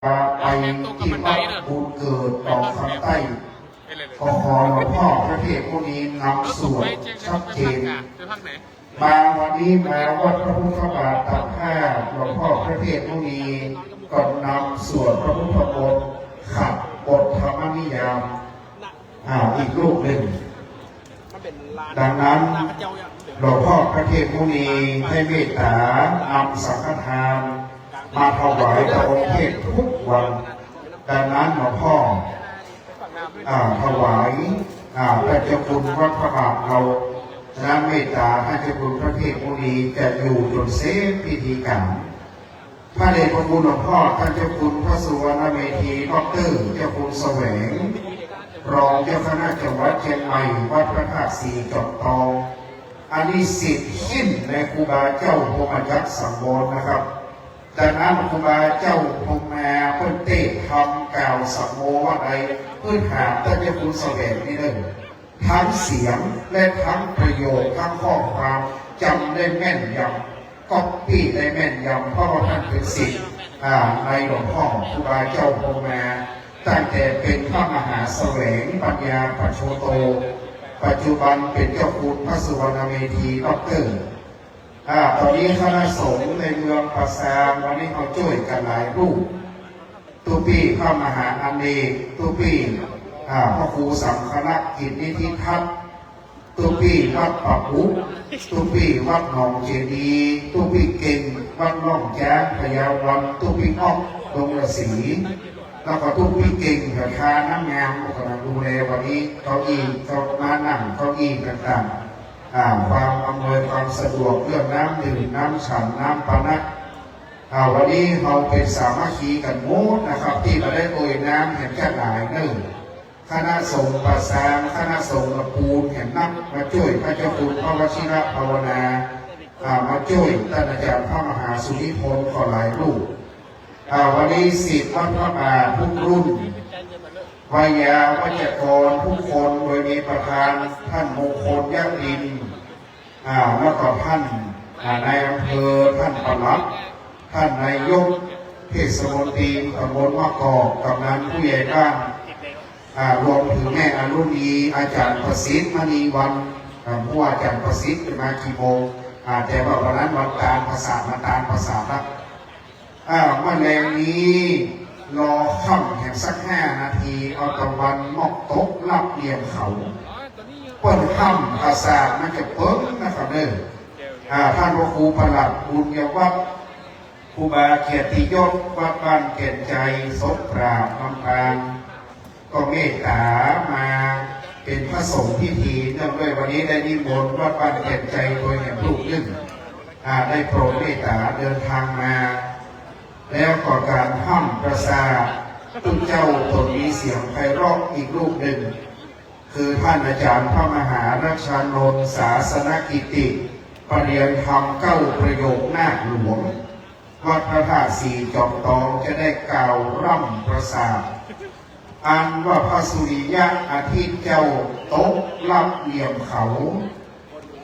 ไปที่วัดบุญเกิดของคำใต้ขอหลวงพ่อพระเทพผู้นี้นำสวดชัดเจนมาวันนี้มาวัดพระพุทธบาทตักผ้าหลวงพ่อพระเทพผู้นี้ก็นำสวดพระพุทธมนต์ขัดบทธรรมนิยามอีกรูปหนึ่งดังนั้นหลวงพ่อพระเทพผู้นี้ให้เมตตานำสังฆทานมาถวายพระองค์เทพทุกวันดังนั้นหลวงพ่อถวายพระเจ้าคุณวัดพระบาทเราและเมตตาพระเจ้าคุณพระเทพผู้นี้จะอยู่จนเสร็จพิธีการพระเดชพระคุณหลวงพ่อท่านเจ้าคุณพระสุวรรณเมธีดร.เจ้าคุณแสวงรองเจ้าคณะจังหวัดเชียงใหม่วัดพระธาตุสีจอมทองอันนี้สิทธิ์ขึ้นในครูบาเจ้าพรหมยักษ์สังวรนะครับแต่นั้นครูบาเจ้าพรหมเพื่อนเตะทำกล่าวสังโมว่าใดเพื่อหาท่านเจ้าคุณแสวงนี่เลยทั้งเสียงและทั้งประโยชน์ทั้งข้อความจำได้แม่นยำก๊อปปี้ได้แม่นยำเพราะว่าท่านเป็นศิษย์ในหลวงพ่อครูบาเจ้าพรหมตั้งแต่เป็นพระมหาแสวงปัญญาปัจโชโตปัจจุบันเป็นเจ้าคุณพระสุวรรณเมธีดร.ตอนนี้คณะสงฆ์ในเมืองปัสสามวันนี้เขาช่วยกันหลายรูปตุปีพระมหาอเนกตุปีพระครูสังฆนักกิจนิธิทัศน์ตุปีวัดปักหุตุปีวัดหนองเจดีตุปีเก่งวัดล่องแจ้งพยาวันตุปีอ้อมดงฤาษีแล้วก็ตุปีเก่งราคาน้ำงามกำลังดูแลวันนี้เก้าอี้เก้ามานั่งเก้าอี้ต่างๆความอำนวยความสะดวกเรื่องน้ำดื่มน้ำฉันน้ำปานะวันนี้เราเป็นสามัคคีกันโม้นะครับที่มาได้โอยน้ำเห็นแค่หลายหนึ่งคณะสงฆ์ประสานคณะสงฆ์ละปูนเห็นนักมาช่วยพระเจ้าคุณพระวชิระภาวนามาช่วยท่านอาจารย์พระมหาสุนิพนธ์ขอหลายรูปวันนี้ศิษย์วัดพระบาททุกรุ่นวิยาวัจกรทุกคนโดยมีประธานท่านมงคลยักษ์อินแล้วก็ท่านนายอำเภอท่านปลัดท่านนายกเทศมนตรีตำบลมะกอกกำนันผู้ใหญ่บ้านรวมถึงแม่อรุณีอาจารย์ประสิทธิ์มณีวันผู้อาจารย์ประสิทธิ์มากี่โมงแต่ว่าวันนั้นวันตาลภาษามาตาลภาษาละเมื่อแรงนี้รอค่ำแห่งสัก5 นาทีเอาตะวันมอกตกรับเรียงเขาเปิดค่ำภาษามันจะเปิ้งนะครับเด้อท่านพระครูประหลัดบุญยวัฒน์ครูบาเกียรติยศวัดบ้านเกียรติใจศพปราบลำปางก็เมตตามาเป็นพระสงฆ์พิธีเนื่องด้วยวันนี้ได้นิมนต์วัดบ้านเกียรติใจโดยแห่งลูกนึ่งได้โปรดเมตตาเดินทางมาแล้วก็การห้ามประสาทตุ้เจ้าตนมีเสียงไพเราะอีกรูปหนึ่งคือท่านอาจารย์พระมหาราชานนท์ศาสนกิติปรริยนธรรม9 ประโยคนาคหลวงวัดพระธาตุสีจอมทองจะได้กล่าวร่ำประสาทอันว่าพระสุริยะอาทิตย์เจ้าตกรับเหลี่ยมเขา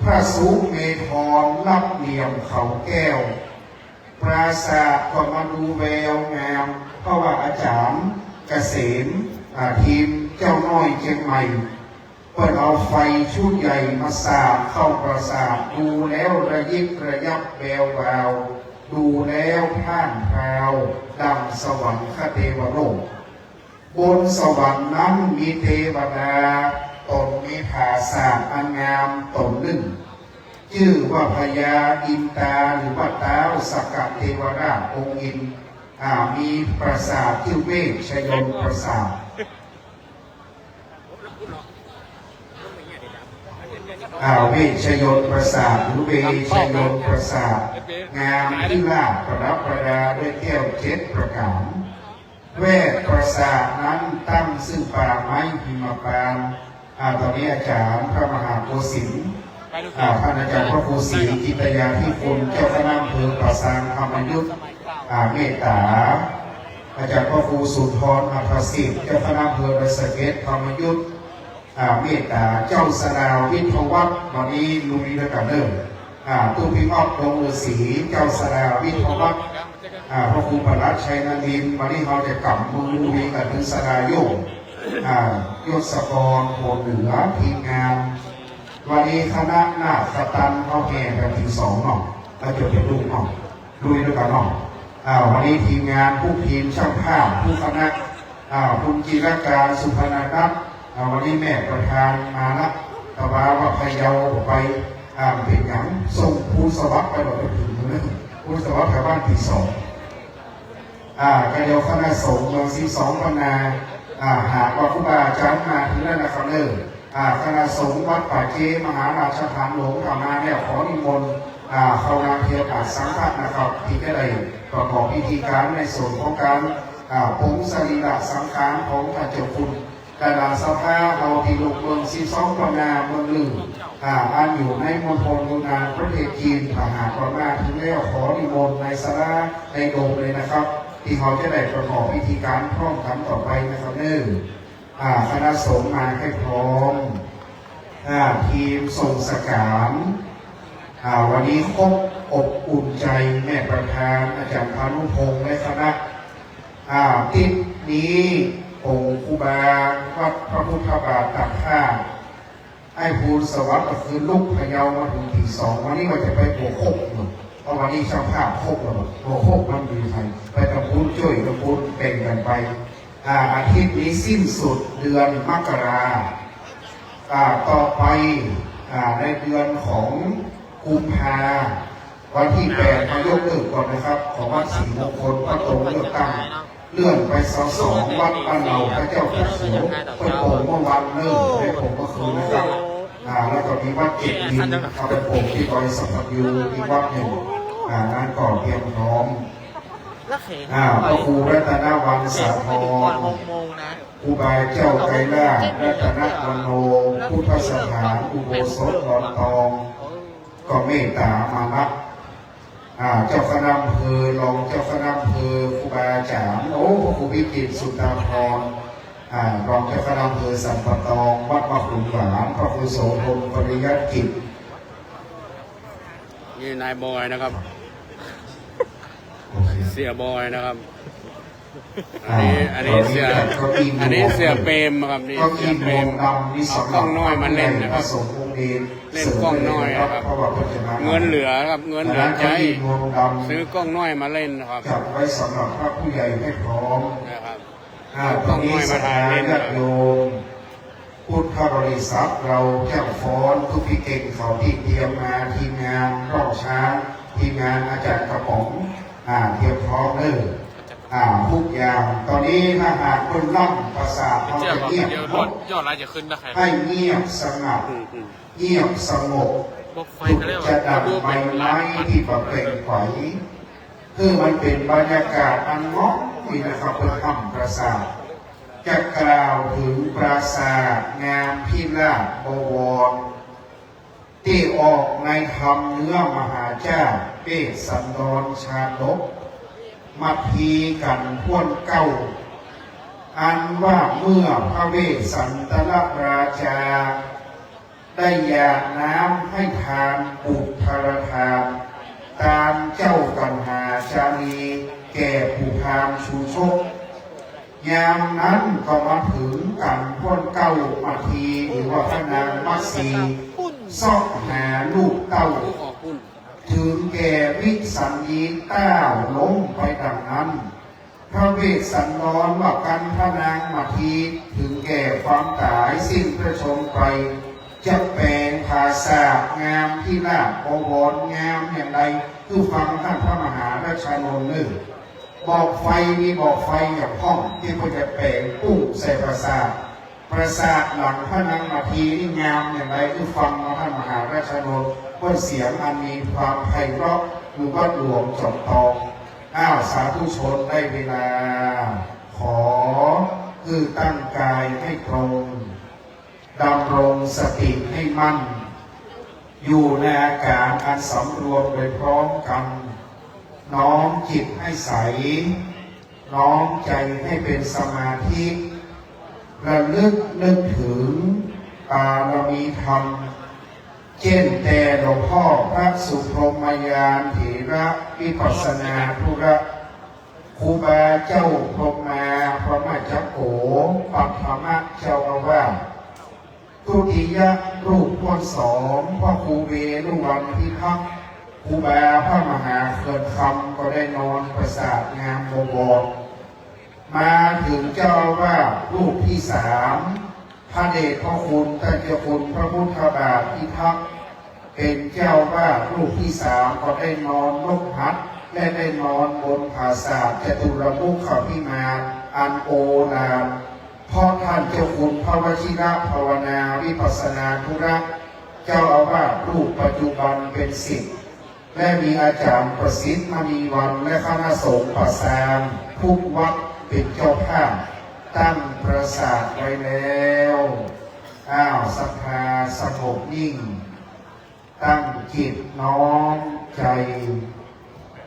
พระสุเมธรรับเหลี่ยมเขาแก้วปราศาสตร์ก็มาดูแววงามเพราะว่าอาจารย์เกษมทีมเจ้าน้อยเชียงใหม่เปิดเอาไฟชุดใหญ่มาสาดเข้าปราสาทดูแล้วระยิบระยับแวววาวดูแล้วท่านพราวดังสวรรค์เทวโลกบนสวรรค์นั้นมีเทวดาตนมีภาษาอันงามตนหนึ่งชื่อว่าพญาอินตาหรือว่าท้าวสักกะเทวราชองค์อินมีปราสาทที่เวชยนปราสาทเวชยนปราสาทหรือเวชยนปราสาทงามที่ลาบประดับประดาด้วยแก้ว7 ประการเวชปราสาทนั้นตั้งซึ่งป่าไม้หิมพานต์ตอนนี้อาจารย์พระมหาโกสินทร์ท่านอาจารย์พระครูศรีกิตยาธิคุณเจ้าคณะอำเภอป่าซางธรรมยุทธเมตตาอาจารย์พระครูสุนทรอัภสิทธิ์เจ้าคณะอำเภอระสเกตธรรมยุทธเมตตาเจ้าสดาววิทยวัฒน์วันนี้ลุยแล้วกันเริ่มตู้พิมพ์ดงฤาษีเจ้าสดาววิทยวัฒน์ พระครูปรัชชัยนันทินวันนี้เราจะกลับมือลุยกับถึงสดาโยกยศกรโพเหนือทีมงานวันนี้คณะนาฏตันเขาแห่กันถึง2 หน่อแล้วจะเป็นลูกหน่อลุยด้วยกันหน่อวันนี้ทีมงานผู้ทีมช่างภาพผู้คณะคุณจิรการสุพรรณรัตน์วันนี้แม่ประธานมาละตบาว่าพะเยาไปเป็นอย่างส่งภูสวัสดิ์ไปหมดถึงนะภูสวัสดิ์แถวบ้านที่2ก็เดียวคณะสงฆ์เมือง12 ปันนาหากว่าครูบาอาจารย์มาถึงนั่นนะครับคณะสงฆ์วัดป่าเจมหาราชฐานหลวงกลับมาเนี่ยขอนิมนต์เข้านามเทียบอาสังฆนะครับที่ก็ได้ประกอบพิธีการในส่วนของการผงสรีระสังขารของพระเจ้าคุณกระดาษสภาเอาที่ลูกเมือง12 ปันนาเมืองหนึ่งอันอยู่ในมณฑลยูนานประเทศจีนถ้าหากว่ามาถึงแล้วขอนิมนต์ในศาลาในโดมเลยนะครับที่เขาจะได้ประกอบพิธีการพร้อมกันต่อไปนะครับคณะสงฆ์มาให้พร้อมทีมทรงสการวันนี้ครบอบอุ่นใจแม่ประธานอาจารย์พานุพงษ์และคณะติดนี้องค์ครูบาวัดพระพุทธบาทตักผ้าไอ้ภูสวัสดิ์ก็คือลูกพะเยามาถึงที่2วันนี้เราจะไปโบกโคกเพราะวันนี้ช่างภาพโคกแล้วโบกโคกมันมีใครไปตะพูนช่วยตะพูนแบ่งกันไปอาทิตย์นี้สิ้นสุดเดือนมกราต่อไปในเดือนของกุมภาวันที่8มายกเลิกก่อนนะครับของวัดศรีมงคลพระตรงเลือกตั้งเลื่อนไป2วัดบ้านเราพระเจ้าพระเขียวไปโป่งเมื่อวันเลิกในผมก็คือนะครับแล้วก็มีวัดเจ็ดดินเขาไปโป่งที่ดอยสัมพันยูที่วัดหนึ่งนั้นก็เตรียมพร้อมพระครูรัตนวันสาธรครูบาเจ้าไกรล่ารัตนวันโนพุทธสถานอุโบสถดอนทองก็เมตตามานับเจ้าคณะอำเภอรองเจ้าคณะอำเภอครูบาอาจารย์พระครูวิจิตรสุตาพรรองเจ้าคณะอำเภอสัมปตองวัดมะขุนหวานพระครูโสพลปริยัติกิจนี่นายบอยนะครับเสียบอยนะครับอันนี้เสียเปรมครับนี่เสียเปรมเอากล้องน้อยมาเล่นนะครับเล่นกล้องน้อยครับเงินเหลือครับเงินเหลือใช้ซื้อกล้องน้อยมาเล่นนะครับจัดไว้สำหรับพระผู้ใหญ่ให้พร้อมนะครับกล้องน้อยมาถ่ายเล่นโยมพุทธบริษัทเราแค่ฟ้อนทุกพิเก่งเขาที่เตรียมมาทีมงานรอบช้างทีมงานอาจารย์กระป๋องเตรียมพร้อมเลยทุกอย่างตอนนี้ถ้าหากคนล่ำประสาทเขาจะเงียบยอดรายจะขึ้นนะให้เงียบสงบเงียบสงบจะดับใบไม้ที่ประเปล่งไหวคือมันเป็นบรรยากาศอันงดนี่นะครับเป็นถ้ำประสาทจะกล่าวถึงปราสาทงามพิราบบวรที่ออกในธรรมเนื้อมหาเจ้าเปกสันดรชาดกมาพีกันพ้วนเก้าอันว่าเมื่อพระเวสสันตรราชาได้หยาดน้ำให้ทานปุถรทานตามเจ้ากันหาชาลีแก่ผู้พามชูชกยามนั้นก็มาถึงกันพ้นเก้ามาทีหรือว่าพระนางมัตสีซอกหาลูกเต้าถึงแก่วิสัญญีเต้าล้มไปดังนั้นพระเวสสันดรว่ากันพระนางมาทีถึงแก่ความตายสิ้นพระชนไปจะแปลงภาษางามที่น่าบวรงามอย่างไรคือฟังท่านพระมหาราชานนท์บอกไฟมีบอกไฟอย่างห้องที่เขาจะแปลงปุ้งใส่ปราสาทหลังพระนางมาทีนี่งามอย่างไรคือฟังท่านมหาราชานนท์เพราะเสียงอันมีความไพเราะคือวัดหลวงจบทองสาธุชนได้เวลาขอคือตั้งกายให้ตรงดำรงสติให้มั่นอยู่ในอาการอันสำรวมโดยพร้อมกันน้อมจิตให้ใสน้อมใจให้เป็นสมาธิระลึกนึกถึงบารมีธรรมเช่นแต่หลวงพ่อพระสุพรหมยานเถระวิปัสสนาธุระ ครูบาเจ้าพรหมาพระมาจักโขปัทมะเจ้าอาวาสทุติยะรูปพ่อสองพ่อครูเวรุวันพิทักษ์ครูบาพระมหาเขื่อนคำก็ได้นอนประสาทงามบวรมาถึงเจ้าอาวาสรูปที่สามพระเดชพระคุณท่านเจ้าคุณพระพุทธบาทพิทักษ์เป็นเจ้าอาวาสรูปที่สามก็ได้นอนนกหัดและได้นอนบนผาศาสตร์จตุรมุขพิมานอันโอฬารพ่อท่านเจ้าคุณพระวชิระภาวนาวิปัสสนาธุระเจ้าอาวาสรูปปัจจุบันเป็นศิษย์และมีอาจารย์ประสิทธิ์มณีวันและคณะสงฆ์ประสานทุกวัดเป็นเจ้าภาพตั้งปราสาทไว้แล้วศรัทธาสงบนิ่งตั้งจิตน้อมใจ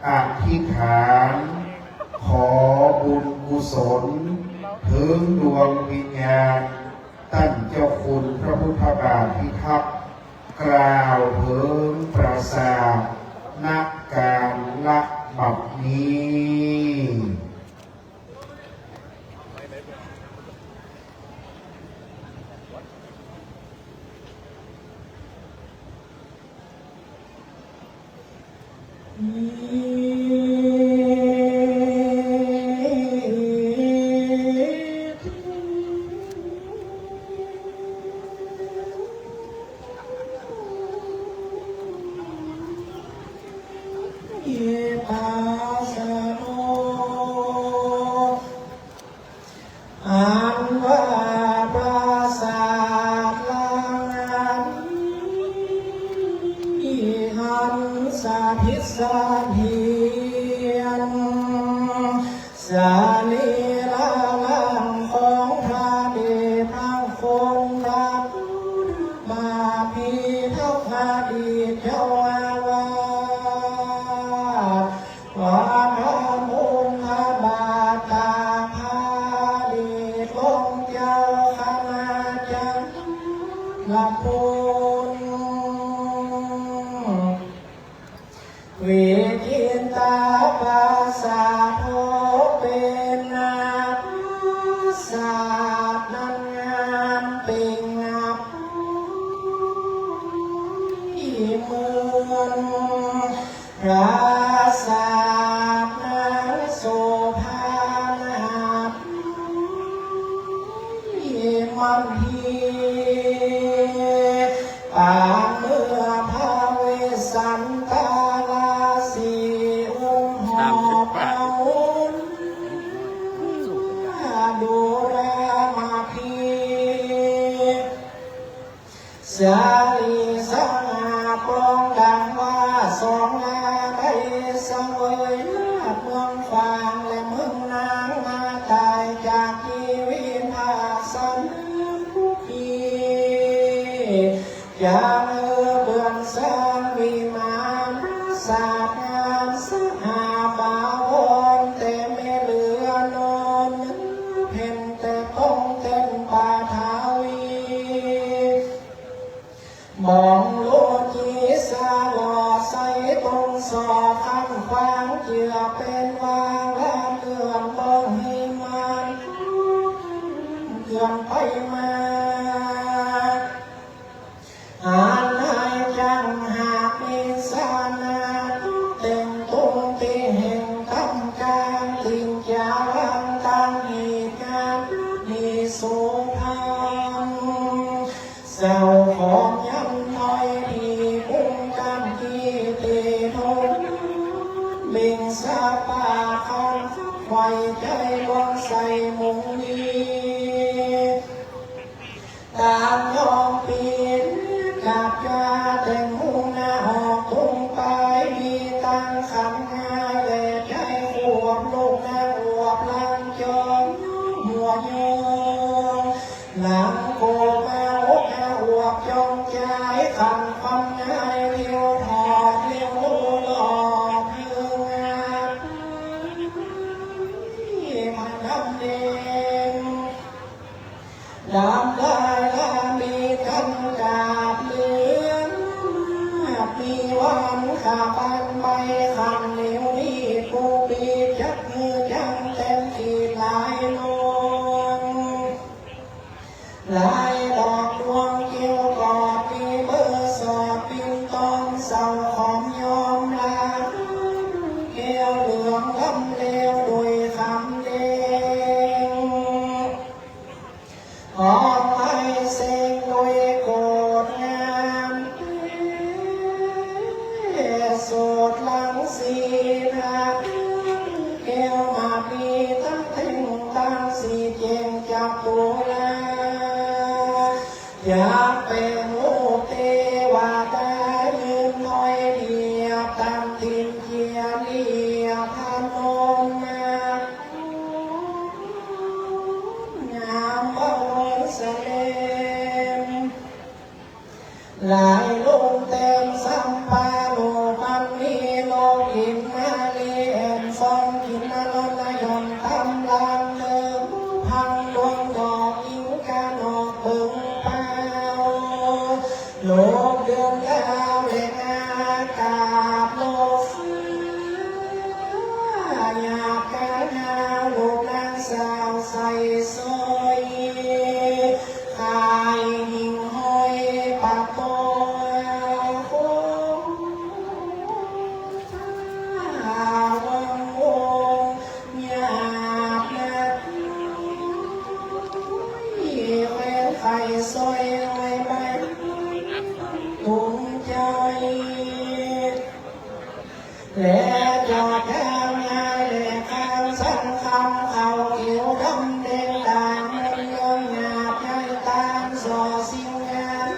อธิษฐานขอบุญกุศลถึงดวงวิญญาณท่านเจ้าคุณพระพุทธบาทพิทักษ์กล่าวถึงปราสาทณการละบัดนี้สาธิสาเพียนสาลีลาลังของพระเดชพระคุณรักมาพีทักอดีตเจ้าอาวาสวัดพระมุขบาทตาพาดีทรงเจ้าคณะจักรพรวิจิตาภาษาโทเป็นนาศาสตร์นั้นงามเป็นงับที่เมืองปราสาทนั้นโสภานาที่มันทีป่าเมื่อพระเวสสันตาดูแลมาพีสาลีสง่าปรองดังว่าสองนาได้สังเวยลาดเมืองฟางและเมืองนางมาตายจากชีวิตภาสันทุกีจากเบื้องสร้างวิมานศาสตร์งามสหาบาวรแต่ไม่เหลือนอนเพ่นแต่ต้องเต้นป่าทาวีมองโลจีสาหล่อใสตรงสอบข้างขวางเจือเป็นวางและเลื่อนมองให้มันเลื่อนไปมาหานให้จังหากมีสานาเต็มตรงที่แห่งกำกลางทิ้งจารังตั้งเหตุการณ์มีสุพรรณเศร้าของย้ำน้อยที่พุ่งกันที่ตีทนบิงสาป่าคันไฟใจวางใส่มุงนี้ตามยอมปีนกับยาแต่งหูหน้าหอกทุ่งไปมีตั้งขันง่ายและใจขวบลูกนางอวบลังจอมหัวโยงหลังโกมาอกนางอวบจงใจขันความง่ายเลี้ยวถอดเลี้ยวลูหลอกเพื่องานมันดำเด่นดำได้และมีกันกาบเหลืองมีวันขาปันไปขันเหลวนี้กูปีจักมือใจ อยากเป็นลูกเทวดายืนคอยเดียบตามทินเกียรเรียบพนมมางามบ่เสลมหลายลุงเต็มสัมปาโลมันมีโลกินมาเลียนฟองกินมาลนายนตำลังเลิมพังดวงดอกอิงกาหนอกเบิ่งเปล่าโลกเดือนดาวแห่งอากาศโลกอยากกันหาลูกนางสาวใส่ซอยขายหิ่งห้อยปากโตวังวงอยากนัดแฟนไข่ซอยไว้ใบตุงใจและจอดแทงงานและข้างสั้นคำเขาเขียวดำแดงด่างมันเงยหยาบให้ตามสอสิ่งงาน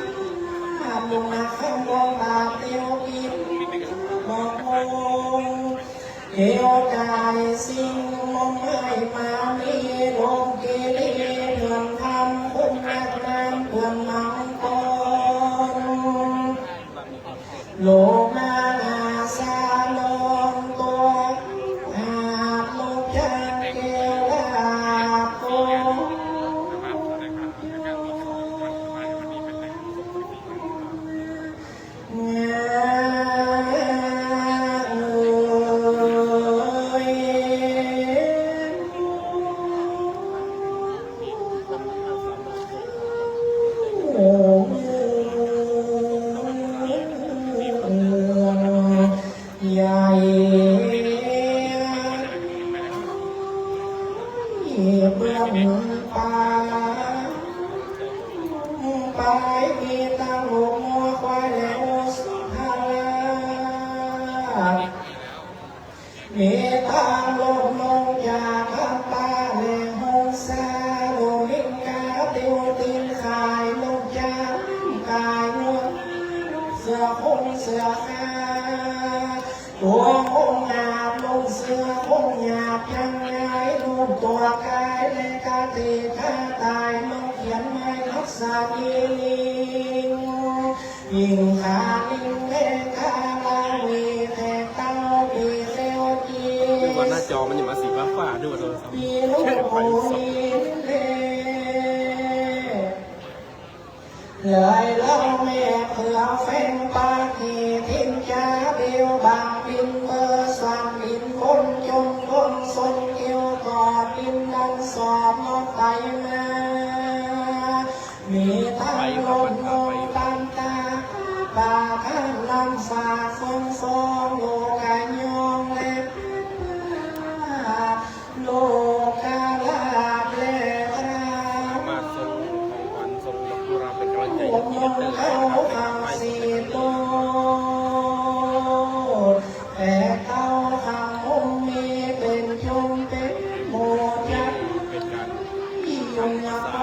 ลุงนักข้างบนบาดเตียวกินบอกโมเดียวกายสิ่งมองให้มามีลมกีรีเดือนทำคุ้มนักน้ำเพื่อนมังกรโลมาอาซาลงตัวหาบลูกจันเกลาโกใหญ่เบื้องป่าไปมีตั้งหัวมัวควายแล้วสุภาพมีทางลงลงจากข้างป่าและหงสาโลหิงกาติวตินขายลงจากกายนวลเสือคงเสือขาตัวคงหยาบลงเสือคงหยาบยังไงรูปตัวกายและกาติกาตายน้องเขียนไม่รักษาดียิงขาลิงแม่ขาลาวีแทกเต้าปีเซลจี ว่าหน้าจอมันอยู่มาสีฟ้าๆด้วยโทรศัพท์ มีลูกโอ้ยเล่เลยเล่าแม่เผื่อแฟนปากีทิ้งจ้าเดียวบางบินเบอร์สามบินคนจนคนสนเกี่ยวกอดบินดันสอบนกไตมามีทั้งลมลมตามตาป่าข้างลำฝ่าฟงฟองโลกายองเล็บโลกาลาบเล่ครา มาส่งของขวัญส่งดอกกุหลาบเป็นกำลังใจ โอ้ ให้ โห พี่เตอร์ เขา นะครับ ทำ ไป สีโตแต่เขาทำมุมมีเป็นชมเป็นโมจัด เป็นการ ที่ยงยาก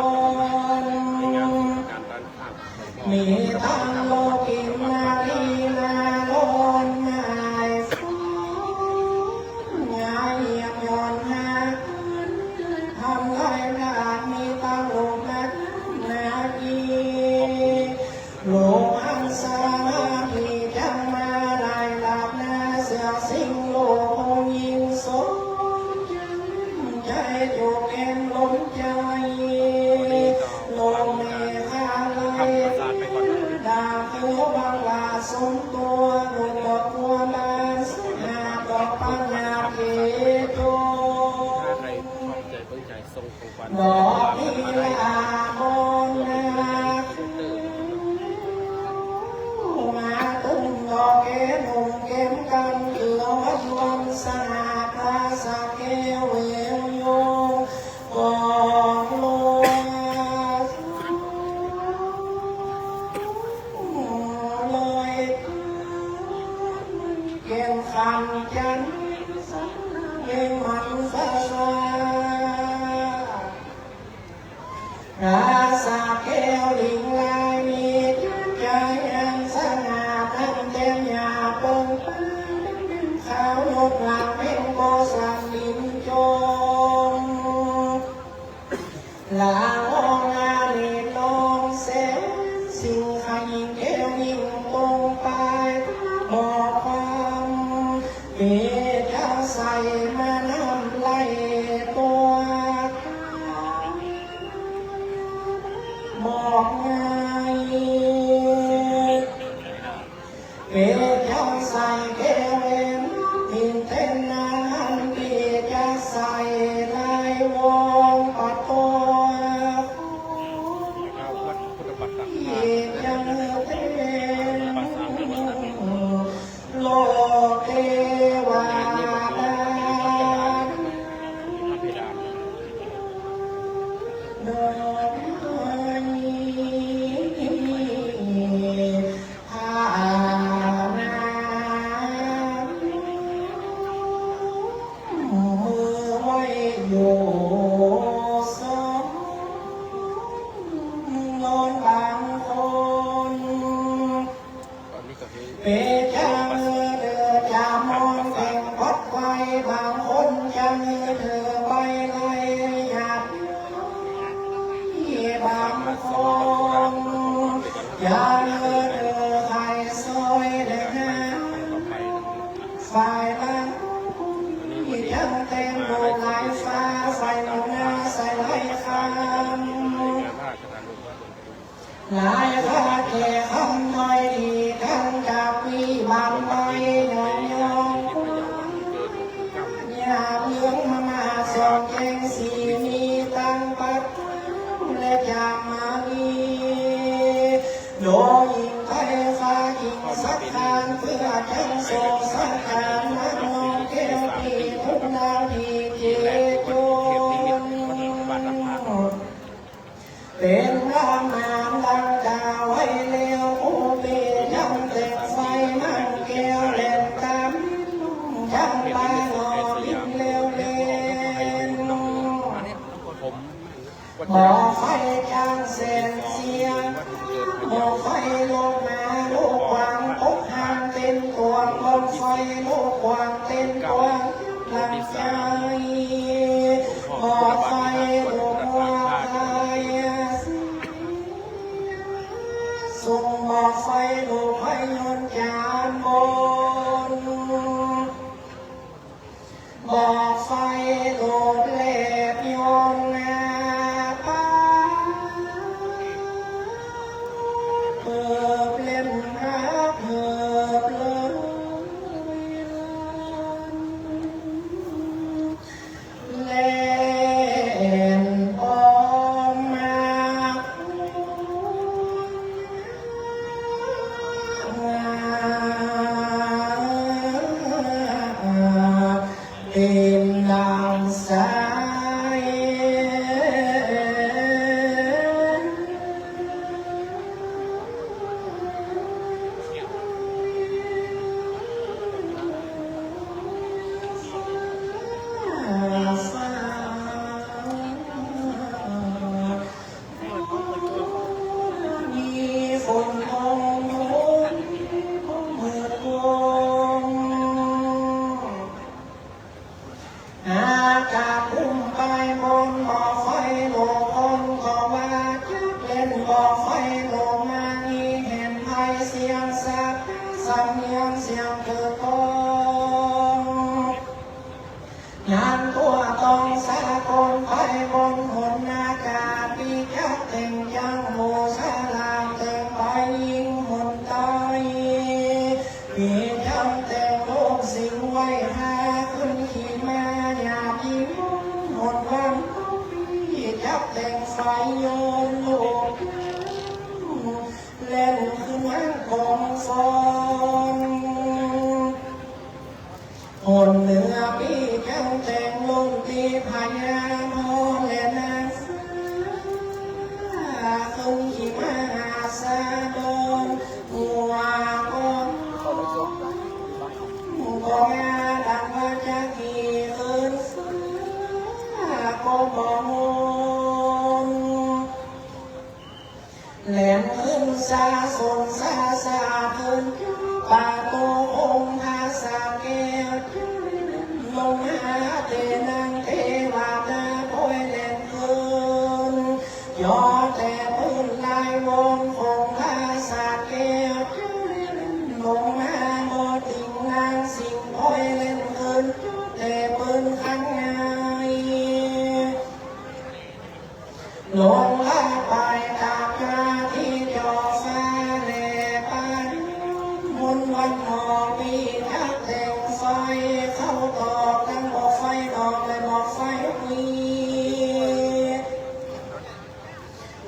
ร ในงานการร้านค้า มีทั้งโลกินนาลีนาลอนนายฟ้อนงายเยี่ยมย้อนหาทำลายราดมีตาโลกนักนากีโลกอันสามีจังมาลายหลับนาเสือสิงโลกคงยิงสมใจจูบเอ็นล้มใจโลกเมฆาลา ทำประสานไปก่อนนะ ดาเขียวบางลาสมตัวลูกดอกบัวลานหาดอกปัญญาเกโต ถ้าใครชอบใจเพิ่งใจส่งของขวัญ ดอกพิลาบนนามาตุ้งดอกเกนุ่งเก็มกันเกลือวัดวันสนาพระสาเกเวลโยกองโลลอยเกี่ยงขันจันเกี่ยงมันสาสาราสาแก้วลิงลา ลาโองาลีลงเสสิ่งขยิงเกลยิ่งตรงไปหมอความเปจะใส่มาน้ำไหลตัวบอกไงเปจะใส่เกลเอ็มทิ้งเต้นนานเปจะใส่ลายวงปัดตัว วัดพุทธบัตรต่าง ยังเป็นโลกเทวาดา พระเพดาน ดอกไม้หานามือไว้อยู่สองนอนบางคน ตอนนี้ก็คือ เปจะมือเดือจะมองแข่งพัดไฟบางคนจะมือเธอไปเลยหยาดที่บางคนอย่ามือเธอใครซอยเลยนะ ต่อไป ฝ่ายนั้นที่ยังเต็มโลกไหลฟ้าใส่ลงหน้าใส่ไหลคำ งานพระราชทานลงว่า หลายคาแค่คำน้อยดีทั้งจากวีบางใบยองยองยาเลี้ยงมาสองแกงสีมีตั้งปัดและจามาวีโดยิงไทยฟ้ายิงสักการเพื่อจังโซสักการนักมองเกลปีทุกนาทีเจโจเป็นรามานดังดาวให้เลี้ยวโอเปยังเต็มไฟนั่งแก้วเล่นตามจังไปหล่อลิ้นเลี้ยวเล่น ผมวัด หมอไฟจางเส้นเสียงหมอไฟลงมาลูกวางอกหางเต้นตัวหมอไฟลูกวางเต้นตัวหลังใจหมอไฟลูกวางใจส่งหมอไฟลูกให้ยนต์จานบนหมอไฟลูกเล็บยนต์นาป้าเปิบเล่มรักเปิบเลยเล่นออกมาเป็นลางสายฟ้ามีฝนทองโน้นเมื่อทองอากาศพุ่งไปบนบ่อไฟโลคนก็ว่าจะเป็นบ่อไฟโลมานี่เห็นไทยเสียงสัตว์สำเนียงเสียงเกิดกองงานตัวต้องสากลไปบนหนอากาศปีจักเต็งยังโมสาลามเต็มไปยิงหนตายปีจังเต็มโลกสิ่งไว้หาขึ้นขี่มาหยาบยิงหนวันปีจับเต็งไฟโยนลูกเล่นขึ้นนั่งกองฟอนหนเหนือปีจังแต่งลงตีพญามอนและนางฟ้าขึ้นขี่มาสาดอนหัวก้อนก็แม่ดังว่าจะกี่คืนฟ้าก็มองแหลมขึ้นซาสนซาซาขึ้นป่าโตองค์ภาษาแก้วลงหาเตนังเทวาดาโอยเล่นคืน ยอแต่พื้นลายวงคงคาสาเกลลงมาโมติงนางสิ่งคอยเล่นเกินแต่ปืนขันไงลงลาไปตามมาที่จอฟ้าแลปันมุนวันหอมีทักแต่งไฟเข้าตอกทั้งบอกไฟดอกและบอกไฟมี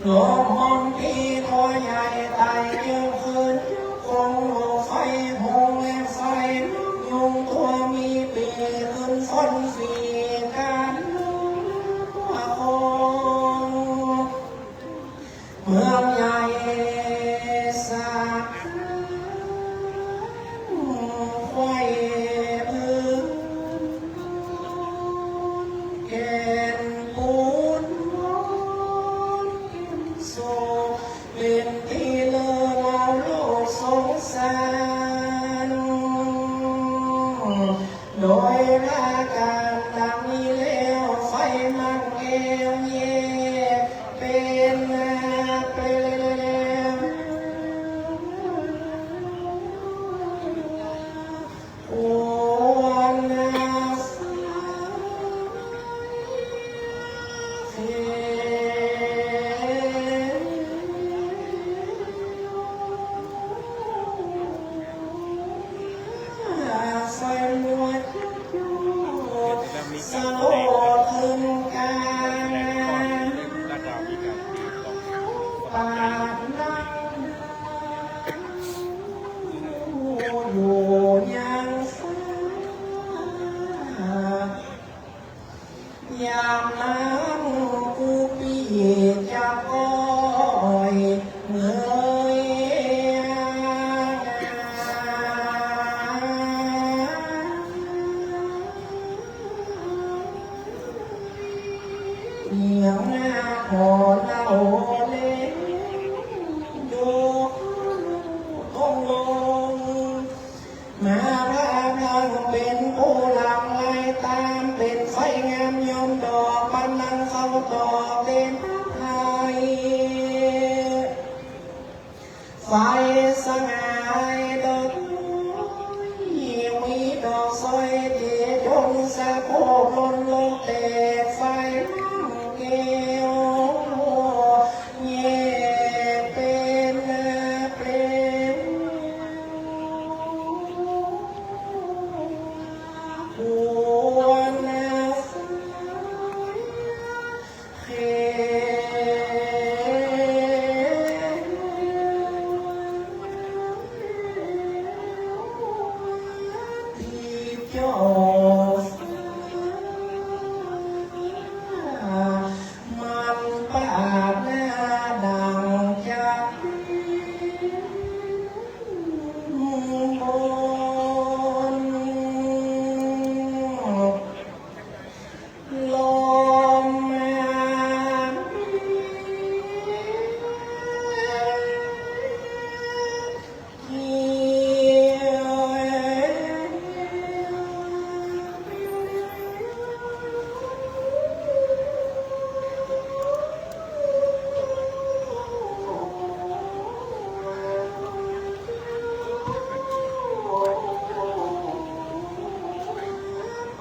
หลวงห้องที่ตัวใหญ่ไต่เยืนคืนคงโลไฟหงและไฟยุงตัวมีปีขึ้นฝนฝีกันตัวคงเมืองใหญ่สักไฟพื้นแก่นปูนโซเป็นที่เลือเราโลกสงสารโดยราการดังนี้แล้วไฟมันแก้วเย่เป็นโอ้นาเฟไฟมวดสโลขึ้นกา และดาวมีการตีตก ปานนั่งอยู่ยังฟ้ายามนั้นกูปีจะก้อยเงยเหี่ยวหน้าพอเล่าเล่นโยกคงลงมาพาพังเป็นผู้หลังไล่ตามเป็นไฟงามยมดอกบันลังเข้าตอกเด่นไทยไฟสง่ายดอกมีดอกซอยเดียจงสะโพกลนลงแต่ไฟเกลเย่เป็นเปลวหัวนาเขที่จอมันปากหน้าดังจากบนลมเกี่ยว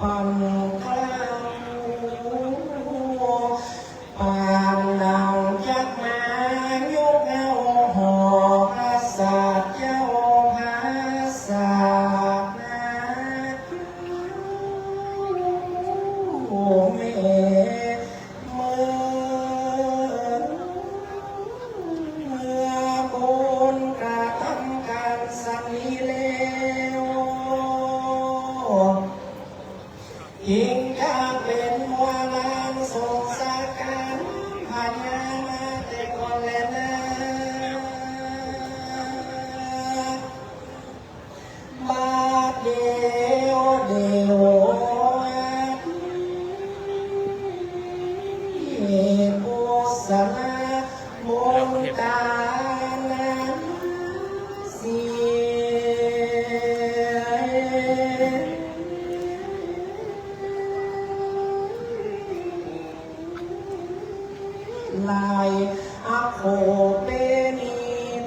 ปันคราวปานดาวจักมายกเอาหอกษัตริย์เจ้าภาษานาโอ้แม่เมื่อบนกระทำการสันนี้แล้วยิ่งจะเป็นวาลานสงสารการผ่านงานมาแต่ก่อนแล้วนะบาดเดียวเดียวโอสนาบนตานั้นเสีย ลายอาโคเปนี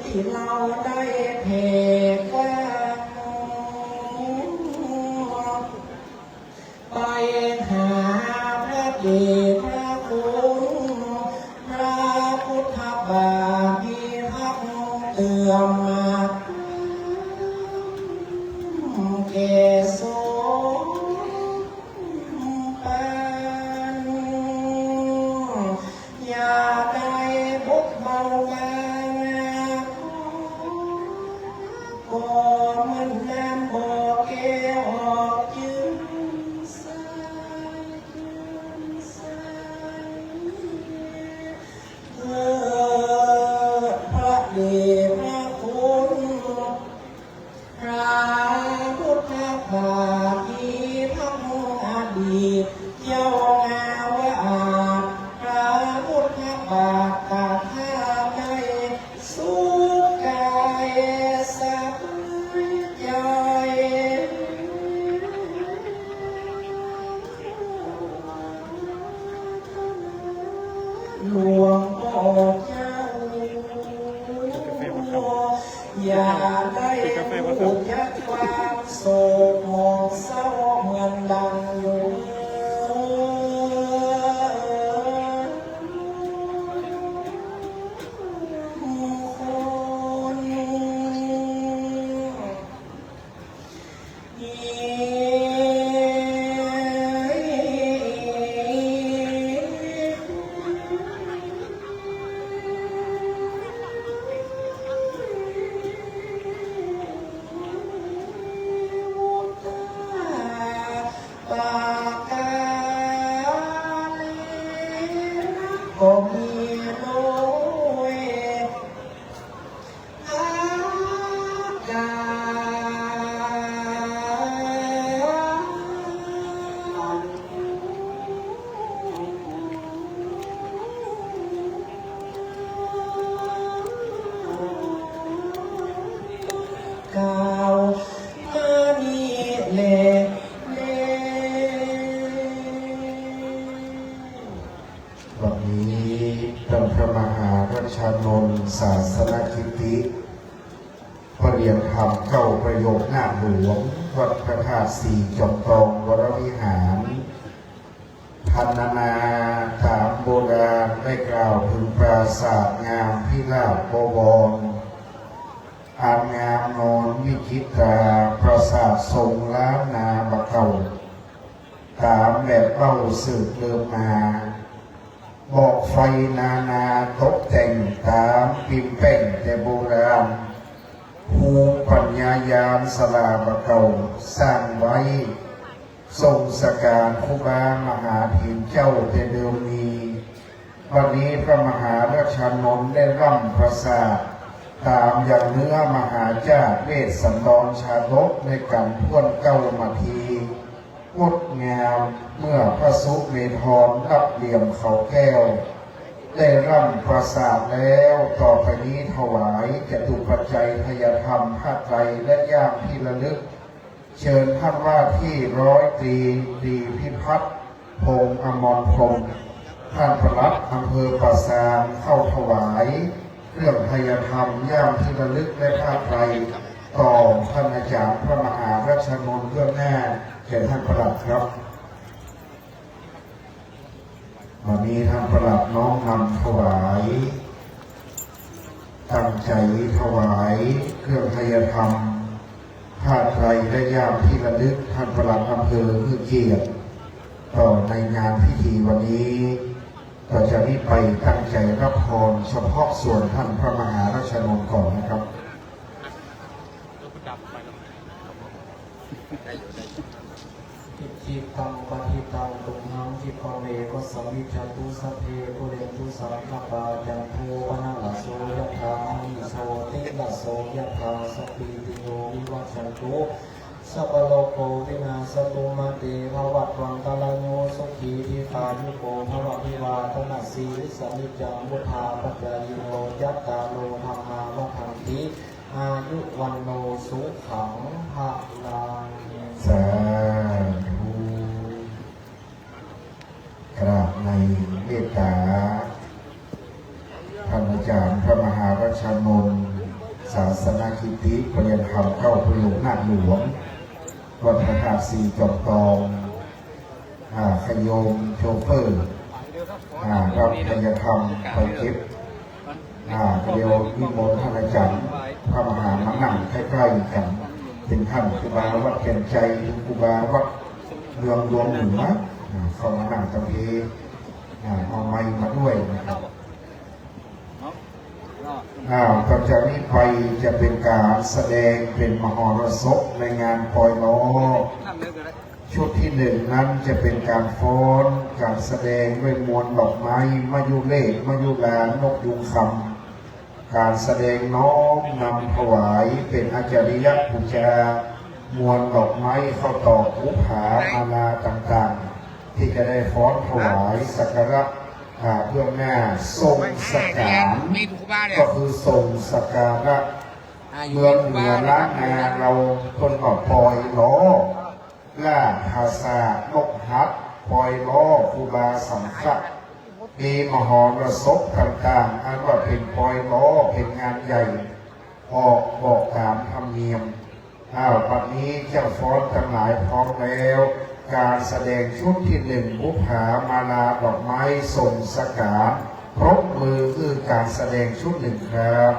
ที่เราได้เพกันไปหาพระเดชพระคุณพระพุทธบาทีทักเตือนมาเกโสปันอย่าได้บุกเบาบางก็มันน้ำบ่อแก้วออกยืนใสพระเดชพระคุณพระพุทธบาทีทั้งอดีตเจ้างาวอาจพระพุทธบาทาข้าได้สุขกายสับใจหลวงพ่อเจ้าอย่าได้พูดยัดความโศกหมองเศร้าเหมือนดังอยู่ก็มีน้อยอากากาวมานีเล่วันนี้ท่านพระมหาราชานนท์ศาสนกิติประเรียนธรรมเข้าประโยคหน้าหลวงวัดพระธาตุสีจอมทองวรวิหารพันนาถามโบราณได้กล่าวถึงปราสาทงามพิราบโบวรอานงามนอนวิจิตราปราสาททรงล้านนาบะเก่าตามแบบเป้าสืบเดิมมาบอกไฟนาตกแต่งตามปิมเป้งแต่โบราณภูมิปัญญายามสลาบะเก่าสร้างไว้ทรงสการคุบามหาถินเจ้าแต่เดิมมีวันนี้พระมหาราชานนท์ได้ร่ำประสาทตามอย่างเนื้อมหาเจ้าเวสสันดรชาดกในการพ่วนเก้ามาทีงดงามเมื่อพระสุเมธรรับเหลี่ยมเขาแก้วได้ร่ำประสาทแล้วต่อไปนี้ถวายจตุปัจจัยทยธรรมผ้าไตรและย่ามที่ระลึกเชิญท่านว่าที่100 ตรีดีพิพัฒน์พงษ์อมรพรหมท่านปลัดอำเภอป่าซางเข้าถวายเครื่องทยธรรมย่ามที่ระลึกและผ้าไตรต่อท่านอาจารย์พระมหาราชนนท์เบื้องหน้าเชิญท่านปลัดครับวันนี้ท่านปลัดน้อมนำถวายตั้งใจถวายเครื่องทยธรรมผ้าไตรและย่ามที่ระลึกท่านปลัดอำเภอคือเกียรติต่อในงานพิธีวันนี้ต่อจากนี้ไปตั้งใจรับพรเฉพาะส่วนท่านพระมหาราชนนท์ก่อนนะครับ จิตตังปฏิตังตุมหังจิปเวก็สวิจตุสัพเพปุเรตุสังขปาจันโทปนะละโสยะถามิโสติละโสยะถาสปิติโยวิวัชชันตุสัพพโลกโควินาสตุมาเตภวัตวันตะลังโมสุขีทิคายุโกภวะพิวาทนาสีสนิจังบุทาปัจจายโนยัตตาโลธรรมาวะทันติอายุวันโนสุขังภะลังสาธุกราบในเมตตา จารย์พระมหาราชานนท์ศาสนากิติเปลี่ยนคำเข้าประโยคหน้าหลวงวัดพระธาตุสีจอมทองขยมโชเฟอร์รับพยธรรมไปเก็บเดียวนิมนต์ท่านอาจารย์พระมหามานั่งใกล้ๆกันเป็นท่านครูบาวัดแก่นใจครูบาวัดเมืองรวมหนึ่งนะเข้ามานั่งตรงนี้เอาไม้มาด้วยนะครับต่อจากนี้ไปจะเป็นการแสดงเป็นมหรสพในงานปล่อยล้อชุดที่หนึ่งนั้นจะเป็นการฟ้อนการแสดงด้วยมวลดอกไม้มายุเลขมายุลานกยุงคำการแสดงน้อมนำถวายเป็นอาจาริยบูชามวลดอกไม้เข้าต่อภูผามาลาต่างๆที่จะได้ฟ้อนถวายสักการะเพื่อหน้าทรงสการก็คือทรงสการะเมืองเหนือล้านนาเราคนก็ปล่อยล้อล่าภาษานกฮัดปล่อยล้อครูบาสังฆะมีมหรสพต่างๆอันว่าเป็นปล่อยล้อเป็นงานใหญ่ออกบอกตามธรรมเนียมปัจนี้เจ้าฟ้อนทั้งหลายพร้อมแล้วการแสดงชุดที่หนึ่งบุพามาลาดอกไม้ส่งสการพรบมือคือการแสดงชุดหนึ่งครับ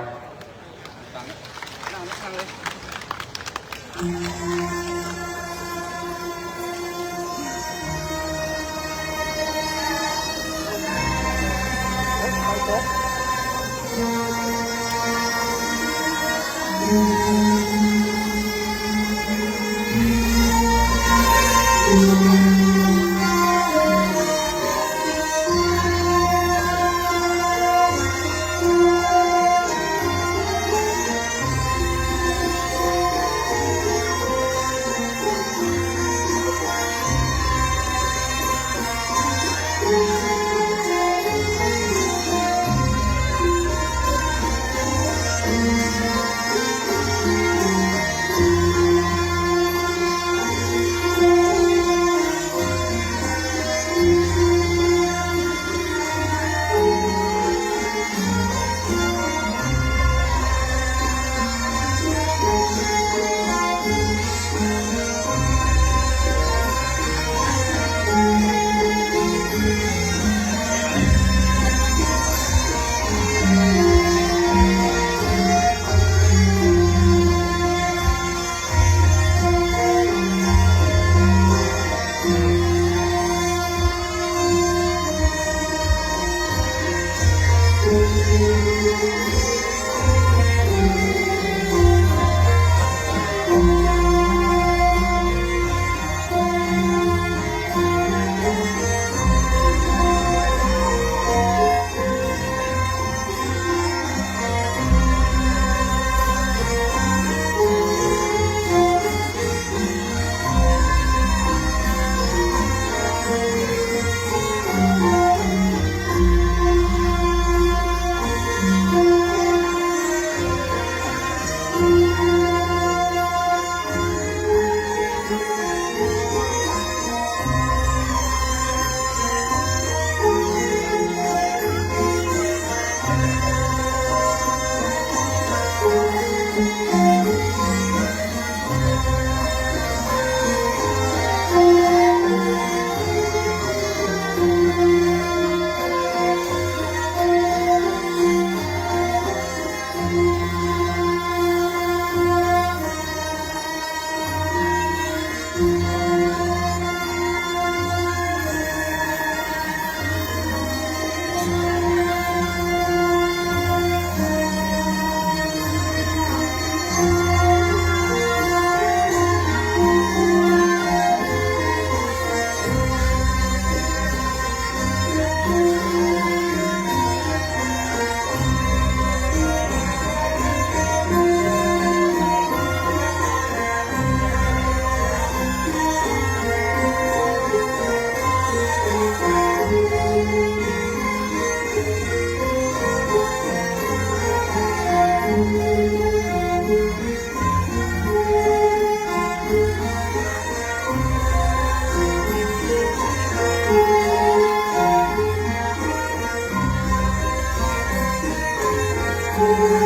เ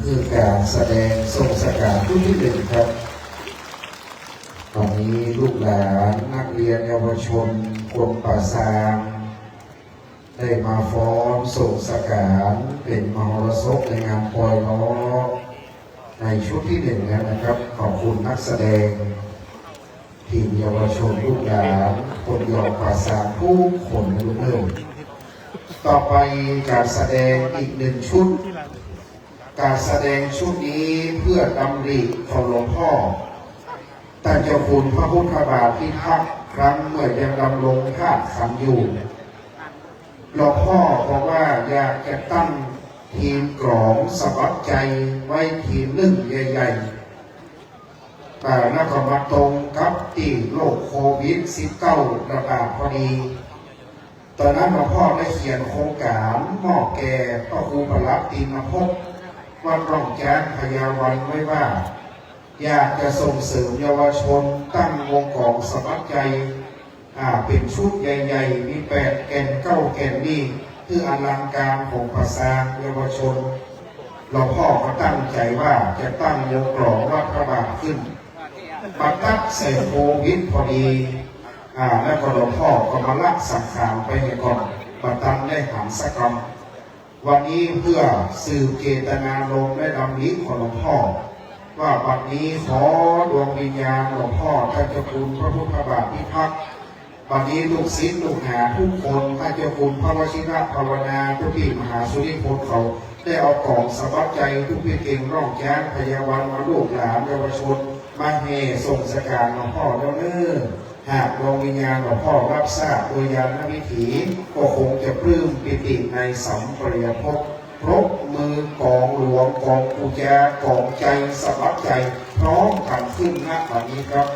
คือการแสดงทรงสการชุดที่หนึ่งครับตอนนี้ลูกหลานนักเรียนเยาวชนกรมป่าซางได้มาฟ้อนทรงสการเป็นมหรสพในงานปล่อยล้อในชุดที่หนึ่งแล้วนะครับ ขอบคุณนักแสดงทีมเยาวชนลูกหลานคนยอมป่าซางผู้คนรุ่นเริ่มต่อไปการแสดงอีกหนึ่งชุด การแสดงชุดนี้เพื่อดำริของหลวงพ่อแต่เจ้าคุณพระพุทธบาทพิทักษ์ครั้งเมื่อยังดำรงธาตุขันธ์อยู่หลวงพ่อบอกว่าอยากจะตั้งทีมกลองสะบัดใจไว้ทีมหนึ่งใหญ่ๆแต่แล้วก็มาตรงกับที่โรคโควิด-19 ระบาดพอดีตอนนั้นหลวงพ่อได้เขียนโครงการมอบแก่พระครูประหลัดตีนภพวัดร่องแจ้งพญาวันไว้ว่าอยากจะส่งเสริมเยาวชนตั้งวงกลองสะบัดใจเป็นชุดใหญ่ๆมี8 แก่น 9 แก่นนี่คืออลังการของภาษาเยาวชนหลวงพ่อก็ตั้งใจว่าจะตั้งวงกลองวัดพระบาทขึ้นปักตักใส่โควิดพอดีแล้วก็หลวงพ่อก็มาละสังขารไปในก่อนประตันได้หันสกรรมวันนี้เพื่อสืบเจตนารมณ์และดำริของหลวงพ่อว่าบัดนี้ขอดวงวิญญาณหลวงพ่อท่านเจ้าคุณพระพุทธบาทพิทักษ์บัดนี้ลูกศิษย์ลูกหาทุกคนท่านเจ้าคุณพระวชิระภาวนาทุกพี่มหาสุริพลเขาได้เอากล่องสะบัดใจทุกพี่เก่งร่องแจ้งพยาวันมาลูกหลานเยาวชนมาเฮส่งสการหลวงพ่อเจ้าเนื้อหากดวงวิญญาณหลวงพ่อรับทราบโดยญาณวิถีก็คงจะปลื้มปิติในสัมปรายภพพรบมือกองหลวงกองปูแจกองใจสะบัดใจพร้อมกันขึ้นณบัดนี้ครับ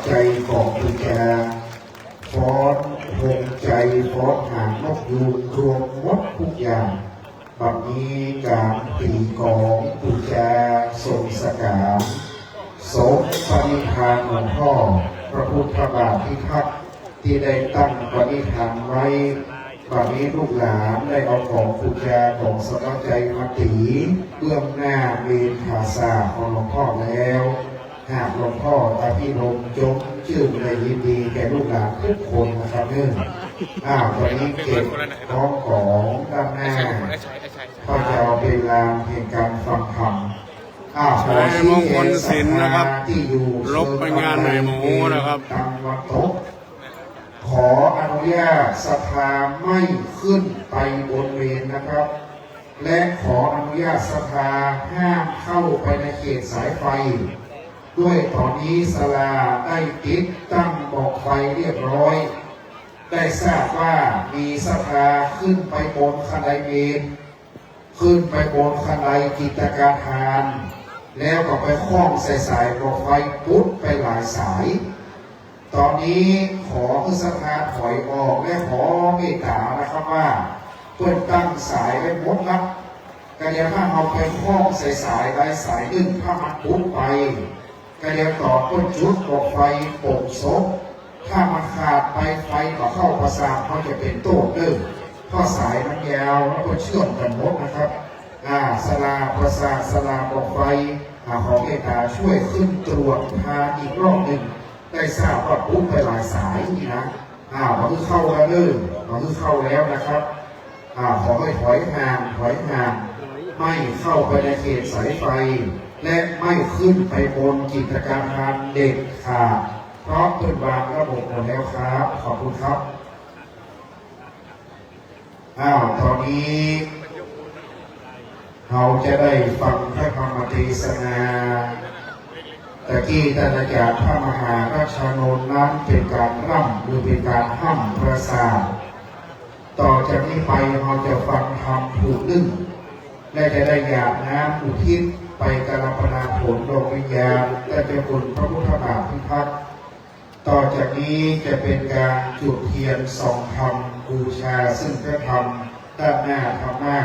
ใจของปุจาฟ้อนพงใจฟ้อนหางนกยูงรวมหมดทุกอย่างบัดนี้การตีกองปุจาทรงสกามสมปณิธานหลวงพ่อพระพุทธบาทพิทักษ์ที่ได้ตั้งปณิธานไว้บัดนี้ลูกหลานได้เอาของปุจาของสมัครใจมาตีเบื้องหน้าเมนขาสาของหลวงพ่อแล้วหากหลวงพ่อตาพี่ลมจงชื่นในยินดีแก่ลูกหลานทุกคนนะครับเนื่องวันนี้เก็บของของด้านหน้าก็จะเอาเป็นลานแห่งการฟังธรรมชัยมงคลศิลป์นะครับลบไปงานไหนหมูนะครับตังวัดโตขออนุญาตศรัทธาไม่ขึ้นไปบนเวรนะครับและขออนุญาตศรัทธาห้ามเข้าไปในเขตสายไฟด้วยตอนนี้ศาลาได้ติดตั้งบอกไฟเรียบร้อยได้ทราบว่ามีศรัทธาขึ้นไปบนคันไดเมนขึ้นไปบนคันไดกิจการทานแล้วก็ไปคล้องใส่สายบอกไฟปุ๊บไปหลายสายตอนนี้ขอคือศรัทธาถอยออกและขอเมตตานะครับว่าเพื่อนตั้งสายไว้หมดครับกระเดียวถ้าเราไปคล้องใส่สายได้สายหนึ่งถ้ามันปุ๊บไปกระเดียวต่อต้นชุดบอกไฟโป่งศพถ้ามันขาดไปไฟต่อเข้าประสาทเขาจะเป็นโต้เดิมเพราะสายมันยาวแล้วก็เชื่อมกันหมดนะครับสลาประสาทสลาบอกไฟขอเมตตาช่วยขึ้นตรวจทานอีกรอบหนึ่งได้ทราบว่าปุ๊บไปหลายสายนี่นะมันคือเข้าแล้วเลยมันคือเข้าแล้วนะครับขอให้ถอยห่างไม่เข้าไปในเขตสายไฟและไม่ขึ้นไปบนกิจการทานเด็กขาดเพราะเป็นวางระบบหมดแล้วครับขอบคุณครับตอนนี้เราจะได้ฟังพระธรรมเทศนาตะกี้ท่านอาจารย์พระมหาราชานนท์นั้นเป็นการร่ำหรือเป็นการห้ำประสาทต่อจากนี้ไปเราจะฟังธรรมถูกนึ่งและจะได้หยาดน้ำอุทิศไปกราปนาผลดวงวิญญาณและเป็นบุญพระพุทธบาทพิทักษ์ต่อจากนี้จะเป็นการจุดเทียนส่องธรรมบูชาซึ่งพระธรรมด้านหน้าธรรมหน้า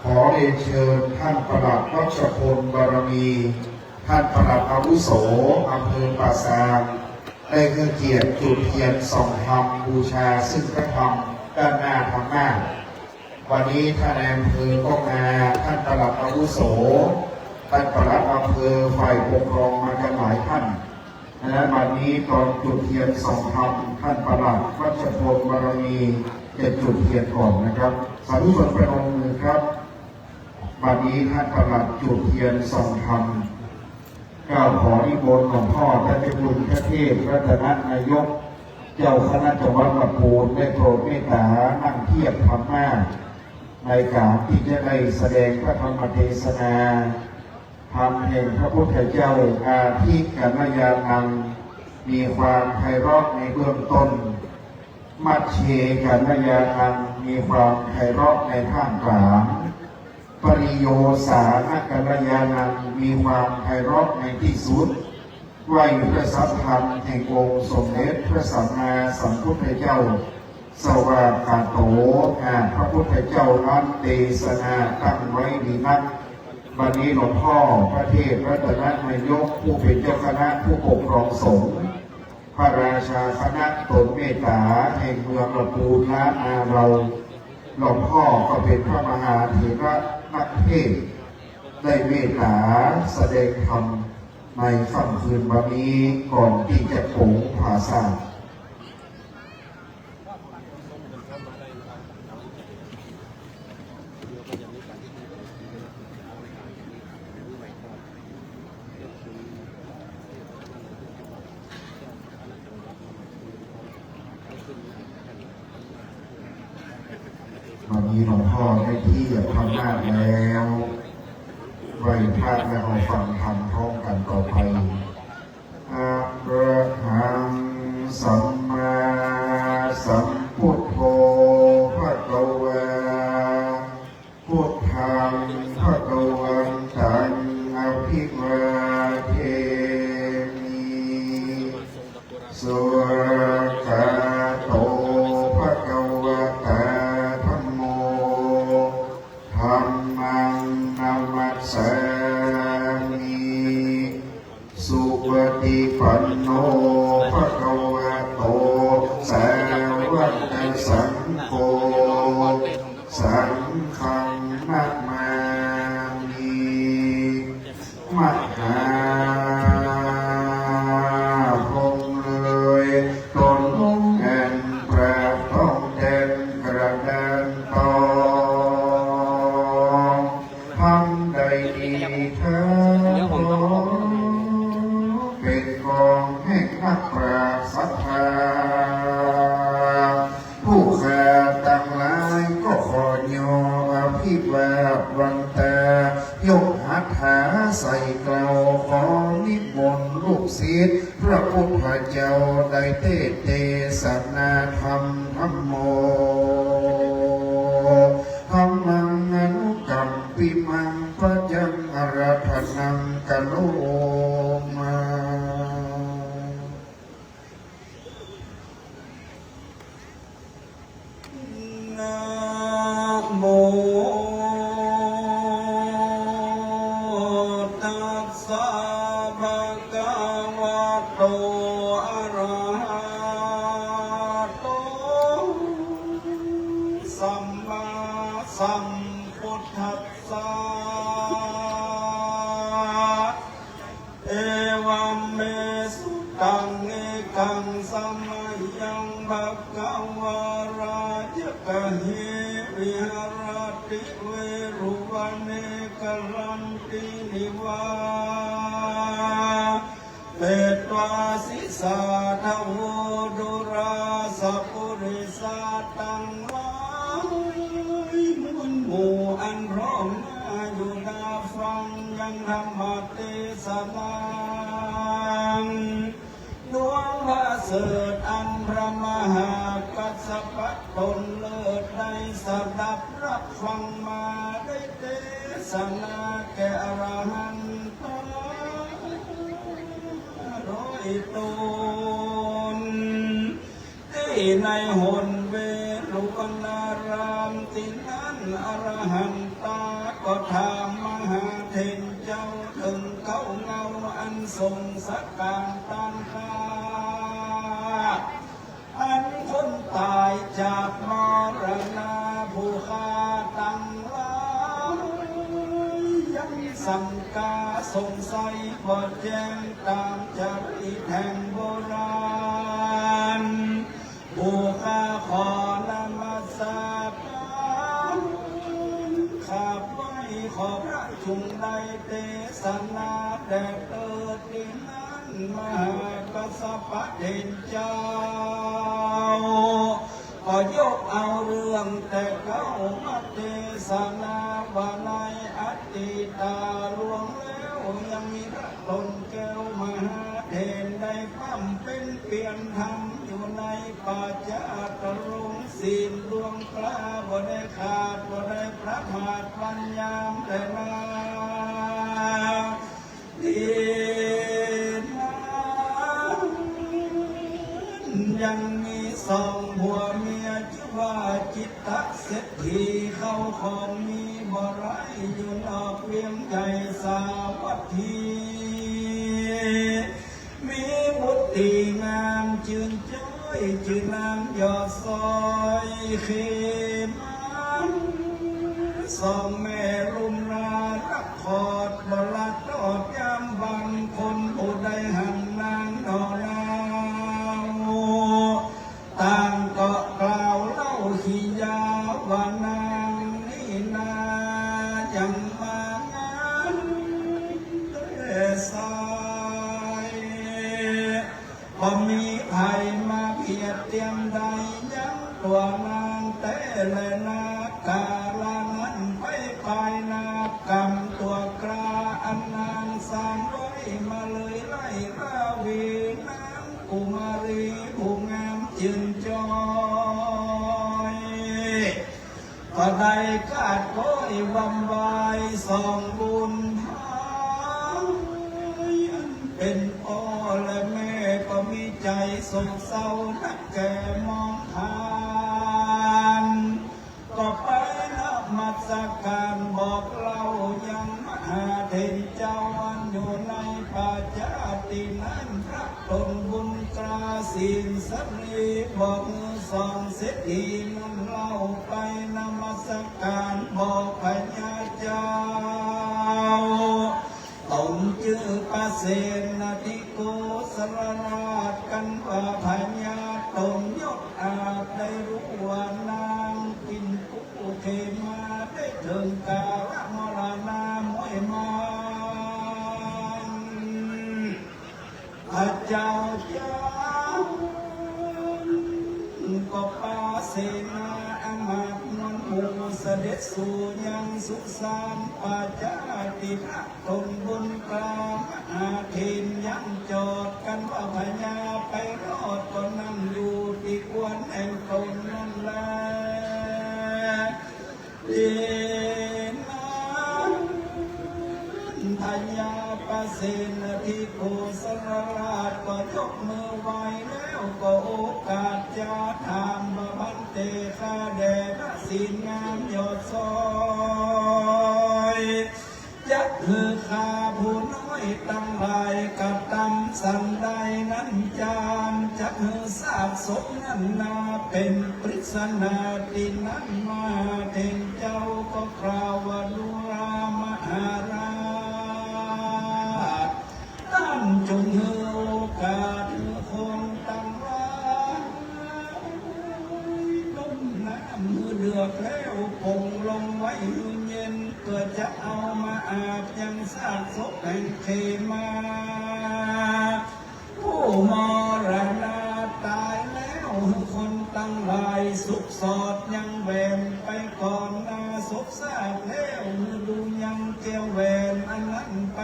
ขอเรียนเชิญท่านประหลัดวัชพลบารมีท่านประหลัดอาวุโสอำเภอป่าซางได้เพื่อเกียรติจุดเทียนส่องธรรมบูชาซึ่งพระธรรมด้านหน้าธรรมหน้าวันนี้ท่านอำเภอก็มาท่านประหลัดอาวุโสท่านประหลัดอำเภอฝ่ายปกครองมากันหลายท่านและวันนี้ตอนจุดเทียนส่องธรรมท่านประหลัดวัชพลบารมีจะจุดเทียนก่อนนะครับสาธุชนประนมมือครับวันนี้ท่านประหลัดจุดเทียนส่องธรรมก้าวขอนิมนต์หลวงพ่อท่านเจ้าคุณพระเทพรัตนนายกเจ้าคณะจังหวัดลำพูนได้โปรดเมตตานั่งเทียบธรรมะในการที่จะได้แสดงพระธรรมเทศนาธรรมแห่งพระพุทธเจ้าอาทิกัลยาณังมีความไพเราะในเบื้องต้นมัชเชกัลยาณังมีความไพเราะในท่ามกลางปริโยสานกัลยาณังมีความไพเราะในที่สุดไหวพระสัพพันธ์แห่งองค์สมเด็จพระสัมมาสัมพุทธเจ้าสวากาโตพระพุทธเจ้านั้นเทศนาตั้งไว้ดีนักวันนี้หลวงพ่อพระเทพรัตนนายกผู้เป็นเจ้าคณะผู้ปกครองสงฆ์พระราชาคณะตนเมตตาแห่งเมืองลำพูนล้านนาเราหลวงพ่อก็เป็นพระมหาเถระนักเทศได้เมตตาแสดงธรรมในค่ำคืนวันนี้ก่อนที่จะโผล่ผาสาทวันนี้หลวงพ่อได้ที่จะทำงานแล้วไหว้พระและเอาฟังธรรมพร้อมกันต่อไปอะระหังสัมมาสัมพุทโธภะคะวาพุทธังภะคะวันตังอภิวาเทมิ โกสังฆังนามามิมหาพรหมเลยตนแห่งพระต้องเด่นกระดานตองทำใดดีเธอเป็นกองแห่งนักปราชญ์ศรัทธาผู้ข้าตั้งหลายก็ขอยออภิวาทวังตายกหัตถาใส่เกลาขอนิมนต์ลูกศิษย์พระพุทธเจ้าได้เทศนาธรรมธัมโมธัมมังอนุกัมปิมังปัจจังอรัตนังกะโลมานะโมตัสสะภะคะวะโตอะระหะโตสัมมาสัมพุทธัสสะเอวัมเมสุตังเอกังสัมมายังภะคะวะราชกะเหวิหารติเวรุวันเนกรันตินิวาเปตวาสิสาทโวดุราสัพพุริสาตังวายมุนหมู่อันพร้อมหน้าอยู่นาฟังยังธรรมเทศนาดวงพระเสด็จอันพระมหากัสสปะตนเลิศได้สดับรับฟังมาได้เทศนาแก่อรหันตร้อยตนที่ในหนเวรุวนารามที่นั้นอรหันตาก็ถามมหาเถรเจ้าถึงเขาเงาอันทรงสักการตันตาอันคนตายจากมรณะผู้ฆ่าตั้งหลายยังสังกาสงสัยบ่แจ้งตามจารีตแห่งโบราณผู้ฆ่าขอนมัสการข้าไว้ขอพระจุงได้เทศนาแด่เกิดดินนั้นมหากัสสปะเถรเจ้าก็ยกเอาเรื่องแต่เขามาเทศนาว่าในอดีตลวงแล้วยังมีพระตนแก้วมหาเถรได้ปั้มเป็นเปลี่ยนธรรมอยู่ในปัจจตรงค์ศีลดวงพระบ่ได้ขาดบ่ได้พระมาทปัญญามแต่มาดียังมีสองผัวเมียชื่อว่าจิตตเศรษฐีเขาของมีบ่ไรอยู่นอกเวียงใจสาวัตถีมีบุตรีงามจืนจ้อยจืนนางยอดซอยเขมันสองแม่รุมรารักขอดบลัดตอดยามบันคนผู้ใดหันนางนอนาต่างก็กล่าวเล่าขียาว่านางนี่นายังมางานสายพอมีภัยมาเพียดเตรียมใดยังตัวนางแต่และนาการานั้นไปภายนากรรมตัวกราอันนางสร้างไว้มาเลยไล่ราวีนางกุมารีผู้งามจืนจอยก็ได้กาดโอยบำบายสองบุญพายอันเป็นพ่อและแม่ก็มีใจโศกเศร้านักแก่มองผ่านก็ไปนับมัสการบอกเล่ายังมหาเถรเจ้าอันอยู่ในปัจจตินั้นพระตนบุญตราศีลสรีบอกมือสอง เสถีนั่นเล่าไปนมัสการบอกพญาเจ้าตนชื่อปเสนทิโกสรราชกันว่าพญาตนยกอาจได้รู้ว่านางกินผู้เทมาได้ถึงกาลมรณามวยมาพระเจ้าก็ปาเสนาอมาตย์นนหมู่เสด็จสู่ยังสุสานปัจจาติพระตนบุญกลางอาเทนยังจอดกันว่าพญาไปรอดก็นั่งอยู่ที่ควนแห่งตนนั่นแหละเดนาพญาปเสนทิโกสรราชก็ยกมือไหวแล้วก็โอกาสจะถามว่าบันเตข้าแด่พระศีลงามยอดซอยยักคือข้าผู้น้อยตั้งหลายกับตำสันใดนั้นจามจักคือสาบศพนั้นนาเป็นปริศนาดินนั้นมาเทนเจ้าก็กล่าวว่าดุรามหาราชตั้งจงเฮโอกาสคนตั้งว่าต้มน้ำมือเดือดแล้วคงลงไว้เย็นเพื่อจะเอามาอาบยังซากศพแห่งเทมาผู้มรณะตายแล้วคนตั้งหลายสุขสอดยังแหวนไปก่อนนาศพซากแล้วมือดูยังเกี่ยวแหวนอันนั้นไป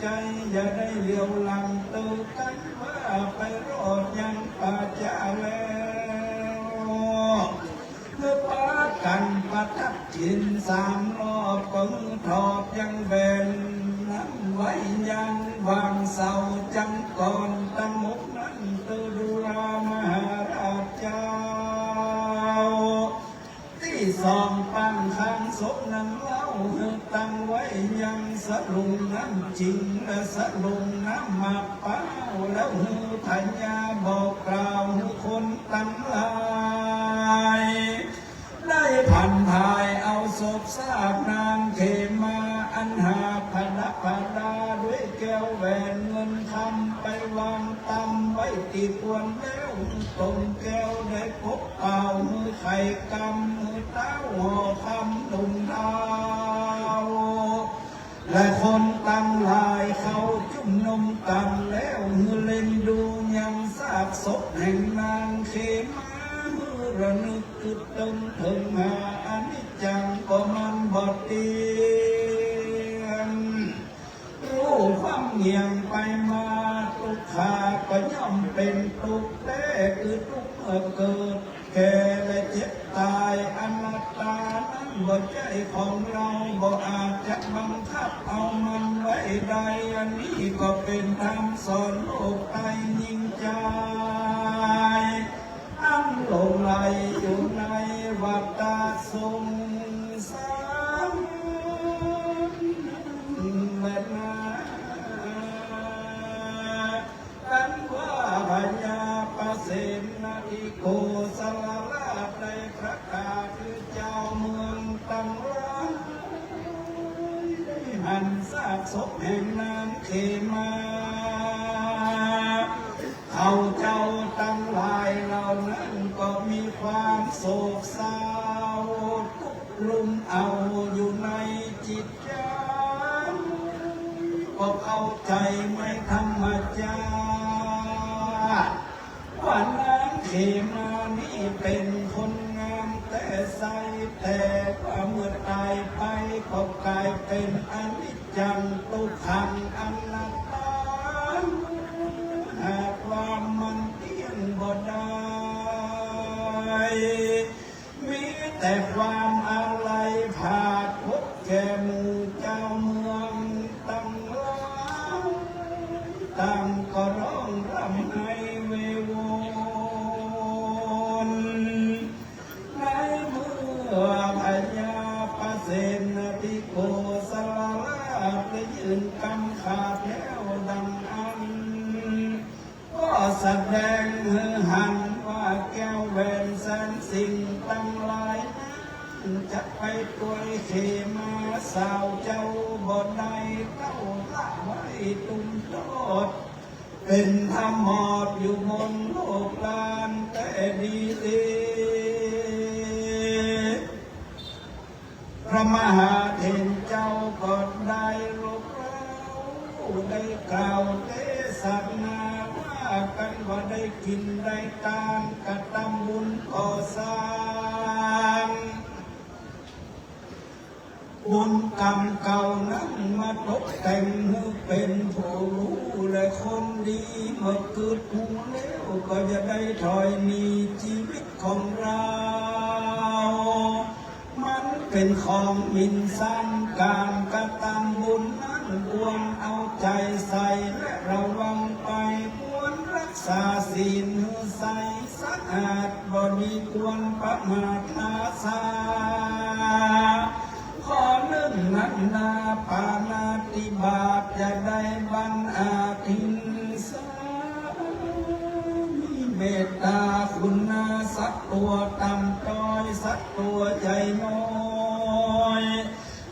ใจอย่าได้เลี้ยวหลังเติกันว่าไปรอดยังป่าจ้าแล้วเมื่อปากันประทับจิน3 รอบก็มือถอดยังแหวนนั้นไว้ยังวางเสาจังก่อนตั้งมุกนั้นตุดุรามหาราชเจ้าที่สองปั้นข้างศพนั้นเล่าตั้งไว้ยังสลุงน้ำจริงและสลุงน้ำหมักเป้าแล้วหูทัญญาบอกกล่าวคนตั้งหลายได้พันทายเอาศพซากนางเขมาอันหาพนักพนาด้วยแก้วแหวนเงินคำไปวางตำไว้ตีควนแล้วตรงแก้วได้พบเป่ามือไข่กำมือเต้าห่อคำดุมดาวและคนตั้งหลายเขาจุ่มนมกันแล้วมือเล่นดูยังซากศพแห่งนางเขมามือระนึกตึกตึงถึงมาอันนี้จังก็มันบอดเตียนรู้ความเงียงไปมาทุกขาก็ย่อมเป็นทุกข์แต่คือทุกข์เมื่อเกิดแก่และเจ็บตายอนัตตานั้นบ่ใจของเราบ่อาจจะบังคับเอามันไว้ใดอันนี้ก็เป็นธรรมสอนโลกไทยยิ่งใจอันหลงไหลอยู่ในวัฏฏะสงสารและนากันว่าพญาปเสนทิโกสรราชได้ประกาศคือเจ้าเมืองตั้งร้างหันซากศพแห่งนางเขมาเขาเจ้าตั้งหลายเหล่านั้นก็มีความโศกเศร้าทุกข์รุมเอาอยู่ในจิตใจก็เข้าใจไม่ธรรมจาว่านางเขมานี่เป็นคนงามแต่ใสแต่ว่าเมื่อตายไปก็กลายเป็นอนิจจังทุกขังอนัตตาหากความมันเที่ยงบ่ได้มีแต่ความอะไรผ่าพบแก่หมู่เจ้าเมืองตั้งหลายตั้งก็ร้องรำให้เววอนในเมื่อพญาปเสนทิโกสรราชได้ยืนกำขาดแล้วดังอันก็แสดงหันว่าแก้วแหวนแสน จะไปตัวเขมาสาวเจ้าบ่ได้เต้าละไว้ตุ่มโตดเป็นธรรมหมอบอยู่บนโลกลานแต่ดีเลยพระมหาเถรเจ้าก็ได้รบเร้าได้กล่าวเทศนาว่ากันว่าได้กินได้ทานกระทำบุญก่อสร้างบุญกรรมเก่านั้นมาตกแต่งให้เป็นผู้รู้และคนดีเมื่อเกิดหูแล้วก็จะได้ถอยหนีชีวิตของเรามันเป็นของหมิ่นซ้ำการกระทำบุญนั้นควรเอาใจใส่และระวังไปควรรักษาศีลให้ใสสะอาดบ่มีควรประมาทอาสาขอเรื่องนั้นนาปานาติบาตจะได้บังอาทินสามีเมตตาคุณนาสักตัวต่ำต้อยสักตัวใหญ่น้อย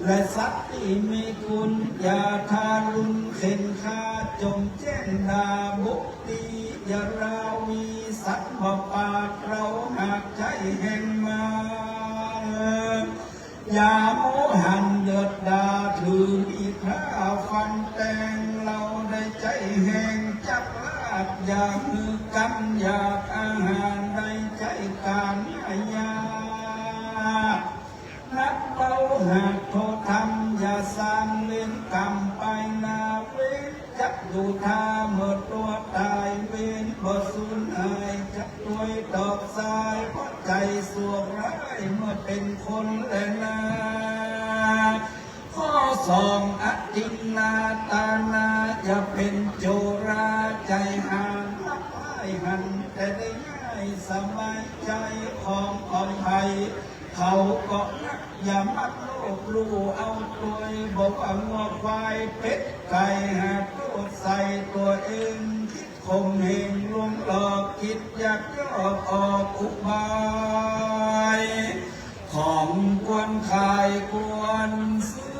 และสัตว์ที่มีคุณอย่าทารุณเข็นฆ่าจงแจ้งดาบุกตีอย่าราวีสัตว์บ่ปากเราหากใจแห่งมาอย่าโมหันเดือดดาถือมีพระฟันแตงเราได้ใจแห่งจักลาดอยากมือกันอยากอาหารได้ใจการอาญานักเบาหากโทษทำอย่าสร้างเวรกรรมไปนาเวรจักดูท่าเมื่อตัวตายเวรบ่สูญหายจักด้วยดอกทรายเพราะใจสวงร้ายเมื่อเป็นคนและนาข้อสองอจินนาตานาอย่าเป็นโจราใจห่างรักไร้หันแต่ได้ง่ายสบายใจของไทยเขาก็รักอย่ามักโลกลู่เอาตัวบอกว่างัวควายเป็ดไก่หากโลดใส่ตัวเองคิดคมเหงลวงหลอกคิดอยากยอกออกอุบายของกวนขายกวนซื้อ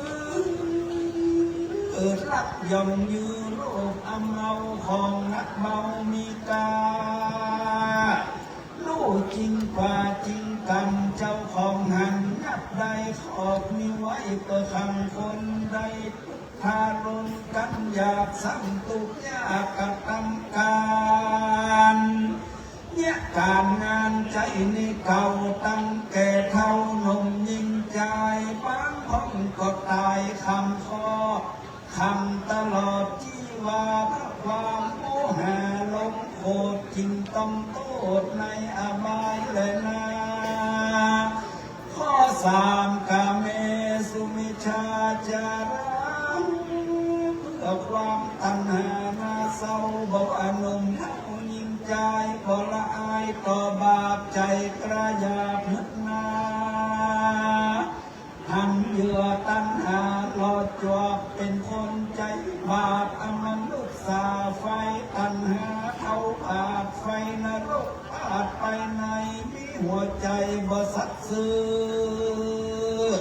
รักย่อมยืนโลกอำเมาของนักเมามีการู้จริงกว่าจริงกรรมเจ้าของหันนับใดขอบมีไว้เพื่อคำคนใดทารุณกันอยากสั่งตุกยากกระทำการเนี่ยการงานใจนี่เก่าตั้งแก่เท่านมยิ่งใจบางห้องก็ตายคำคอคำตลอดที่ว่าพระความโมหะลงโคตรจริงต้องโทษในอบายและนาข้อสามกาเมสุมิชาจาราเพื่อความตัณหานาเศร้าบ่อนุมเท่ายิ่งใจบ่ละอายต่อบาปใจกระยาพึกนาหันเหยื่อตัณหาหลอดจวบเป็นคนใจบาปอมนุษย์สาไฟตัณหาเท่าอาบไฟนรกพาดไปในมีหัวใจบ่สัตย์ซื่อ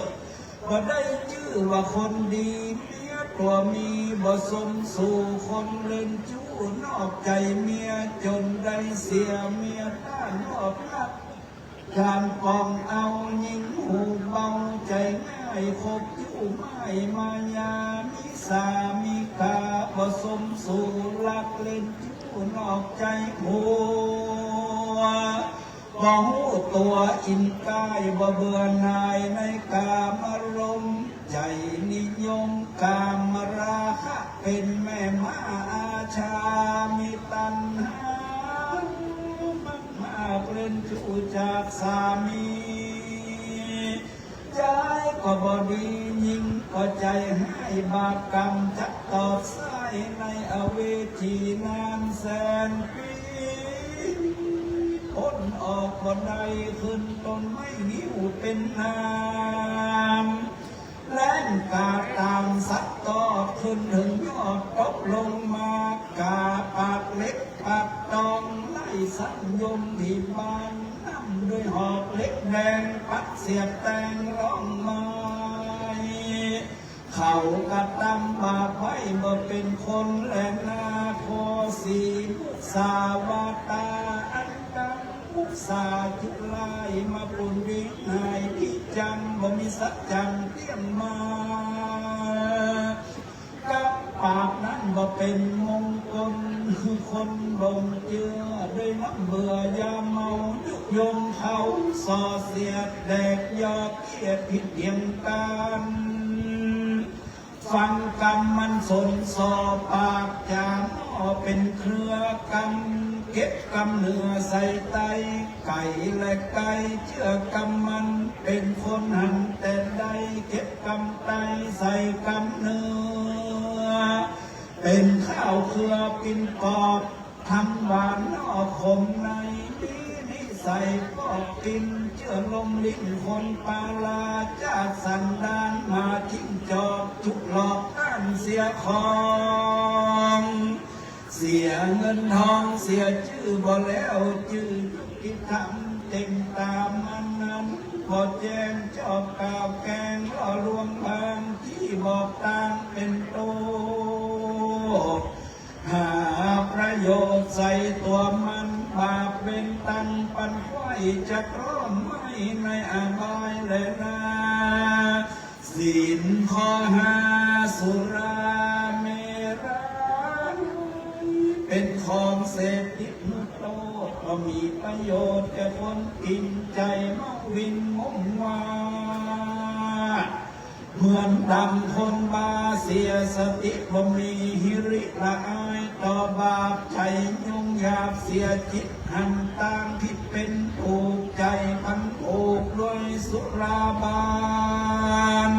บ่ได้ชื่อว่าคนดีเมียตัวมีบ่สมสู่คนเล่นจู้นอกใจเมียจนได้เสียเมียด้านนอกรักการปองเอายิงหูเบาใจง่ายคบอยู่ไม่มายามิสามิกาบ่สมสู่รักเล่นจู้นอกใจหัวบ่หูตัวอินกายบ่เบื่อหน่ายในกามารมณ์ใจนิยมกามราคะเป็นแม่ม้าอาชามีตัณหาเล่นจูจากสามีใจก็บอดียิ่งก็ใจให้บาปกรรมจักตอบสายในอเวจีนานแสนปีพ้นออกบนใดขึ้นต้นไม่หิวเป็นน้ำแล้งกาตามสัตว์ตอดขึ้นถึงยอดตกลงมากาปากเล็กปากตองไล่สัญญมที่บ้านนำด้วยหอกเล็ก แดงปัดเสียบแต่งร้องไม้เขากระตำบาปไว้บ่เป็นคนแหลงนาโพสีมุสาวาตาอันดังมุสาจุลายมาปุญวินายที่จังบ่มีสัจจังเตี้ยมมากับปากนั้นบ่เป็นมงคลคือคนลงเจือด้วยน้ำเบื่อยาเมายุยงเขาส่อเสียดแดกยอดเกียดผิดเพียงกันฟังกรรมมันสนสอปากจามเป็นเครือกรรมเก็บกรรมเนื้อใส่ไตไก่และไก่เชื่อกรรมมันเป็นคนหันแต่ใดเก็บกรรมไตใส่กรรมเนื้อเป็นข้าวเครือปินปอบทำหวานนอกขมในนิสัยปอบปินเชื่อลมลิ้นคนปาลาจากสันดานมาทิ้งจอบทุกหลอกต้านเสียของเสียเงินทองเสียชื่อบ่แล้วชื่อที่ทำเต็มตามอันนั้นพอแจ้งชอบกาวแกงล่อลวงบางที่บอกต่างเป็นโตหาประโยชน์ใส่ตัวมันบาปเป็นตันปันไว้จะกร้อนไม่ในอบายและนาศีลข้อหาสุราเมรัยเป็นของเสพติดมุโตก็มีประโยชน์แก่คนกินใจเมาวินมุ่งว่าเหมือนดังคนบาเสียสติบ่มีหิริละอายต่อบาปใจยุ่งยากเสียจิตหันต่างผิดเป็นถูกใจพันผูกด้วยสุราบาน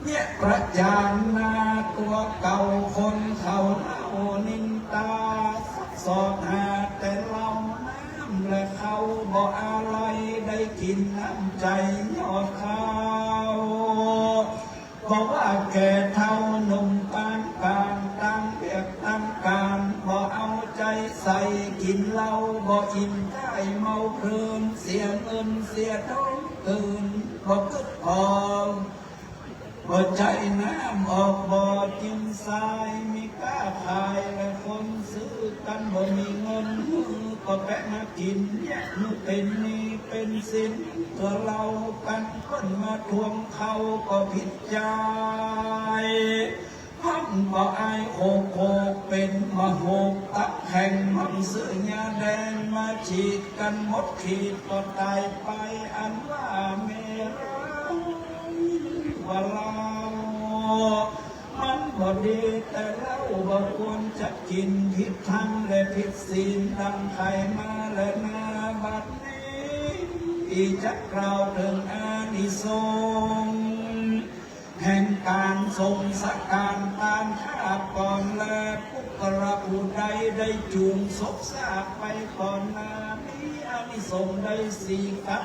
เนี่ยประจานนาตัวเก่าคนเขาเล่านินตาสอดหาแต่เราน้ำและเขาบ่อะไรได้กินน้ำใจยอดเขาบอกว่าแก่เท่าหนุ่มปานกลางตั้งเบียกตั้งการบ่เอาใจใส่กินเหล้าบ่อิ่มได้เมาเพลินเสียเงินเสียทองตื่นบ่กึดพอบ่ใจน้ำออกบ่จินทรายมีกล้าขายและคนซื้อกันบ่มีเงินก็แปะมากินแยกมือเป็นนี่เป็นสินตัวเรากันคนมาทวงเขาก็ผิดใจพังบ่อายโคโคเป็นมาโหกตักแข่งมันเสื้อยาแดงมาฉีดกันหมดขีดก็ตายไปอันว่าเมรัยว่าเรามันบ่ดีแต่เราบ่ควรจะกินผิดธรรมและผิดศีลดังใครมาและนาบัดนี้ที่จะกล่าวถึงอานิสงส์แห่งการทรงสักการตามข้าก่อนและปุกระผู้ใดได้จูงศพซากไปก่อนหน้านี้อานิสงส์ได้สี่กับ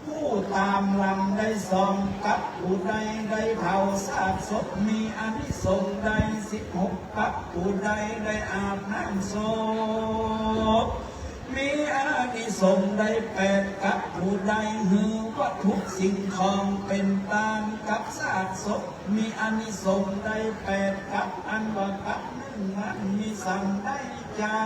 ผู้ตามลำได้สองกับผู้ใดได้เผาซากศพมีอานิสงส์ได้16กับผู้ใดได้อาบน้ำศพมีอานิสงส์ได้8กับผู้ใดหือวัตถุสิ่งของเป็นตามกับซากศพมีอานิสงส์ได้8กับอันว่ากับหนึ่งนั้นมีสั่งได้จา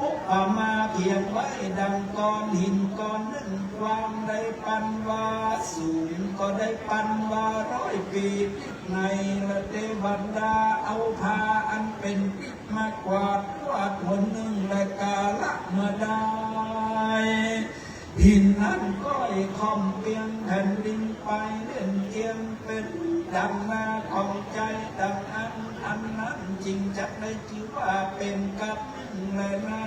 อุปมาเพียงไว้ดังก้อนหินก้อนหนึ่งความได้ปันว่าสูงก็ได้ปันว่า100 ปีพิษในและเทวดาเอาพาอันเป็นพิษมากวาดคนหนึ่งและกาละเมื่อได้หินนั้นก้อยคอมเปียงแผ่นดินไปเล่นเกียงเป็นดังนาของใจดังอันนั้นจริงจะได้ชื่อว่าเป็นกับและนา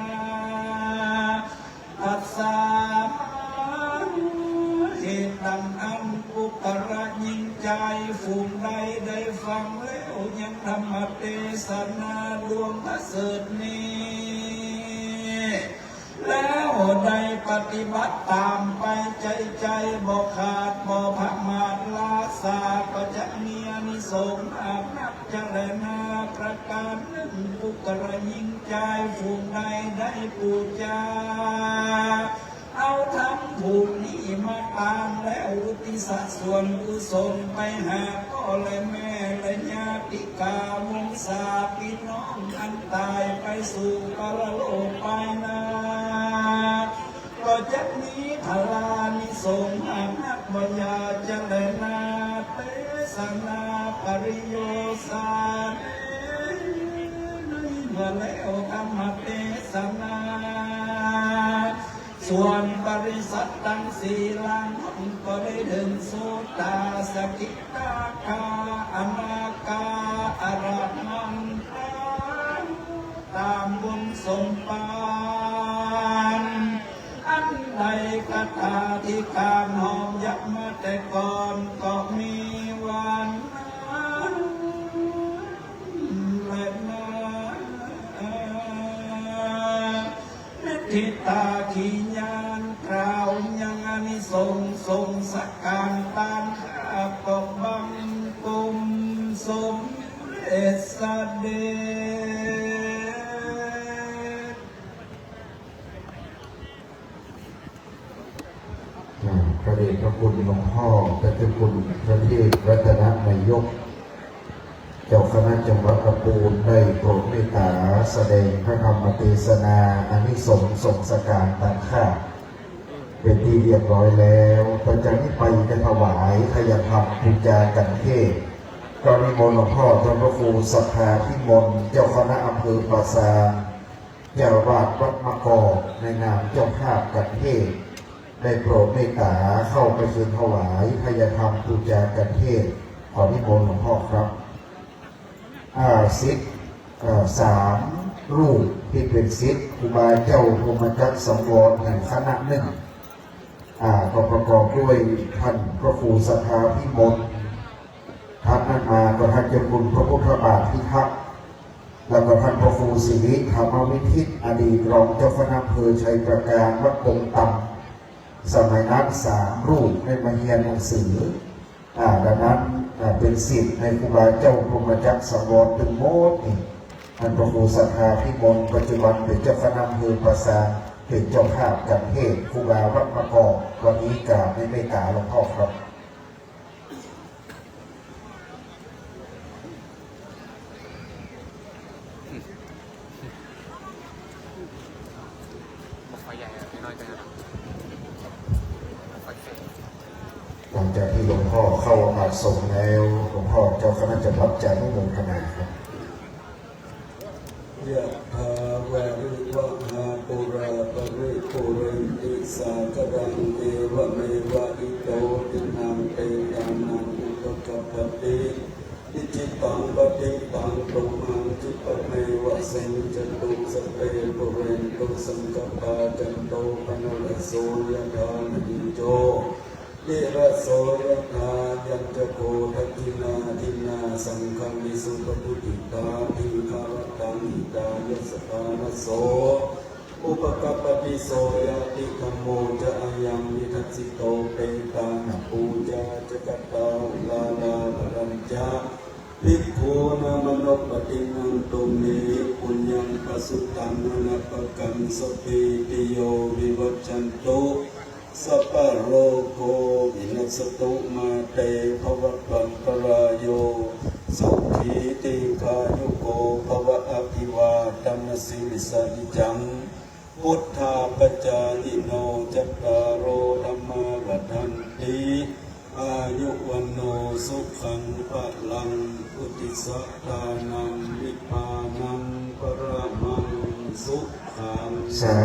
ตัสสะเหตุดังอันอุปรายิ่งใจฝูงใดได้ฟังแล้วยังธรรมเทศนาดวงพระเสริฐนี้แล้วได้ปฏิบัติตามไปใจบ่ขาดบ่พักมาดลาสาก็จะมีอานิสงส์อานับเจริญนาประการหนึ่งปุกระยิ่งใจฝูงใดได้ปูจาเอาธรรม ภูมินี้มาตามแล้วอุทิศส่วนกุศลไปหาพ่อและแม่และญาติกาวงศาพี่น้องอันตายไปสู่ปรโลกไปนาก็จะมีพลานิสงฆ์อานักมยาเจริญนาเตสนาปริโยสาเมื่อแล้วธรรมเทศนาส่วนบริษัทตั้งสี่ลังก็ได้ถึงโสตาสกิตาคาอนาคาอรหันตตามบุญสมปานอันใดคาถาที่การหอมยักมาแต่ก่อนก็มีวันนั้นและนาทิตาขีญาณกล่าวยังอานิสงส์ทรงสักการตามข้าปกบังกุมสมเด็จเสด็จ พระเดชพระคุณหลวงพ่อพระเจ้าคุณพระเทพรัตนนายกเจ้าคณะจังหวัดลำพูนได้โปรดเมตตาแสดงพระธรรมเทศนาอานิสงส์ทรงสการตามข้าเป็นที่เรียบร้อยแล้วต่อจากนี้ไปจะถวายขยธรรมบูชากันเทศก็นิมนต์หลวงพ่อท่านพระครูสัทธาพิมลเจ้าคณะอำเภอปราสาทเจ้าวาดวัดมะกอกในนามเจ้าภาพกันเทศได้โปรดเมตตาเข้าไปคืนถวายขยธรรมบูชากันเทศขอนิมนต์หลวงพ่อครับศิษย์3 รูปที่เป็นศิษย์ครูบาเจ้าพรหมจักรสังวรแห่งคณะหนึ่งก็ประกอบด้วยท่านพระครูสัทธาพิมลท่านนั้นมาก็ท่านเจ้าคุณพระพุทธบาทพิทักษ์แล้วก็ท่านพระครูศิริธรรมวิทิตอดีตรองเจ้าคณะอำเภอชัยประการวัดปงตำสมัยนั้น3 รูปได้มาเรียนหนังสือดังนั้นเป็นศิษย์ในครูบาเจ้าพรหมจักรสังวรตึงโมดนี่ท่านพระครูสัทธาพิมลปัจจุบันเป็นเจ้าคณะอำเภอปราสาทเป็นเจ้าภาพกันเทศครูบาวัดมะกอกวันนี้กราบในเมตตาหลวงพ่อครับหลังจากที่หลวงพ่อเข้าอาสมแล้วหลวงพ่อเจ้าคณะจะรับจานุโมทนาครับยะถาวะริวะหาปุราปริปุเรนติสากรังเอวะเมวะอิโตตินังเตตานังอุปกัปปติอิจิตังปฏิตังตุมังจิปะเมวะสังจตุสเปปุเรนตุสังกปาจันโตปนรสโสยถามหิโจเยระโสยถายัญจโกทักขินาทินาสังฆมิสุปฏิปิตาทิฆาวตังหิตายสตานโสอุปกัปปติโสยติธัมโมจะอายังวิทัสสิโตเปตานะปูจาจะกัตตาลาลาภรัญจาภิกขุนามโนปฏินังตุเมปุญญังปสุตังนะปะกังสปิติโยวิวัจจันตุสัพพะโลกโควินัสตุมาเตภวะปันตรายโยสุขีติกายุโกภวะอภิวาทนาสิริสนิจังพุทธาปจายิโนจัตตารโอธัมมาวัฏันติอายุวันโนสุขังภะลังอุติสัตตานังนิพพานังปรมังสุขังสา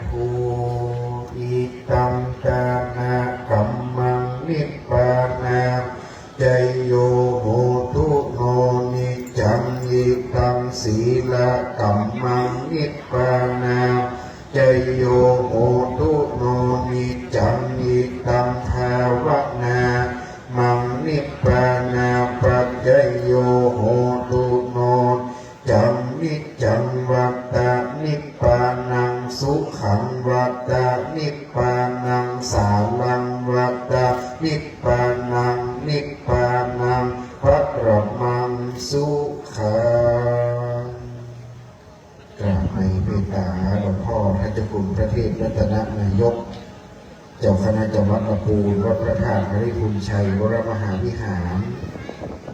ธุอิตังตานะกัมมังนิพพานาใจโยโหตุโนนิจังอิตังศีลกัมมังนิพพานาใจโยโหตุโนนิจังอิตังภาวนามังนิพพานาปัจจโยโหตุโนจังนิจังวัตตานิพพานังสุขังวัตตานิพพานังสาลังวัตตานิพพานังนิพพานังพระรัตมังสุขังกราบในเมตตาหลวงพ่อพระเจ้าคุณพระเทพรัตนนายก ณะจังหวัดลำพูนวัดพระธาตุพระริพุนชัยวรมหาวิหาร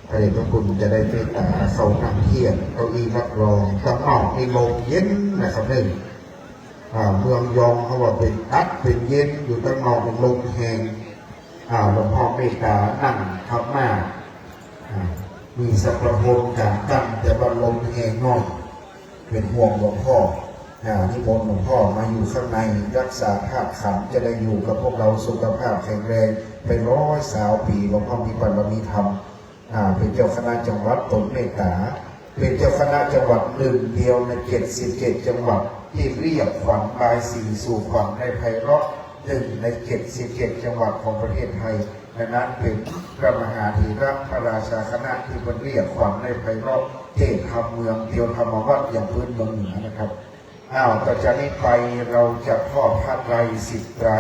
พระเดชพระคุณจะได้เมตตาเขานำเทียนเก้าอี้รับรองตั้งนอกในลมเย็นนะครับหนึ่งเมืองยองเขาบอกเป็นอัดเป็นเย็นอยู่ตั้งนอกเป็นลมแห้งหลวงพ่อเมตตานั่งทับมามีสัพพพลการตั้งแต่ว่าลมแห้งน้อยเป็นห่วงหลวงพ่อนิมนต์หลวงพ่อมาอยู่ข้างในรักษาภาพขันจะได้อยู่กับพวกเราสุขภาพแข็งแรงเป็น100 ปีหลวงพ่อมีบารมีธรรมเป็นเจ้าคณะจังหวัดตนเมตตาเป็นเจ้าคณะจังหวัดหนึ่งเดียวใน77จังหวัดที่เรียกขวัญบายสีสู่ขวัญในไพเราะหนึ่งใน77จังหวัดของประเทศไทยดังนั้นเป็นพระมหาธีระพระราชาคณะที่บรรเรียกขวัญในไพเราะเทศธรรมเมืองเดียวธรรมวัดอย่างพื้นเมืองเหนือนะครับต่อจากนี้ไปเราจะทอดผ้าไตร10 ไตร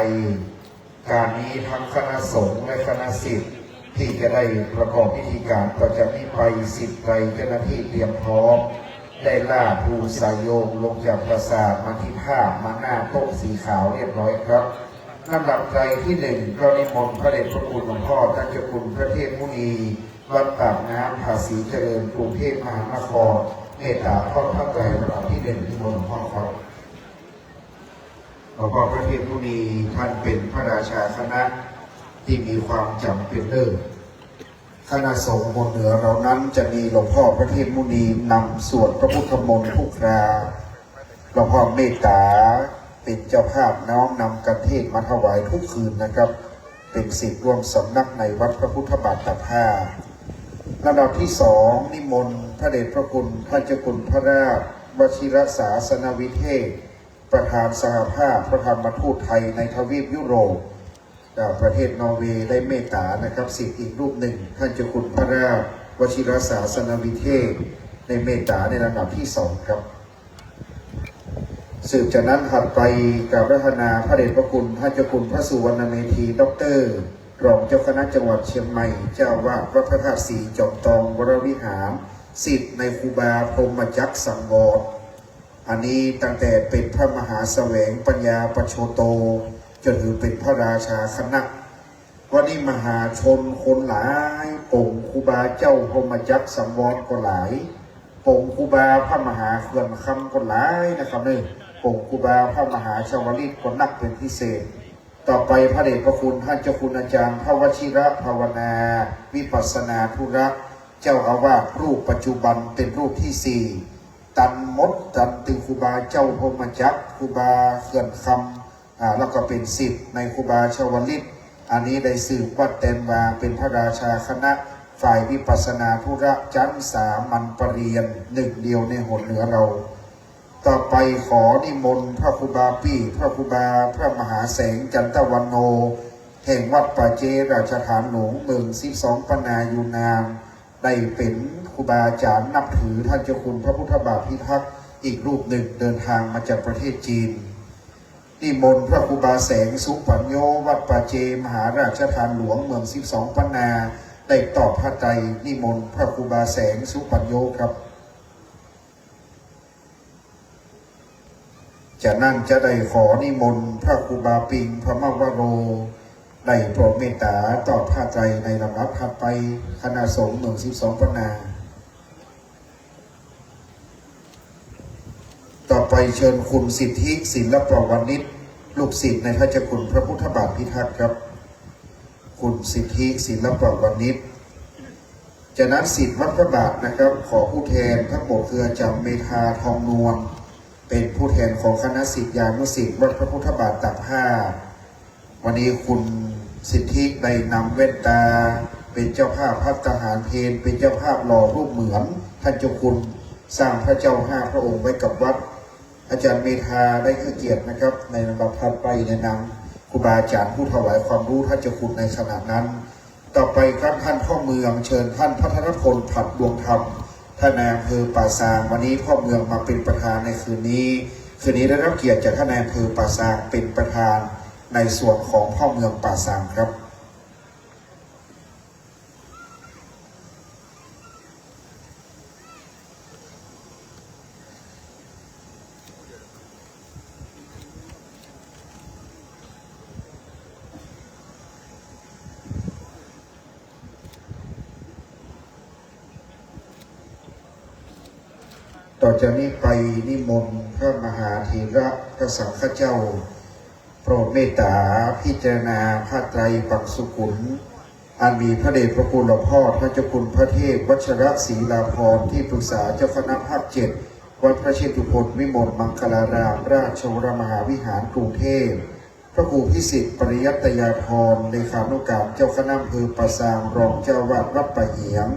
การนี้ทั้งคณะสงฆ์และคณะศิษย์ที่จะได้ประกอบพิธีการต่อจากนี้ไป10 ไตรเจ้าหน้าที่เตรียมพร้อมได้ล่าภูสายโยมลงจากปราสาทมาที่ท่ามาหน้าโต๊ะสีขาวเรียบร้อยครับลำดับไตรที่1ก็นิมนต์พระเดชพระคุณหลวงพ่อท่านเจ้าคุณพระเทพมุนีวัดปากน้ำภาษีเจริญกรุงเทพมหานครเมตตาทอดผ้าไตรลำดับที่1นิมนต์หลวงพ่อครับหลวงพ่อพระเทพมุนีท่านเป็นพระราชาคณะที่มีความจำเป็นเลิศคณะสงฆ์บนเหนือเรานั้นจะมีหลวงพ่อพระเทพมุนีนำสวดพระพุทธมนต์ทุกคราหลวงพ่อเมตตาเป็นเจ้าภาพน้อมนำกันเทศมาถวายทุกคืนนะครับเป็นศิษย์ร่วมสำนักในวัดพระพุทธบาทตะผ้าลำดับที่2นิมนต์พระเดชพระคุณท่านเจ้าคุณพระราชวชิรศาสนวิเทศประธานสหภาพพระธรรมทูตไทยในทวีปยุโรปประเทศนอร์เวย์ได้เมตตานะครับศิษย์อีกรูปหนึ่งท่านเจ้าคุณพระราชวชิรศาสนวิเทศในเมตตาในลำดับที่2ครับสืบจากนั้นถัดไปกราบพระธนาพระเดชพระคุณท่านเจ้าคุณพระสุวรรณเมธีด็อกเตอร์รองเจ้าคณะจังหวัดเชียงใหม่เจ้าวาดวัดพระธาตุศรีจอมทองวรวิหารศิษย์ในครูบาพรหมจักรสังวรอันนี้ตั้งแต่เป็นพระมหาแสวงปัญญาปโชโตจนถึงเป็นพระราชาคณะวันนี้มหาชนคนหลายองค์ครูบาเจ้าพรหมจักรสังวรก็หลายองค์ครูบาพระมหาเขื่อนคำก็หลายนะครับนี่องค์ครูบาพระมหาชาวลิตก็นักเป็นพิเศษต่อไปพระเดชพระคุณท่านเจ้าคุณอาจารย์พระวชิระภาวนาวิปัสสนาธุระเจ้าอาวาสรูปปัจจุบันเป็นรูปที่4ตันมดตันตึงครูบาเจ้าพรหมจักรครูบาเขื่อนคำแล้วก็เป็นศิษย์ในครูบาชาวลิตอันนี้ได้สืบวัดแตนมาเป็นพระราชาคณะฝ่ายวิปัสสนาธุระจันสามัญปรริญญา1 เดียวในหนเหนือเราต่อไปขอนิมนต์พระครูบาปี้พระครูบาพระมหาแสงจันตวันโนแห่งวัดป่าเจราชฐานหลวงเมือง12 ปนายูนามได้เป็นครูบาอาจารย์นับถือท่านเจ้าคุณพระพุทธบาทพิทักษ์อีกรูปหนึ่งเดินทางมาจากประเทศจีนนิมนต์พระครูบาแสงสุปัญโยวัดป่าเจมหาราชฐานหลวงเมือง12 ปนาได้ตอบพระไตรนิมนต์พระครูบาแสงสุปัญโยครับจากนั้นจะได้ขอนิมนต์พระครูบาปิงพระมวโรได้โปรดเมตตาตอบพระไตรในลำดับถัดไปคณะสงฆ์เมือง12 ปนาต่อไปเชิญคุณสิทธิศิลปวณิชลูกศิษย์ในพระเจ้าคุณพระพุทธบาทพิทักษ์ครับคุณสิทธิศิลปวณิชจากนั้นศิษย์วัดพระบาทนะครับขอผู้แทนทั้งหมดคืออาจารย์เมธาทองนวลเป็นผู้แทนของคณะศิษยานุศิษย์วัดพระพุทธบาทตากผ้าวันนี้คุณสิทธิได้นำแว่นตาเป็นเจ้าภาพพัฒหารเพลเป็นเจ้าภาพหล่อรูปเหมือนท่านเจ้าคุณสร้างพระเจ้า5 พระองค์ไว้กับวัดอาจารย์เมธาได้ให้เกียรตินะครับในลำดับถัดไปในนามครูบาอาจารย์ผู้ถวายความรู้ท่านเจ้าคุณในขณะนั้นต่อไปครับท่านพ่อเมืองเชิญท่านพัฒนพลผัดดวงธรรมท่านนายอำเภอป่าซางวันนี้พ่อเมืองมาเป็นประธานในคืนนี้ได้รับเกียรติจากท่านนายอำเภอป่าซางเป็นประธานในส่วนของพ่อเมืองป่าซางครับ ต่อจากนี้ไปนิมนต์พระมหาเถระพระสังฆเจ้าโปรดเมตตาพิจารณาผ้าไตรปักสุกุลอันมีพระเดชพระคุณหลวงพ่อพระเจ้าคุณพระเทพวัชรศรีลาภรณ์ที่ปรึกษาเจ้าคณะภาค7วัดพระเชตุพนวิมลมังคลารามราชวรมหาวิหารกรุงเทพพระครูพิสิทธิ์ปริยัตยาธรเลขานุการเจ้าคณะอำเภอปราสาทรองเจ้าวาดวัดปะเหียง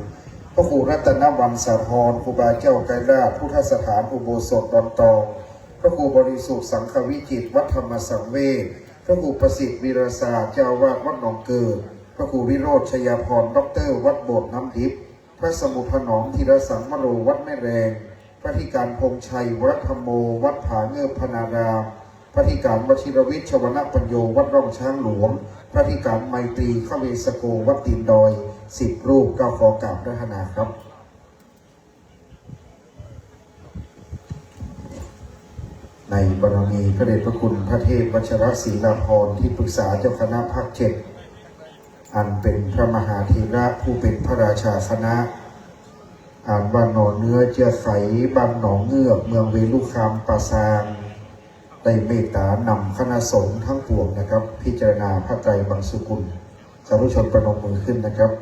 พระครูรัตนวันสาธรครูบาเจ้าไกรราชพุทธสถานอุโบสถดอนตองพระครูบริสุทธิ์สังฆวิจิตรวัดธรรมสังเวชพระครูประสิทธิ์วีรศาสตร์เจ้าวาดวัดหนองเกิดพระครูวิโรจน์ชยาพรด็อกเตอร์วัดโบสถ์น้ำทิพย์พระสมุทรถนอมธีรสังมโรวัดแม่แรงพระธิการพงชัยวรธรรมโมวัดผาเงือบพนารามพระธิการวชิรวิทย์ชวนาปัญโยวัดร่องช้างหลวงพระธิการไมตรีขเวสโกวัดตีนดอย10 รูปก็ขอกราบพระนาครับในบารมีพระเดชพระคุณพระเทพวัชรศรีลาภรณ์ที่ปรึกษาเจ้าคณะภาค7อันเป็นพระมหาเถระผู้เป็นพระราชาคณะอ่านบ้านหนองเนื้อเจือใสบ้านหนองเงือกเมืองเวลุคามปราซางได้เมตตานำคณะสงฆ์ทั้งปวงนะครับพิจารณาพระไตรบังสุกุลสาธุชนประนมมือขึ้นนะครับ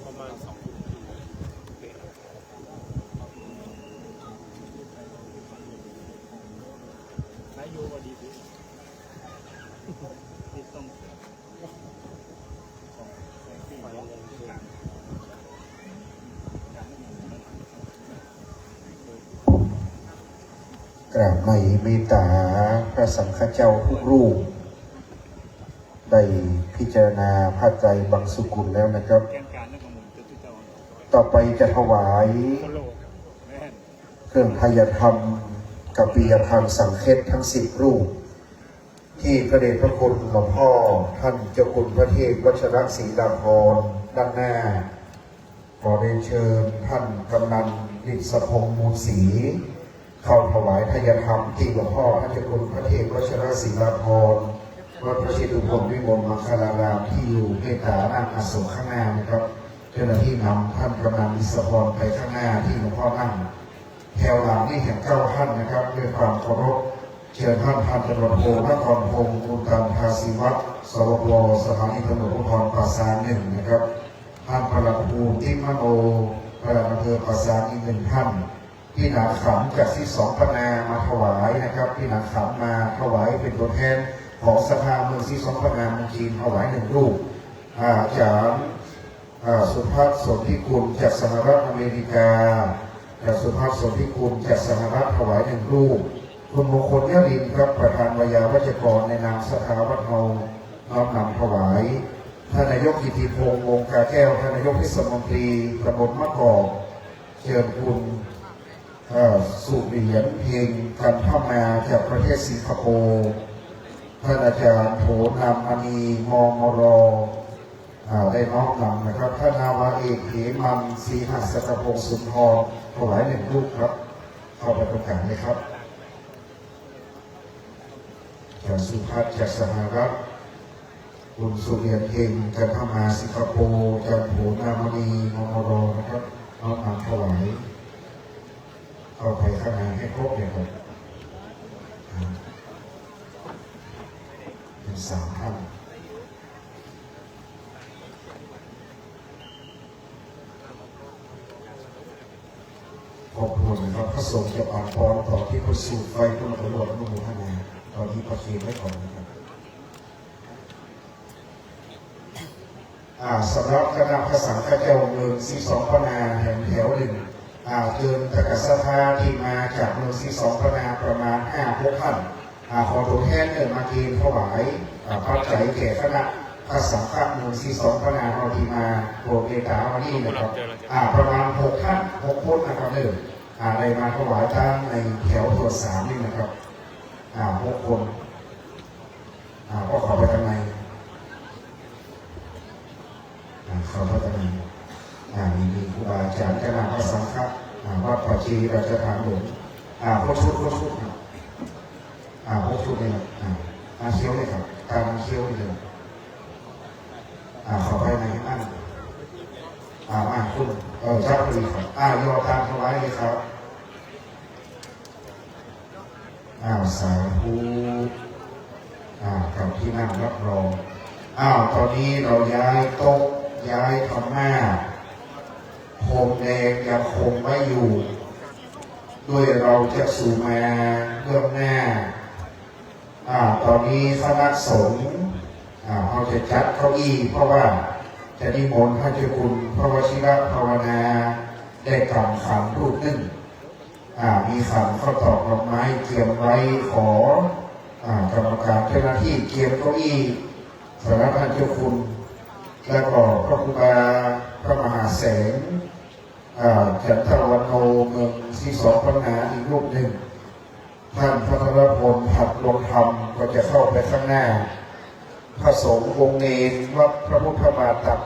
ประมาณ2 ทุ่มนายโยว่าดีสิต้องกราบในเมตตาพระสังฆเจ้าทุกรูปได้พิจารณาพระไตรบังสุกุลแล้วนะครับต่อไปจะถวายเครื่องทายธรรมกับปียธรรมสังเฆตทั้ง10 รูปที่พระเดชพระคุณหลวงพ่อท่านเจ้าคุณพระเทพวัชรศรีลาภรณ์ด้านหน้าขอเรียนเชิญท่านกำนันฤทธิ์พงษ์มูลศรีเข้าถวายทายธรรมที่หลวงพ่อท่านเจ้าคุณพระเทพวัชรศรีลาภรณ์วัดพระเชตุพนวิมลมังคลารามที่อยู่เมตตานั่งอาสนข้างหน้านะครับเจ้าหน้าที่นำท่านกำนันฤทธิ์พงษ์ไปข้างหน้าที่หลวงพ่อนั่งแถวหลังนี่เห็น9 ท่านนะครับด้วยความเคารพเชิญท่านพันตำรวจโทนครพงศ์อุตันทาศิวัตรสวปสถานีตำรวจภูธรปราสาท1นะครับท่านพลังภูมิทิมโนปลัดอำเภอปราสาทอีก1 ท่านพี่นางขำจากที่2 ปนามาถวายนะครับพี่นางขำมาถวายเป็นตัวแทนของสภาเมืองที่2 ปนาเมืองจีนถวาย1 รูปจากสุภาพสนธิคุณจากสหรัฐอเมริกาจากสุภาพสนธิคุณจากสหรัฐถวาย1 รูปคุณมงคลยรินครับประธานวิยาวัจกรในนามสภาวัดเฮาน้อมนำถวายท่านนายกกิติพงษ์วงกาแก้วท่านนายกเทศมนตรีตำบลมะกอกเชิญคุณสุเหรียญเพลงกันเข้ามาจากประเทศสิงคโปร์ท่านอาจารย์โถนามณีมมรได้น้อมนำนะครับท่านนาวาเอกเหมันศรีหัสกพงศ์สุนทรถวาย1 รูปครับเข้าไปประกาศเลยครับจากสุภัทรจากสหรัฐคุณสุเรียนเองกันเข้ามาสิงคโปร์จากโถนามณีมมรนะครับน้อมนำถวายเข้าไปข้างในให้ครบเลยครับเป็น3 ท่านขอบคุณนะครับพระสงฆ์จะอ่านพรต่อที่พระสูตรไฟต้นตลอดนุ่มท่านนะตอนนี้ประเคนไว้ก่อนนะครับสำหรับคณะพระสังฆเจ้าเมืองศรีสองพนาแห่งแถว1เชิญตะกัสธาที่มาจากเมืองศรีสองพนาประมาณ5-6 ท่านขอตัวแทนมาเกณฑ์ถวายปัจจัยแก่คณะพ ภาษาข้ามมูลที่2พนาเอาทีมาโปรเกตาวันนี้นะครับประมาณ6 ท่าน6 คนนะครับได้มาถวายท่านในแถวตัว3นี่นะครับ6 คนก็ขอไปทางในขอไปทางในมีครูบาอาจารย์คณะพระสังฆวัดปัจจีราชทานหลวงพวกชุดพวกชุดเนี่ยเคี้ยวเลยครับการเคี้ยวเลยขอไปในนั่นคุณเจ้าพอดีครับยอตามถวายเลยครับสาธุกับที่นั่งรับรองตอนนี้เราย้ายโต๊ะย้ายธรรมาโคมแดงยังคงไม่อยู่ด้วยเราจะสู่มาเบื้องหน้าตอนนี้คณะสงฆ์เขาจะจัดเก้าอี้เพราะว่าจะนิมนต์พระเจ้าคุณพระวชิรภาวนาได้กำขันรูปหนึ่งมีขันข้าวตอกดอกไม้เกียมไว้ขอกรรมการเจ้าหน้าที่เกียมเก้าอี้สารพันเจ้าคุณและก็พระครูบาพระมหาแสงจันทวันโนเมืองที่2พัฒนาอีกรูปหนึ่งท่านพระธรพลหัดลงธรรมก็จะเข้าไปข้างหน้าพระสงฆ์องค์เนรวัดพระพุทธบาทตัก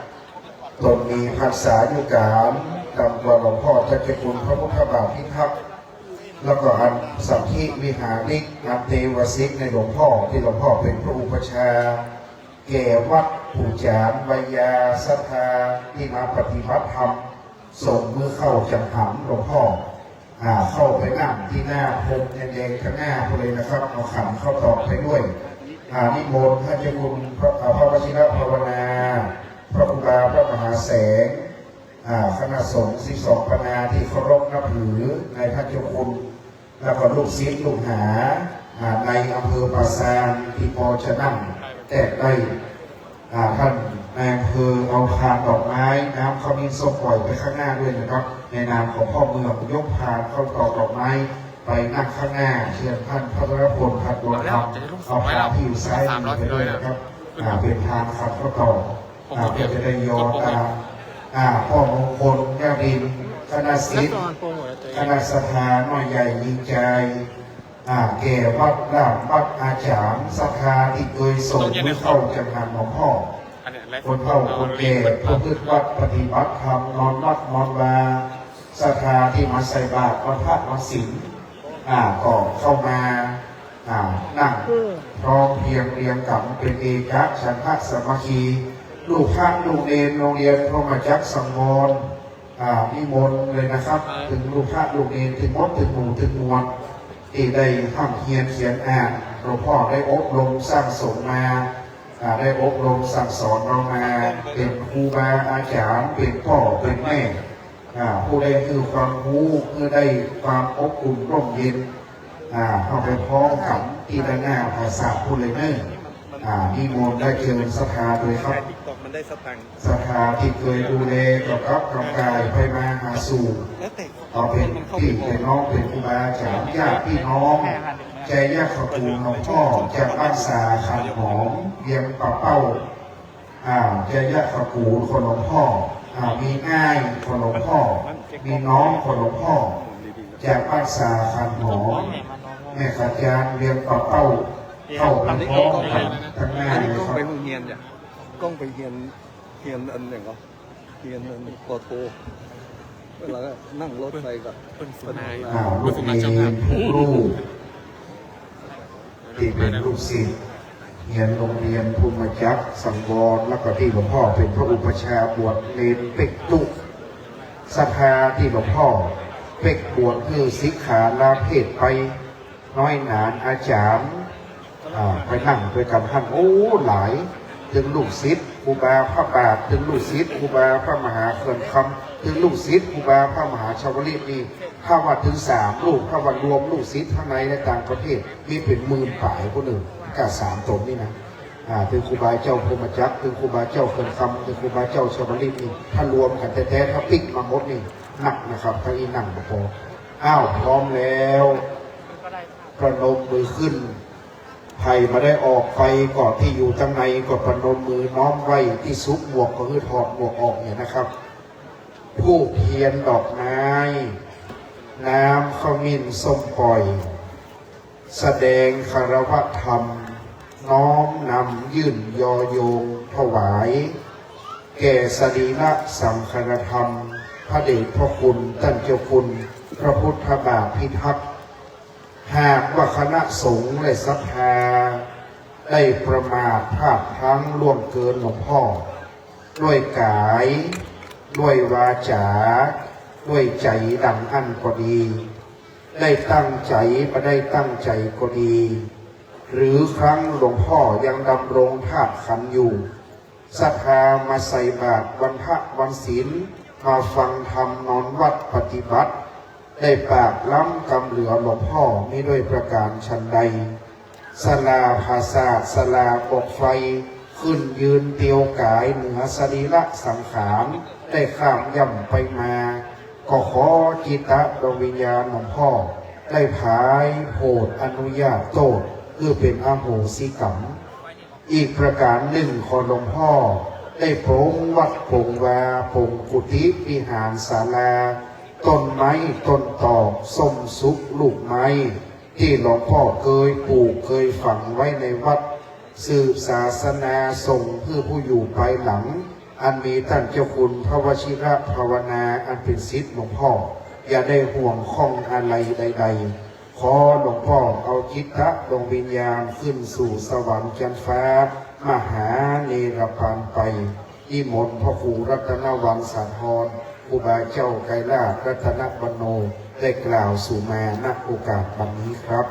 5ตนมีพรรษาอยู่การตามตัวหลวงพ่อเจ้าคุณพระพุทธบาทพิทักษ์แล้วก็อันสัมภิวิหาริกอันเทวสิกในหลวงพ่อที่หลวงพ่อเป็นพระอุปชาแก่วัดผู้จารวิยาศรัทธาที่มาปฏิบัติธรรมส่งมือเข้าจังหันหลวงพ่อเข้าไปนั่งที่หน้าพรมแดงๆข้างหน้าพอเลยนะครับเอาขันเข้าตอกไปด้วยนิมนต์พระเจ้าคุณพระวชิรภาวนาพระครูบาพระมหาแสงคณะสงฆ์12 คณะที่เคารพนับถือในพระเจ้าคุณแล้วก็ลูกศิษย์ลูกหาในอำเภอปราสาทที่พอจะนั่งแต่ได้ท่านนายอำเภอเอาพานดอกไม้น้ำขมิ้นส้มปล่อยไปข้างหน้าด้วยนะครับในนามของพ่อเมืองยกพานเข้าตอกดอกไม้ไปนั่งข้างหน้าเชิญท่านพระธรพลหัดลงธรรมเอาพานที่อยู่ซ้ายมือไปด้วยนะครับเป็นทางขับเข้าต่อเพื่อจะได้ยอตามพ่อมงคลแก้วดินคณะศิษย์คณะสถานน้อยใหญ่ยิ่งใจแก่วัดด่านวัดอาจารย์ศรัทธาที่เคยส่งมือเข้าจังหันหลวงพ่อคนเฒ่าคนแก่ประพฤติวัดปฏิบัติธรรมนอนวัดนอนวาศรัทธาที่มาใส่บาตรวันพระวันศีลก็เข้ามานั่งพร้อมเพียงเรียงกับเป็นเอกฉันทะสามัคคีลูกพระลูกเนรโรงเรียนพรหมจักรสังวรนิมนต์เลยนะครับถึงลูกพระลูกเนรถึงมดถึงหมู่ถึงมวลที่ได้ทำเขียนอ่านหลวงพ่อได้อบรมสร้างสมมาได้อบรมสั่งสอนเรามาเป็นครูบาอาจารย์เป็นพ่อเป็นแม่ผู้ใดคือความรู้คือได้ความอบอุ่นร่มเย็นเข้าไปพ้องกับที่ด้านหน้าภาษาผู้เลยเนอนิมนต์ได้เชิญศรัทธาโดยครับศรัทธาที่เคยดูแลกับกำกายไปมาหาสู่เป็นพี่เป็นน้องเป็นครูบาอาจารย์ญาติพี่น้องใจยากขปูหลวงพ่อจากบ้านสาขันหอมเรียงปะเป้าใจยากขปูคนหลวงพ่อมีง่ายคนหลวงพ่อมีน้องคนหลวงพ่อจากบ้านสาขันหอมแม่ขัดยานเรียงปะเป้าเข้าไปพ้องกันทั้งหน้าเลยครับ ไปเฮียนจ้ะก้องไปเฮียนอันอย่างก็เฮียนอันปอโทเวลานั่งรถไปกับเป็นสุนัย ลูกเนรลูกที่เป็นลูกศิษย์เรียนโรงเรียนภูมิจักรสังวรแล้วก็ที่หลวงพ่อเป็นพระอุปชาบวชเนรเป็กตุศรัทธาที่หลวงพ่อเป็กบวชคือสิกขาลาเพศไปน้อยหนานอาจารย์ไปนั่งไปกับท่านโอ้หลายถึงลูกศิษย์ครูบาพระบาทถึงลูกศิษย์ครูบาพระมหาเขื่อนคำถึงลูกศิษย์ครูบาพระมหาชาวลิตนี่ถ้าว่าถึง3 ลูกถ้าว่ารวมลูกศิษย์ทั้งในและต่างประเทศมีเป็น10,000 ป่ายคนหนึ่งกับ3 ตนนี่นะถึงครูบาเจ้าพรหมจักรถึงครูบาเจ้าเขื่อนคำถึงครูบาเจ้าชาวลิตนี่ถ้ารวมกันแท้ๆถ้าปิ๊กมาหมดนี่หนักนะครับถ้าอีนั่งพอพร้อมแล้วประนมมือขึ้น ไผ่มาได้ออกไปก่อนที่อยู่จังในก็ประนมมือน้อมไว้ที่ซุปหมวกก็คือถอดหมวกออกเนี่ยนะครับผู้เพียรดอกไม้น้ำขมิ้นส้มปล่อยแสดงคารวะธรรมน้อมนำยื่นยอโยงถวายแก่สรีระสังฆธรรมพระเดชพระคุณท่านเจ้าคุณพระพุทธบาทพิทักษ์หากว่าคณะสงฆ์และศรัทธาได้ประมาทพลาดพลั้งล่วงเกินหลวงพ่อด้วยกายด้วยวาจาด้วยใจดังอันก็ดีได้ตั้งใจไม่ได้ตั้งใจก็ดีหรือครั้งหลวงพ่อยังดำรงธาตุขันธ์อยู่ศรัทธามาใส่บาตรวันพระวันศีลมาฟังธรรมนอนวัดปฏิบัติได้ปากล้ำกำเหลือหลวงพ่อไม่ด้วยประการชันใดศาลาภาษาศาลาปกไฟขึ้นยืนเตียวกายเหนือสรีระสังขารได้ข้ามย่ำไปมาก็ขอจิตดวงวิญญาณหลวงพ่อได้ผายโปรดอนุญาตโทษเพื่อเป็นอโหสิกรรมอีกประการหนึ่งขอหลวงพ่อได้โปรงวัดโปรงวาโปรงกุฏิวิหารศาลาต้นไม้ต้นตอกส้มสุกลูกไม้ที่หลวงพ่อเคยปลูกเคยฝังไว้ในวัดสืบศาสนาส่งเพื่อผู้อยู่ภายหลังอันมีท่านเจ้าคุณพระวชิระภาวนาอันเป็นศิษย์หลวงพ่ออย่าได้ห่วงข้องอะไรใดๆขอหลวงพ่อเอาจิตดวงวิญญาณขึ้นสู่สวรรค์ชั้นฟ้ามหาเนรพานไปนิมนต์พระครูรัตนวันสาธรครูบาเจ้าไกรลาภรัตนวโนได้กล่าวสู่มาณโอกาสบัดนี้ครับ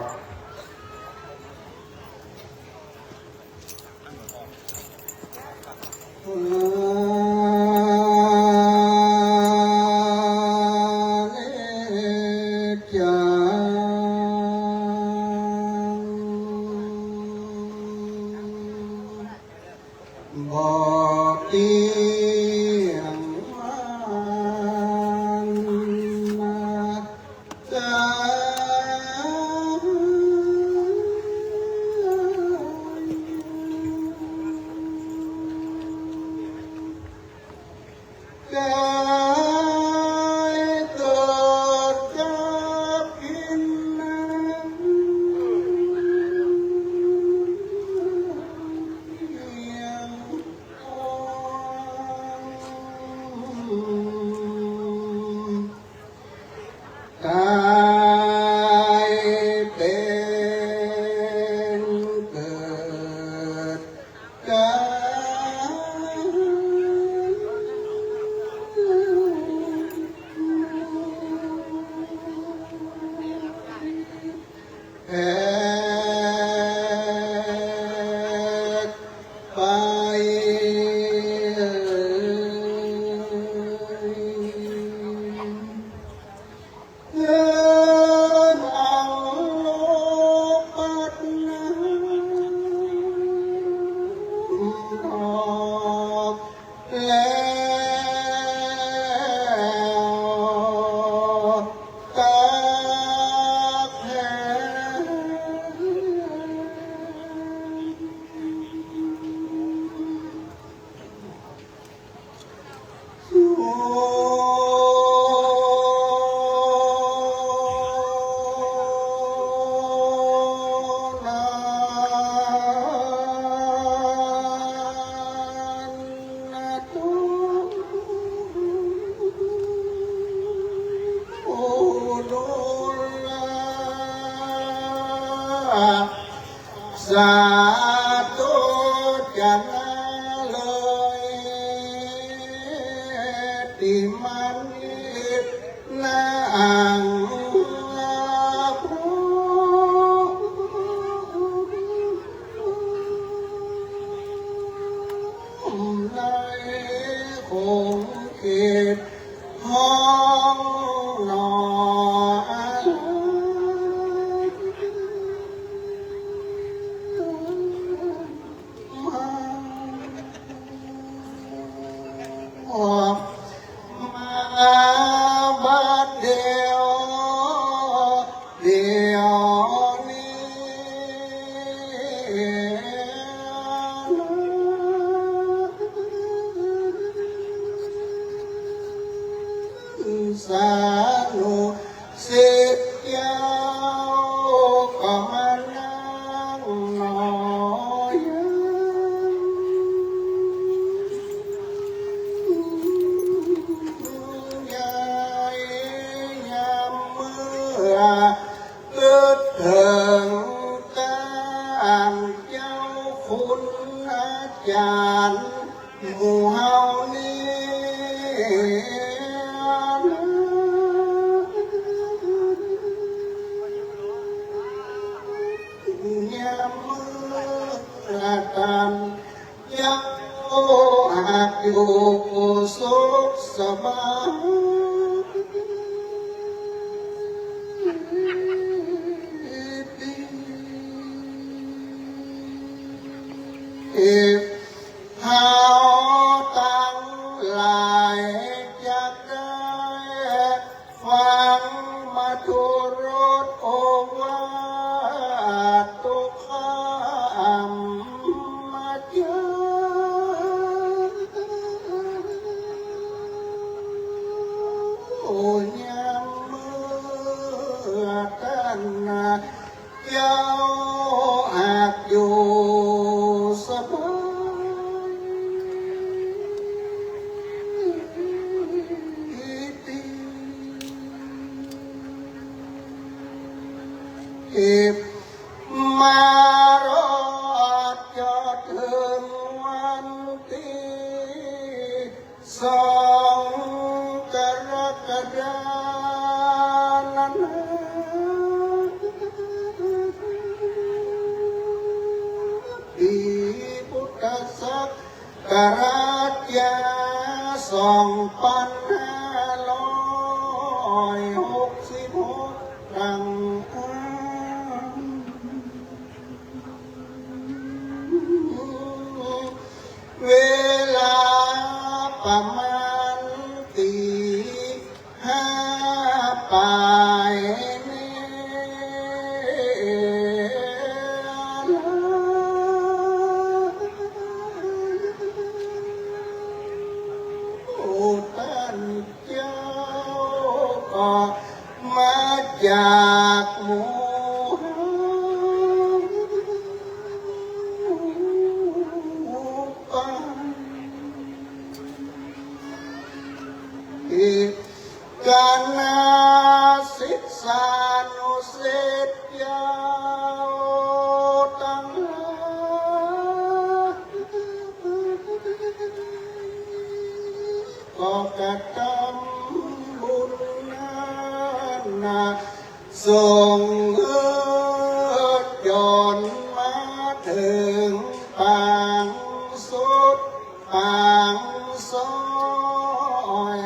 สาธุจันเลยติมันนางพระในคงเขตห้องนอนมาบัดเดียว เกิดถึงการเจ้าคุณอาจารย์หมู่เฮานี้ยามมือกันยังอาจอยู่สุขสบายเฮาตั้งหลายจะได้ฟังมาทุรสโอวาททุกคำมาเจอโอ้ยามเมื่อท่านเจ้าอาจอยู่สบายมารอดจอดถึงวันที่2 กรกฎาคมปีพุทธศักราช2566ดังเวลาประมาณตี 5ปลายโอ้ท่านเจ้าก็มาจากหมู่บ้านการศึกษานุเสษยาวตั้งก็กระทำบุญนั้นส่งย้อนมาถึงปางสุดปางซอย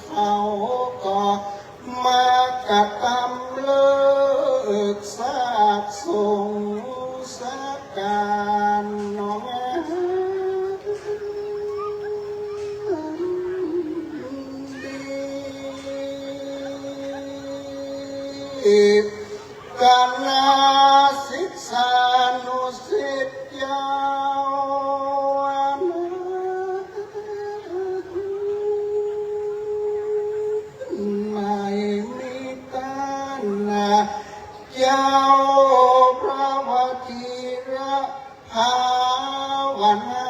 เขาก็มากระทำเลิกซากส่งสักการน้องการศึกษานุสิทธิ์ยาวไม่มีการเจ้าพระวชิรภาวนา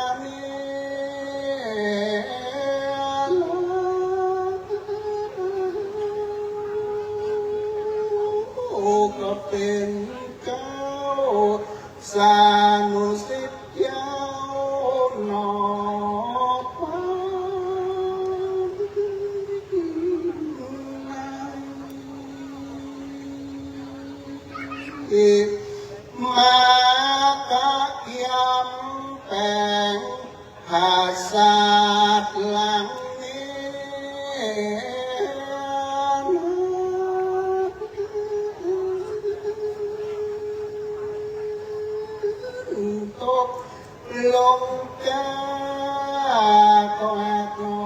ก็เป็นเจ้าสานุสิทธิ์ยาวนอกมากะยำแปลงภาษาหลังตกลงกาก็กรอ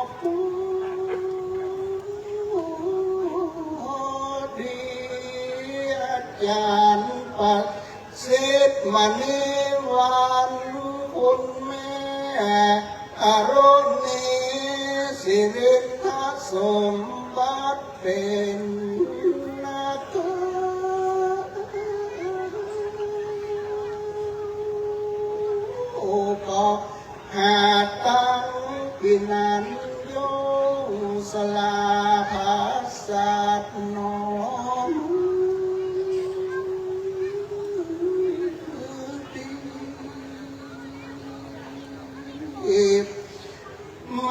บดีอาจารย์ปัดสิทธิ์มณีวันคุณแม่อรุณีสิริทสมบัติเป็นนาคก็หา ตังปินันโยสลาภัสสัตโนอิ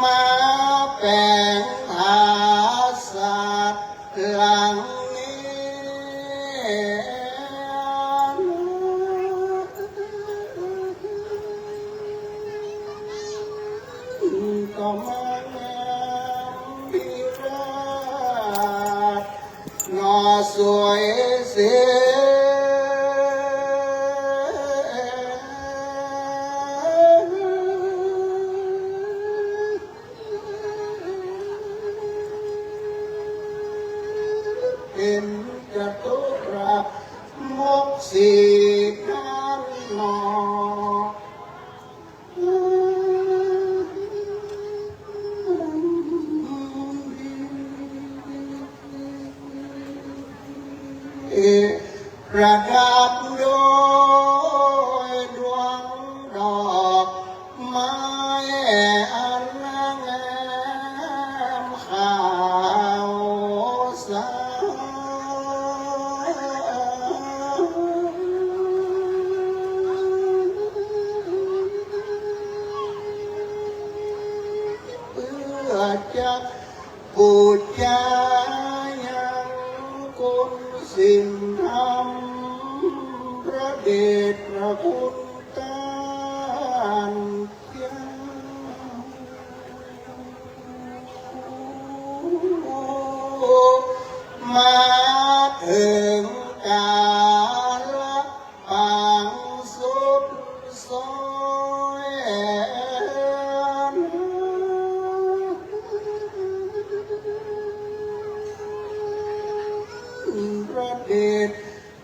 มาแปลงภาษาหลังก็มางามวิราชงอสวยเสียเป็นจตุรัสมกสีกันนอประดับโดยดวงดอกไม้อันงามขาวใสเพื่อจะบูชายังคุณสิ่งธรรมพระเดชพระคุณการเจ้ามาถึงกาลปังสุดซอยพระเดช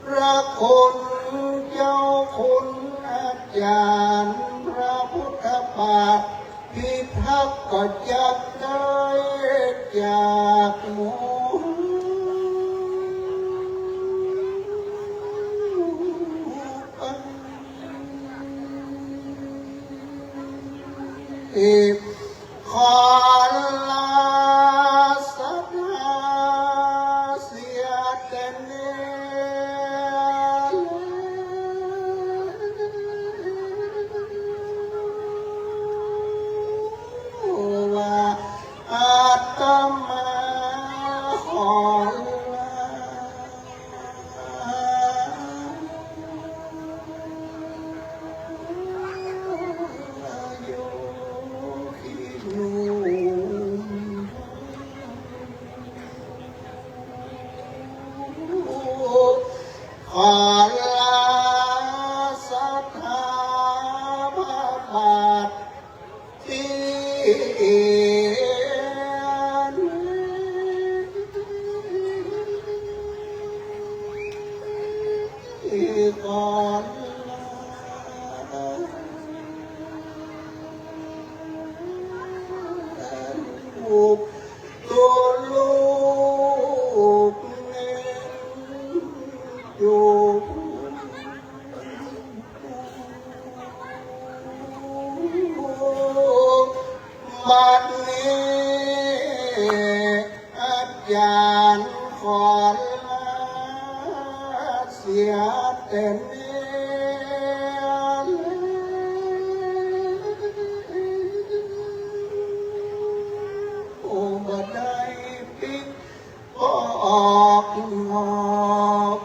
พระคุณเจ้าคุณอาจารย์พระพุทธบาทพิทักษ์ก็จักได้จากหมู่ขอลาสัทธาเสียแต่เนว่าอาตมาขอลาโยคินูขอลาสัทธาพระบาทที่ก่อนลูกตัวลูกเน้นอยู่บัดนี้อาจารย์ขอลาเสียแต่เนียนโอ้บัดใดปิดก็ออกงอก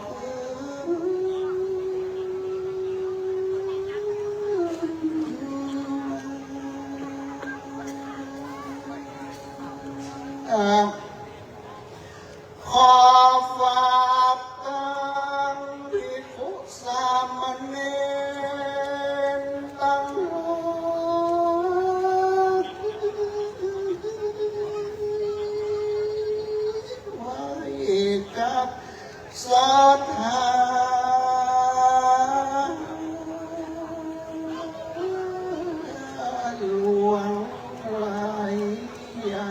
ขอฝากตั้งภิกขุสามเณรตั้งไว้กับศรัทธาหลวงไหลใหญ่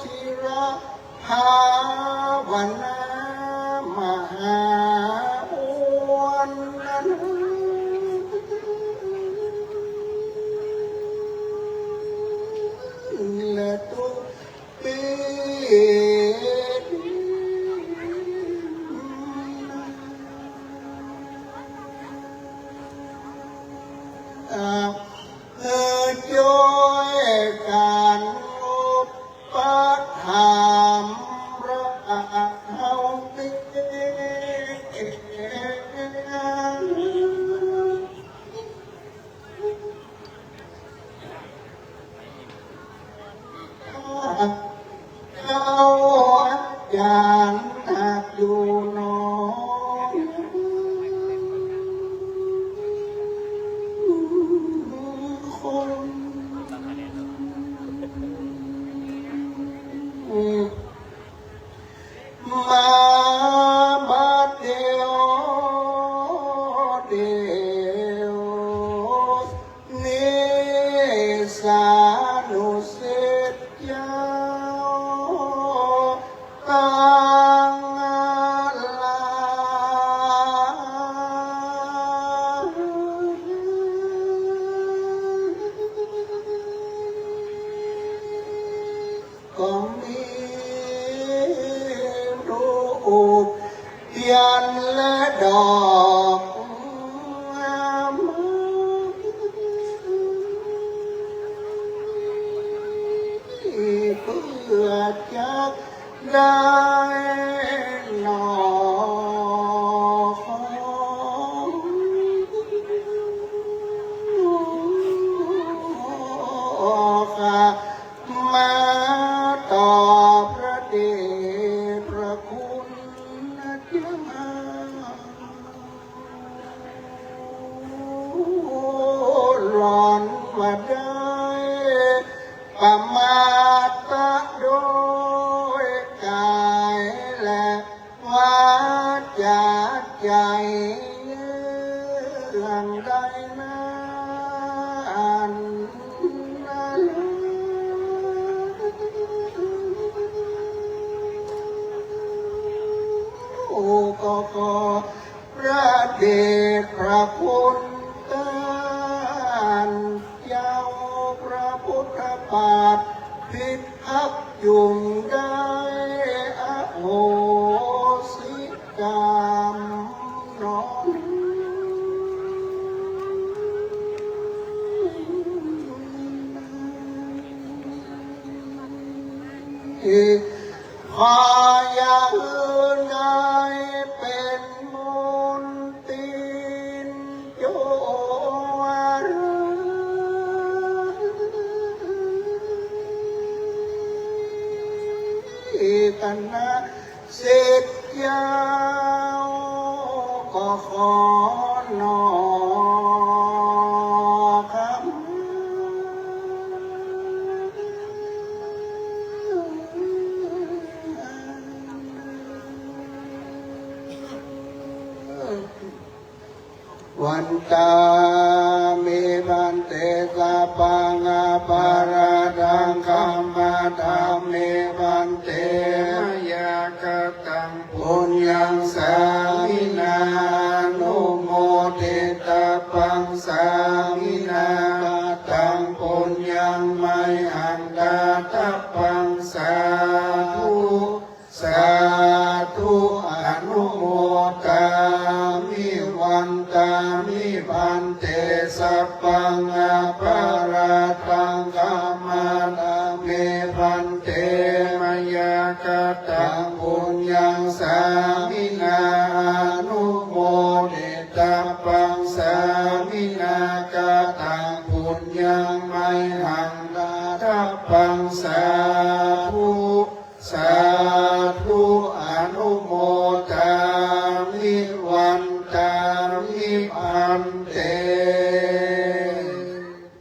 ชิระภาวนา มหาวันนั้นและทุกปีช่วยกันอุปถัมภ์เราติเข้าจานหักอยู่น้องคนมาบัดเดียวนี้สานุสิทธิ์เจ้าตั้งลาก็มีรูปยันและดอกเพื่อจะได้หนอค่ะมาตอบพระเดชพระคุณเจ้าร้อนว่าได้ประมาทโดยกายและวาจาใจเรื่องใดนั้นโอ้ก็ขอพระเดชพระคุณท่านเจ้าพระพุทธบาทพิทักษ์ยุงได้อโหสิกรรมน้องขออย่าอื่นใดเป็นมนตินโยกันนะเสร็จยาวก็ขอนอคำวันตามีบันเตสะปังอาปาราดังคัมมาธรรมเมบันเตมยากตังปุญญังสามินานุโมทิตาปังสามินาตังปุญญังไมหันตาตปังสาธุสาธุอนุโมทามิวันตามิบันเตสัพพังอาปาราตังกัมมานาเมพันเตมยากตังปุญญังสามินานุโมทิตาปังสามินากตังปุญญังไมหังตาทัพปังสาธุสาธุอนุโมทามิวันตามิพันเต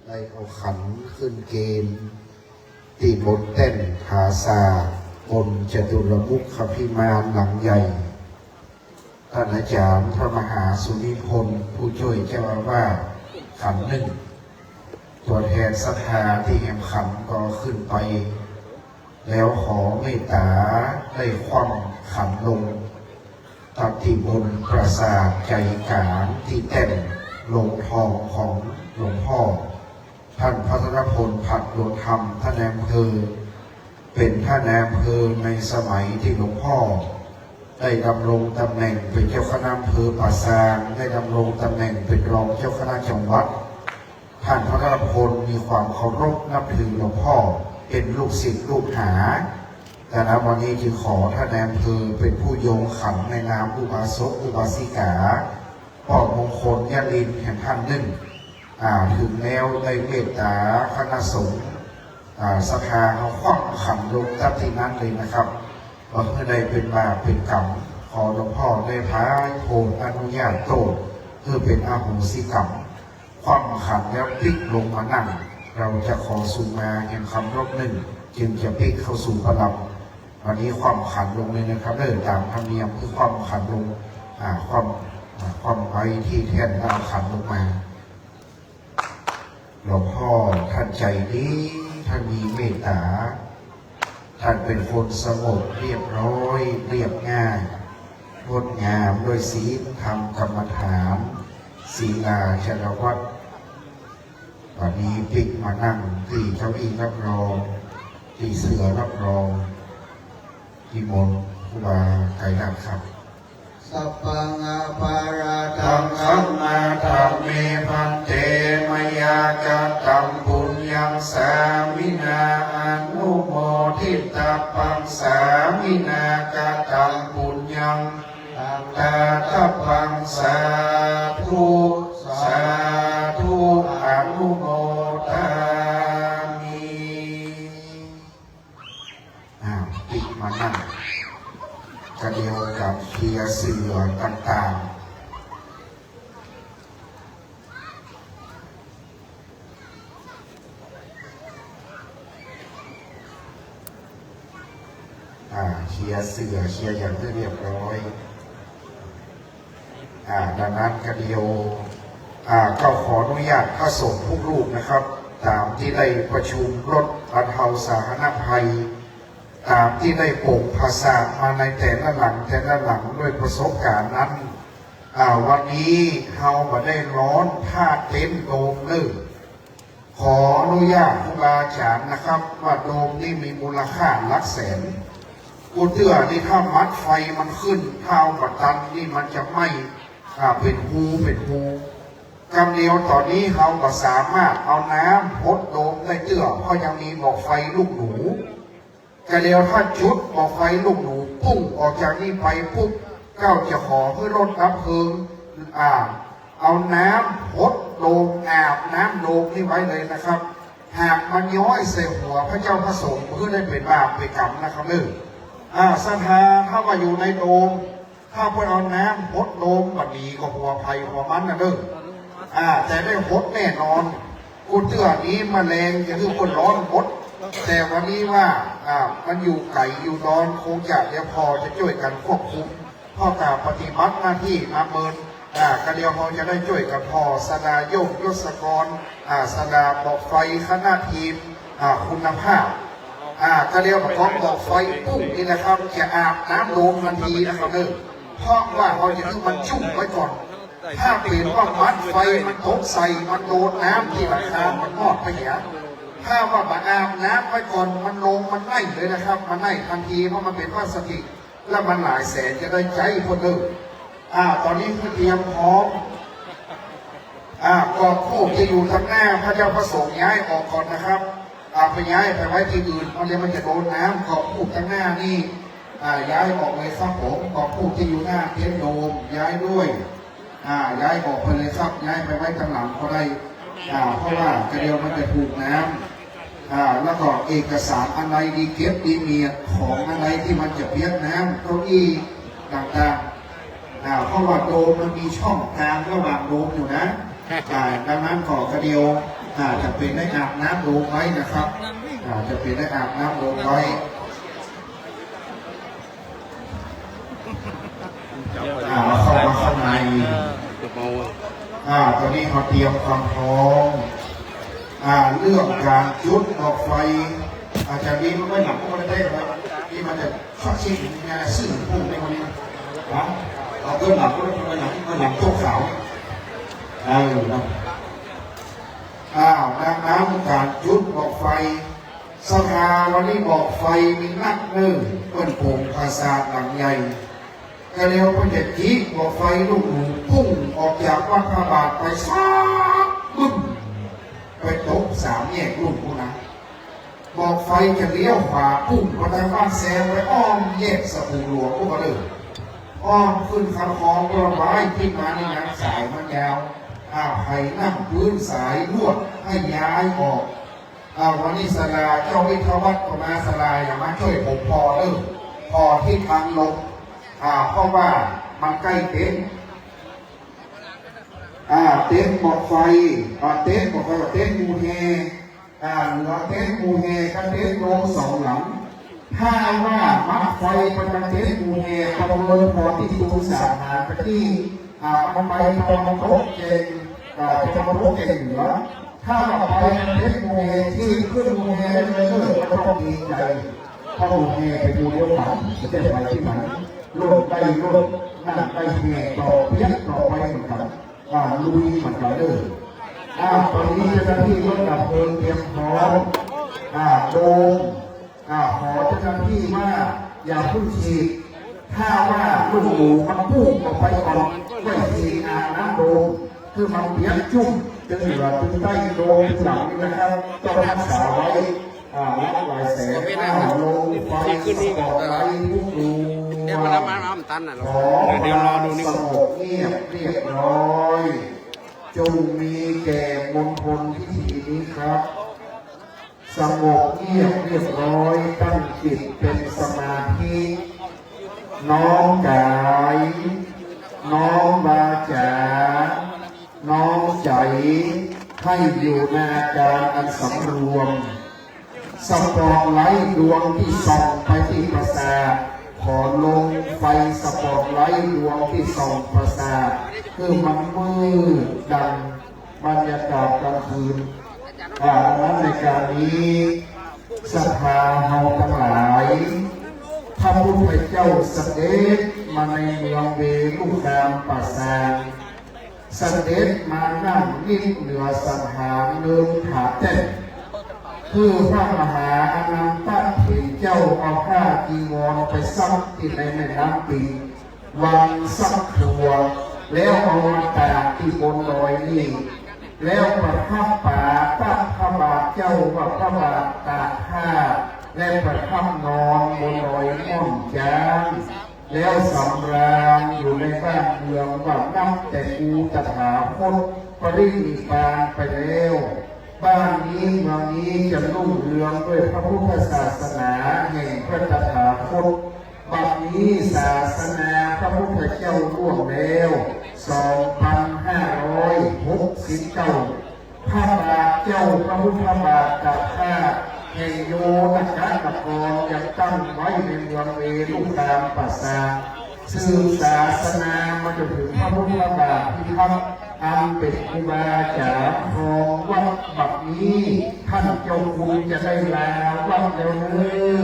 ได้เอาขันขึ้นเกณฑ์ที่บนเต้นภาษาบนจตุรมุขพิมานหลังใหญ่ท่านอาจารย์พระมหาสุนิพนธ์ผู้ช่วยเจ้าอาวาสขันหนึ่งตัวแทนศรัทธาที่แห่งขันก็ขึ้นไป แล้วขอเมตตาได้คว่ำขันลงตัดที่บนปราสาทใจกลางที่เต็มลงทองของหลวงพ่อท่านพัทรพลผัดดวงธรรมท่านนายอำเภอเป็นท่านนายอำเภอในสมัยที่หลวงพ่อได้ดำรงตำแหน่งเป็นเจ้าคณะอำเภอป่าซางได้ดำรงตำแหน่งเป็นรองเจ้าคณะจังหวัดท่านพัทรพลมีความเคารพนับถือหลวงพ่อเป็นลูกศิษย์ลูกหาแต่ณวันนี้จึงขอท่านนายอำเภอเป็นผู้โยงขันในนามอุบาสกอุบาสิกาปอดมงคลยาลินแห่งท่านหนึ่งถึงแนวในเมตตาคณะสงฆ์สภาเขาคว่ำขันลงตัดที่นั้นเลยนะครับว่าเพื่อใดเป็นบาปเป็นกรรมขอหลวงพ่อได้พายโปรดอนุญาตโปรดเพื่อเป็นอาโหสิกรรมคว่ำขันแล้วพลิกลงมานั่งเราจะขอสู่มาแห่งคำรบหนึ่งจึงจะพลิกเข้าสู่พลังวันนี้ความขันลงเลยนะครับเริ่มตามธรรมเนียมคือความขันลงความไว้ที่แท่นเราขันลงมาหลวงพ่อท่านใจดีท่านมีเมตตาท่านเป็นคนสงบเรียบร้อยเรียบง่ายงดงามด้วยศีลธรรมกรรมฐานศีลาชนวัตรวันนี้ปิกมานั่งที่เก้าอี้รับรองที่เสือรับรองที่มนต์ครูบาไก่ดำครับสัพพังอภาราตังสัมมาธัมเมพันเตมยากตัมปุญญังสามินาอนุโมทิตาปังสามินากตัมปุญญังตาตะปังสาธุสาธุอนุโมทามิปิดมานั่งกระเดียวกับเคียเสือต่างๆเคียเสือเคียอย่างเรียบร้อยดังนั้นกระเดียวก็ขออนุญาตพระสงฆ์ทุกรูปนะครับตามที่ได้ประชุมลดบรรเทาสาธารณภัยตามที่ได้ปลูกภาษามาในแต่ละหลังด้วยประสบการณ์นั้นวันนี้เราไม่ได้ร้อนผ้าเต็นท์โดมเลยขออนุญาตครูบาอาจารย์นะครับว่าโดมนี่มีมูลค่าหลักแสนกูเตือที่ถ้ามัดไฟมันขึ้นเท้าบัดตันนี่มันจะไหม้เป็นหูกำเดียวตอนนี้เราก็สามารถเอาน้ำพดโดมได้เตือเพราะยังมีบอกไฟลูกหนูกระเดียวถ้าจุดบอกไฟลูกหนูพุ่งออกจากนี้ไปปุ๊บก้าวจะขอเพื่อรถดับเพลิงเอาน้ำพดโดมอาบน้ำโดมนี่ไว้เลยนะครับหากมันย้อยใส่หัวพระเจ้าพระสงฆ์เพื่อได้เป็นบาปเป็นกรรมนะครับศรัทธาถ้ามาอยู่ในโดมถ้าเพื่อเอาน้ำพดโดมบัดนี้ก็หัวภัยหัวมันนะแต่ได้พดแน่นอนกูเตือนนี้แมลงจะคือคนร้อนพดแต่วันนี้ว่ามันอยู่ไก่อยู่ดอนคงจะเดี๋ยวพอจะช่วยกันควบคุมพ่อการปฏิบัติหน้าที่มาเมินกระเดียวพอจะได้ช่วยกันพอสดาโยกยศกรสดาบอกไฟคณะทีมคุณภาพกระเดียวประกอบบอกไฟปุ๊บนี่นะครับจะอาบน้ำโดมทันทีนะครับเพราะว่าเราจะต้องมันชุ่มไว้ก่อนถ้าเปลี่ยนว่ามัดไฟมันตกใส่มันโดนน้ำที่ราคามันมอดไปเหี้ยถ้าว่ามาอาบน้ำไว้ก่อนมันลงมันไหม้เลยนะครับมันไหม้ทันทีเพราะมันเป็นพลาสติกแล้วมันหลายแสนจะได้ใจคนเดิมตอนนี้คือเตรียมพร้อมกอบผู้ที่อยู่ทางหน้าพระเจ้าพระสงฆ์ย้ายออกก่อนนะครับไปย้ายไปไว้ที่อื่นเพราะเดี๋ยวมันจะโดนน้ำกอบผู้ทางหน้านี่ย้ายออกเลยครับผมกอบผู้ที่อยู่หน้าเทียนโดมย้ายด้วยย้ายออกไปเลยครับย้ายไปไว้ข้างหลังก็ได้เพราะว่ากระเดียวมันจะถูกน้ำแล้วก็เอกสารอะไรดีเก็บดีเมียของอะไรที่มันจะเปียกน้ำเก้าอี้ต่างๆเพราะว่าโดมมันมีช่องกลางระหว่างโดมอยู่นะดังนั้นก่อกระเดียวจะเป็นได้อาบน้ำโดมไว้นะครับจะเป็นได้อาบน้ำโดมไว้เข้ามาข้างในตอนนี้เขาเตรียมความพร้อมเรื่องการจุดดอกไฟ อาจารย์นี้มันไม่หนักก็ไม่ได้เลยนี่มันจะฟักชิงงานซื่อพุ่งในวันนี้นะเราเกินหนักก็ไม่หนักก็หนักโต๊ะขาวนะดังนั้นการจุดบอกไฟสภาวันนี้บอกไฟมีนักเนิ่งเป็นโป่งภาษาหลังใหญ่ก็เรียกว่าเด็กจีบอกไฟลูกหนูพุ่งออกจากวัดพระบาทไปซ้าบึ้มไปตกสามแยกลูกกูนะบอกไฟจะเลี้ยวขวาพุ่งไปทางบ้านแซวไปอ้อมแยกสปูหลวงพวกก็เลยอ้อมขึ้นคันคลองกระบายขึ้นมาในงานสายมันยาวให้นั่งพื้นสายลวดให้ย้ายออกวันนี้สลาเจ้าวิทยวัฒน์ก็มาสลาอย่ามาช่วยผมพอที่ทางลงเพราะว่ามันใกล้เต็นท์เต็นท์บอกไฟเต็นท์บอกไฟกับเต็นท์มูเฮเหลือเต็นท์มูเฮกับเต็นท์โรงสองหลังถ้าว่ามักไฟประจำเต็นท์มูเฮประเมินพอที่ตูสาหารไปที่มันไปตรงโต๊ะเจงตรงโต๊ะเจงเหนือถ้าเราไปเต็นท์มูเฮที่ขึ้นมูเฮเลยก็ต้องดีใจเพราะมูเฮไปดูเรื่องหลังจะได้ไปที่ไหนโลกใดโลกนั่นใดเฮต่อเพียงต่อไปเหมือนกันลุยเหมือนกันเลยตอนนี้เจ้าหน้าที่รถดับเพลิงเตรียมพร้อมโดมขอเจ้าหน้าที่ว่าอย่าพึ่งฉีดถ้าว่าลูกหมูมันพุ่งออกไปก่อนไม่ฉีดน้ำโดมคือมันเปียกจุ่มจนเหลือถึงใต้โดมหลังนี้นะครับต้องรักษาไว้หลายแสนลงไฟสปอร์ตไลท์ทุกรูเดี๋ยวมันตันน่ะเดี๋ยวรอดูนี่สงบเงียบเรียบร้อยจงมีแก่มณฑลพิธีนี้ครับสงบเงียบเรียบร้อยตั้งจิตเป็นสมาธิน้อมกายน้อมวาจาน้อมใจให้อยู่ในอาการอันสำรวมสปอร์ตไลท์ดวงที่ส่องไปที่ประสาทขอลงไฟสปอร์ตไลท์ดวงที่ส่องประสาทคือมันมืดดำบรรยากาศกลางคืนดังนั้นในการนี้ศรัทธาเฮาทั้งหลายพระพุทธเจ้าเสด็จมาในเมืองเวลุกามปัสสาเสด็จมานั่งนิ่งเหนือสังหารเดินผาเต้นคือพระมหาอนันตเถรเจ้าเอาผ้าจีวรไปซักที่ในแม่น้ำปิงวางซักครัวแล้วเอามาตากที่บนดอยนี่แล้วประทับป่าตั้งพระบาทเจ้าว่าพระบาทตากผ้าและประทับนอนบนดอยม่อนจางแล้วสำราญอยู่ในบ้านเมืองว่านับแต่กูตถาคตปรินิพพานไปแล้วบ้านนี้เมืองนี้จะรุ่งเรืองด้วยพระพุทธศาสนาแห่งพระตถาคตบัดนี้ศาสนาพระพุทธเจ้าล่วงแล้ว2,569พระบาทเจ้าพระพุทธบาทกับข้าแห่งโยนกัตกรยังตั้งไว้ในเมืองเวลุกามปัสสาสื่อศาสนามาจนถึงพระพุทธบาทที่ทับอันเป็นครูบาอาจารย์ของวัดบัดนี้ท่านเจ้าคุณจะได้ลาวัดแล้วเด้อ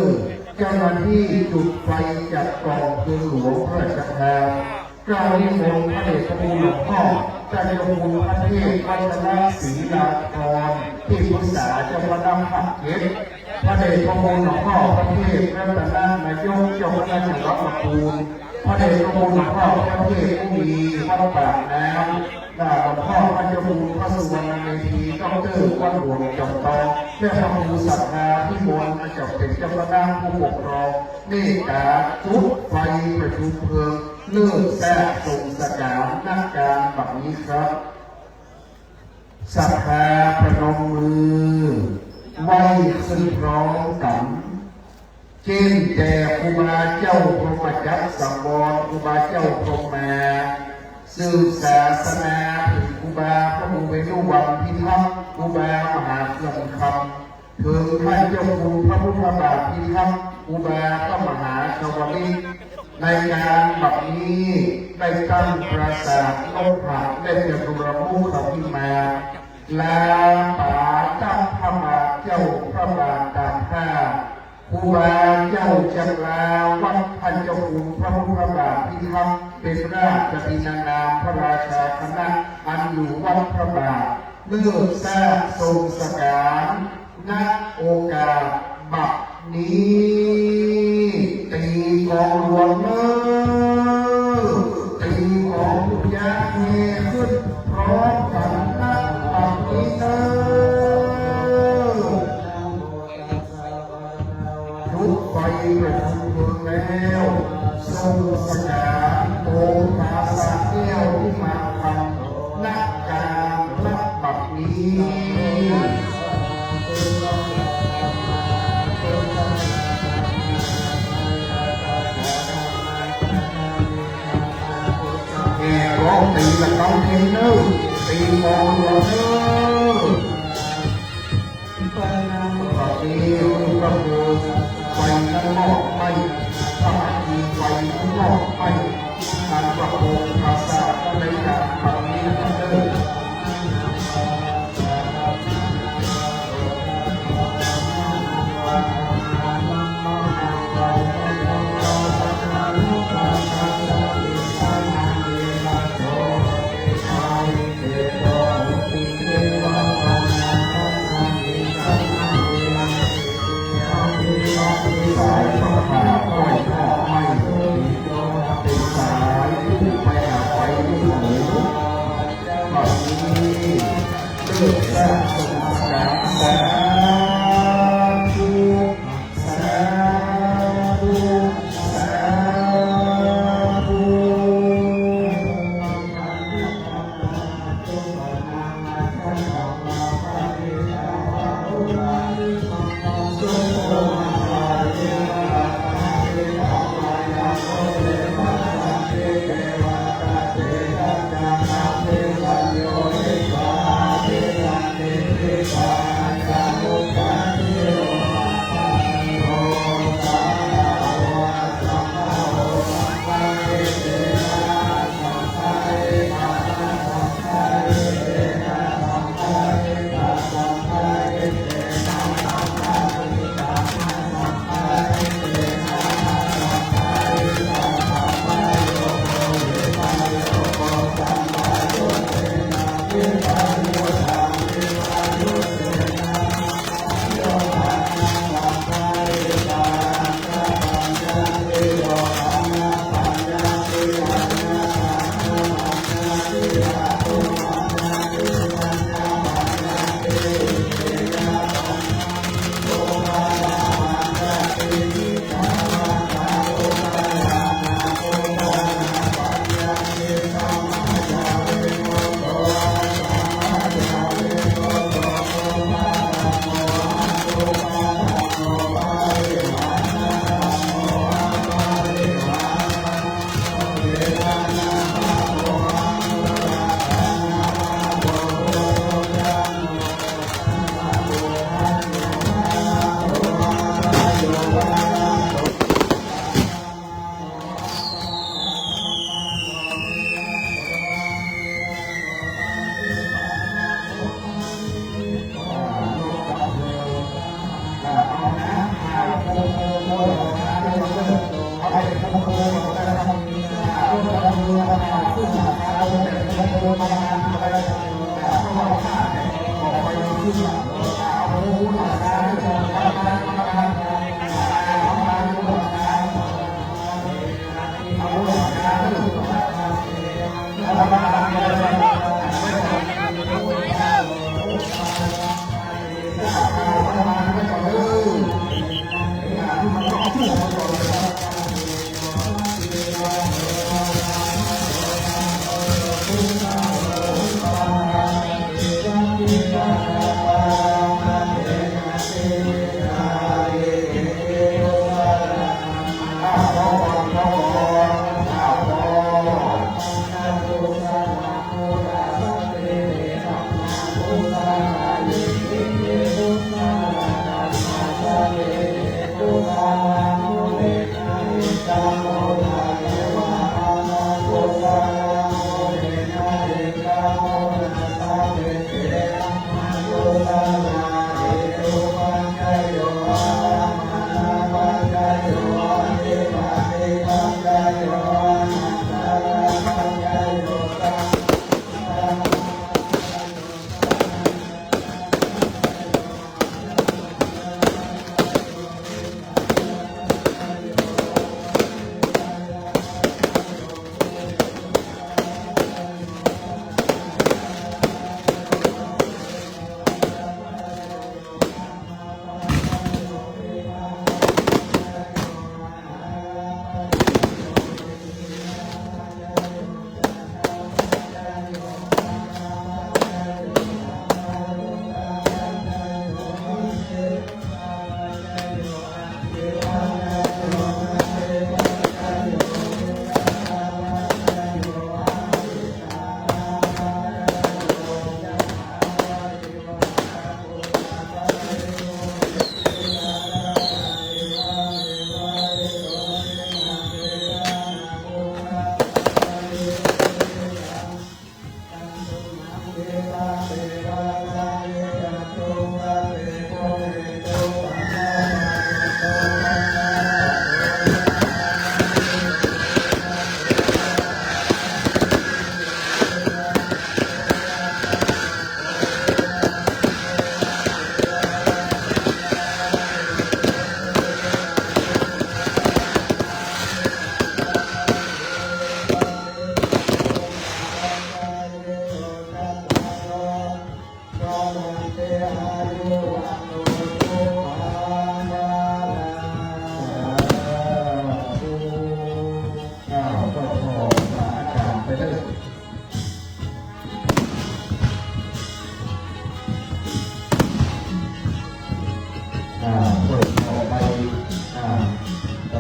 เจ้าหน้าที่จุดไฟจัดกล่องคือหลวงพระราชทานกล่าวนิมนต์พระเดชพระคุณหลวงพ่อเจ้าคุณพระเทพวัฒนศรีลาภรณ์ที่ปรึกษาเจ้าคณะภาคเจ็ดพระเดชพระคุณหลวงพ่อพระเทพรัตนนายกเจ้าคณะจังหวัดลำพูนพระเดชพระคุณหลวงพ่อพระเทพผู้มีพระปากน้ำหลวงพ่อพระเจ้าคุณพระสุวรรณเมธีดร.วัดหลวงจอมทองและพระครูสัทธาที่บนมาจากเป็นเจ้าคณะผู้ปกครองเมตตาจุดไฟประชุมเพลิงเลิกแทรกส่งสกามนักการแบบนี้ครับศรัทธาประนมมือไหว้ขึ้นพร้อมกันเช่นแต่ครูบาเจ้าพรหมจักรสังวรครูบาเจ้าพรหมาสืบศาสนาถึงครูบาพระมุเวนุวังพิทักษ์ครูบามหาเสื่อมคำถึงท่านเจ้าคุณพระพุทธบาทพิทักษ์ครูบาพระมหาชวลิตในงานแบบนี้ได้ตั้งปราสาทโลหะได้เจริญมุขพิมาลาป่าตั้งพระบาทเจ้าพระบาทตาก ถ้าครูบาเจ้าจักราวัดพันเจ้าคุณพระพุทธบาทพิทักษ์เป็นราชบิณฑาพระราชาคณะอันอยู่วัดพระบาทเมื่อทราบทรงสการณโอกาสบัดนี้ตีกองหลวงเมื่อตีกองยาเฮขึ้นพร้อมกันณบัดนี้เนลุกไฟประทุเมืองแล้วทรงสการโอภาสะแก้วที่มาทำนักการรับบัดนี้ร้องตีละต้องเพลงเนอตีมองเราเนอตอนนี้ก็คือไฟข้างนอกไปถ้ามีไฟข้างนอกไปการประโคมภาษาในการทำนี้ก็เดิน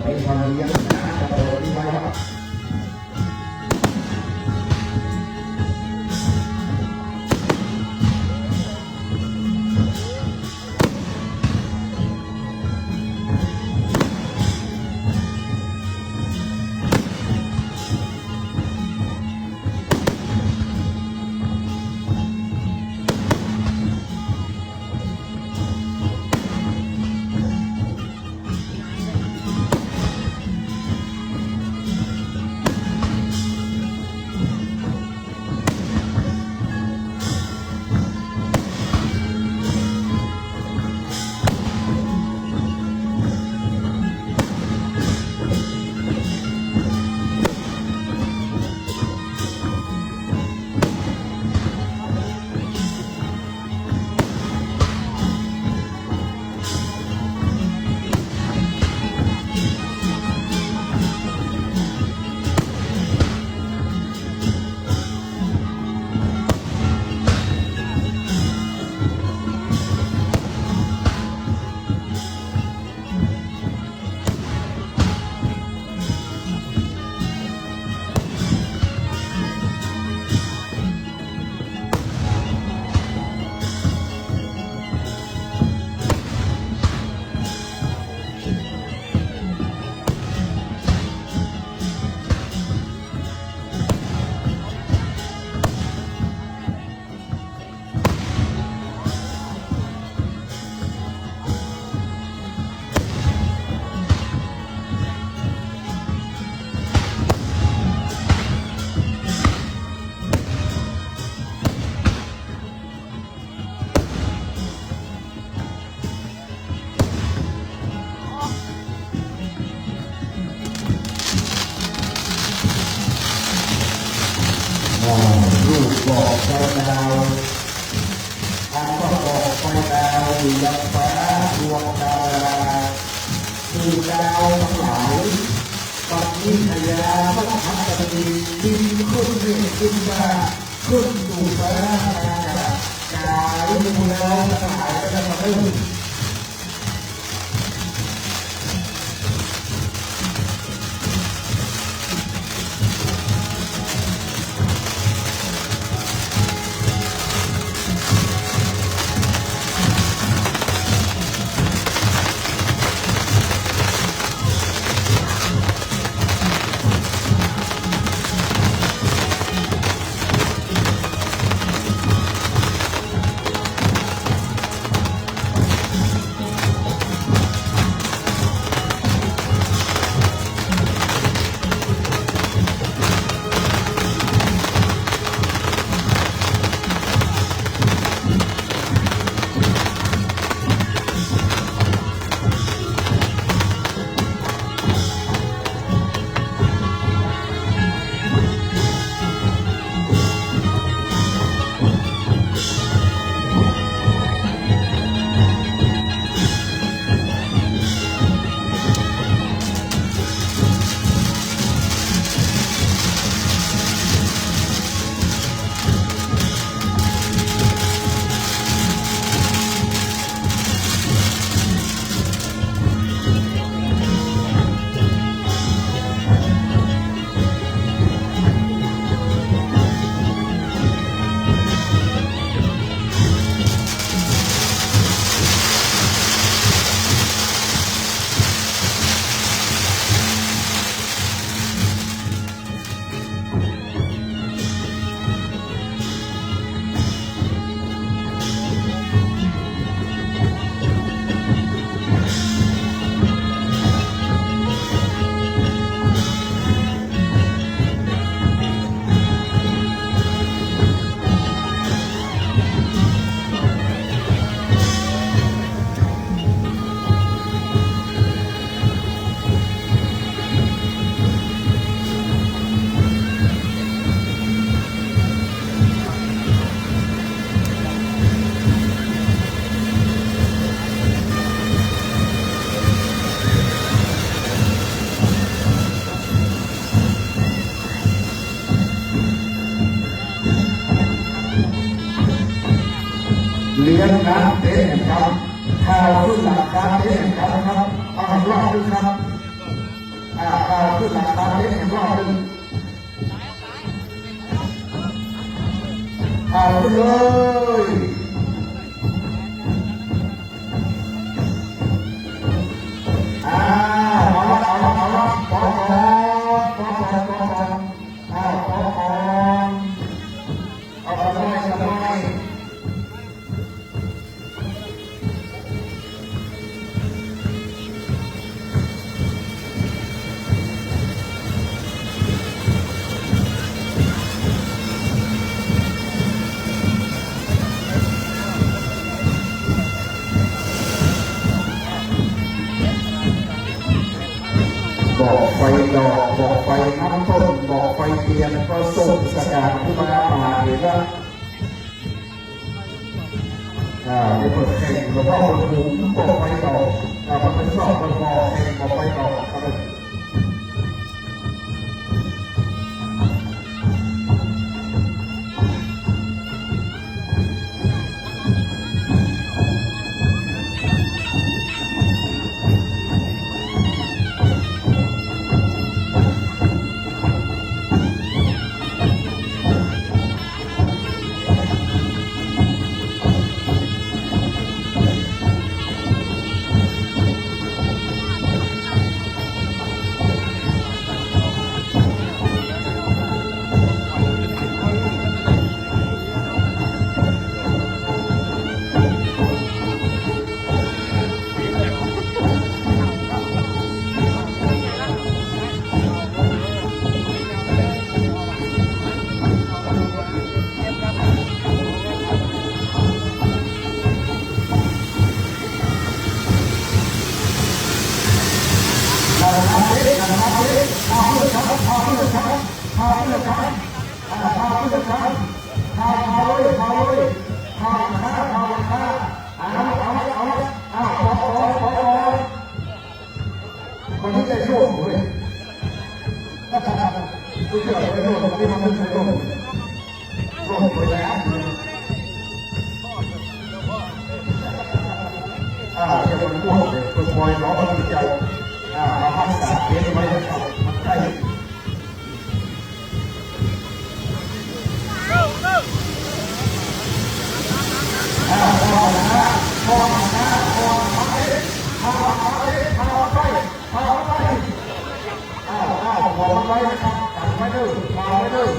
เป็นคนเลี้ยงนะจะโตที่บ้าน ลูกบอกไปดาวทางก็บอกไปดาวยังฟ้าดวงดาวคือดาวทั้งหลายปัจจิทยาพัฒนาตรีดินขึ้นเรื่อยขึ้นมาขึ้นสู่ฟ้ากายมูลทั้งหลายก็จะมาเริ่มเลี้ยงน้ำเต้นครับข้าวขึ้นหลักการเต้นครับเอารอบด้วยครับ ขึ้นหลังคาเล็กรอบนึงขึ้นเลยเอาละพอเอาไปเลยบอกไฟดอกบอกไฟน้ำต้นบอกไฟเทียนก็ส่งสกัดขึ้นมาป่าเห็นว่าในเปิดแข่งหลวงพ่อคนดูบอกไฟดอกมันเป็นชอบมันบอกแข่งบอกไฟดอกอะไรคนที่จะโยกเลยผู้เชื่อไปโยกที่มันไม่ใช่โยกโยกไปแล้วจะมันพวกเลยตัวคอยร้องมันจะมาพักษาเองไม่ได้ทำมันใกล้บอกไว้นะครับกันไว้ด้วยมาไว้ด้วย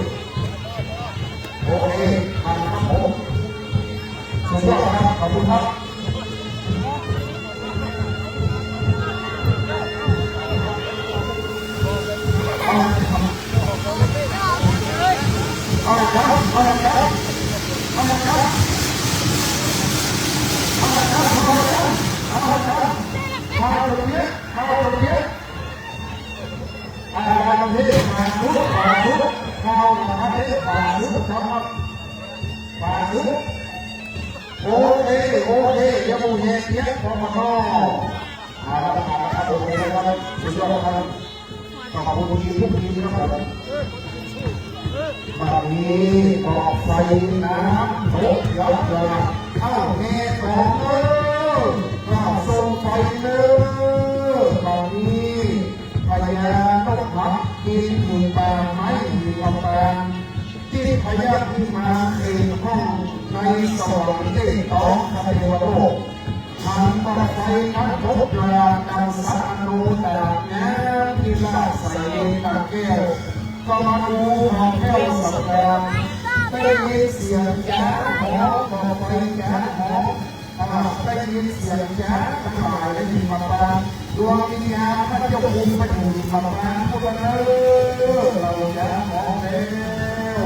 โอเคทำครับผมสุดยอดครับขอบคุณครับเอาละครับเอาละครับเอาละครับเอาละครับเอาละครับเอาละครับเอาตรงนี้เอาตรงนี้ประเทศมาทุกเข้าประเทศมาทุกครับมาทุกโอเคยังมูเฮียพอมาเข้าแล้วครับโอเคครับสุดยอดครับขอบคุณทีทุกทีนะครับวันนี้บอกไฟน้ำตกยับยั้งเข้าเมฆของเนื้อข้าทรงไฟเนื้อตอนนี้พญานกหักกินหมู่ป่าไม้มีความแปลงที่พญาที่มาเองห้องในสวรรค์ได้ต้องคเทวโลกทางบังไฟนั้นพบเวลาการสักโนแตกแง่ที่ลาใส่ตะแก้วก็มาดูหอแก้วสักการได้ยินเสียงแจ๊หอต่อไปแจ๊หอได้ยินเสียงแจ๊ทั้งหลายได้ยินมาบ้างดวงวิญญาณพระเจ้าภูมิพระอยู่มาบ้างพวกเราเราจะมองแล้ว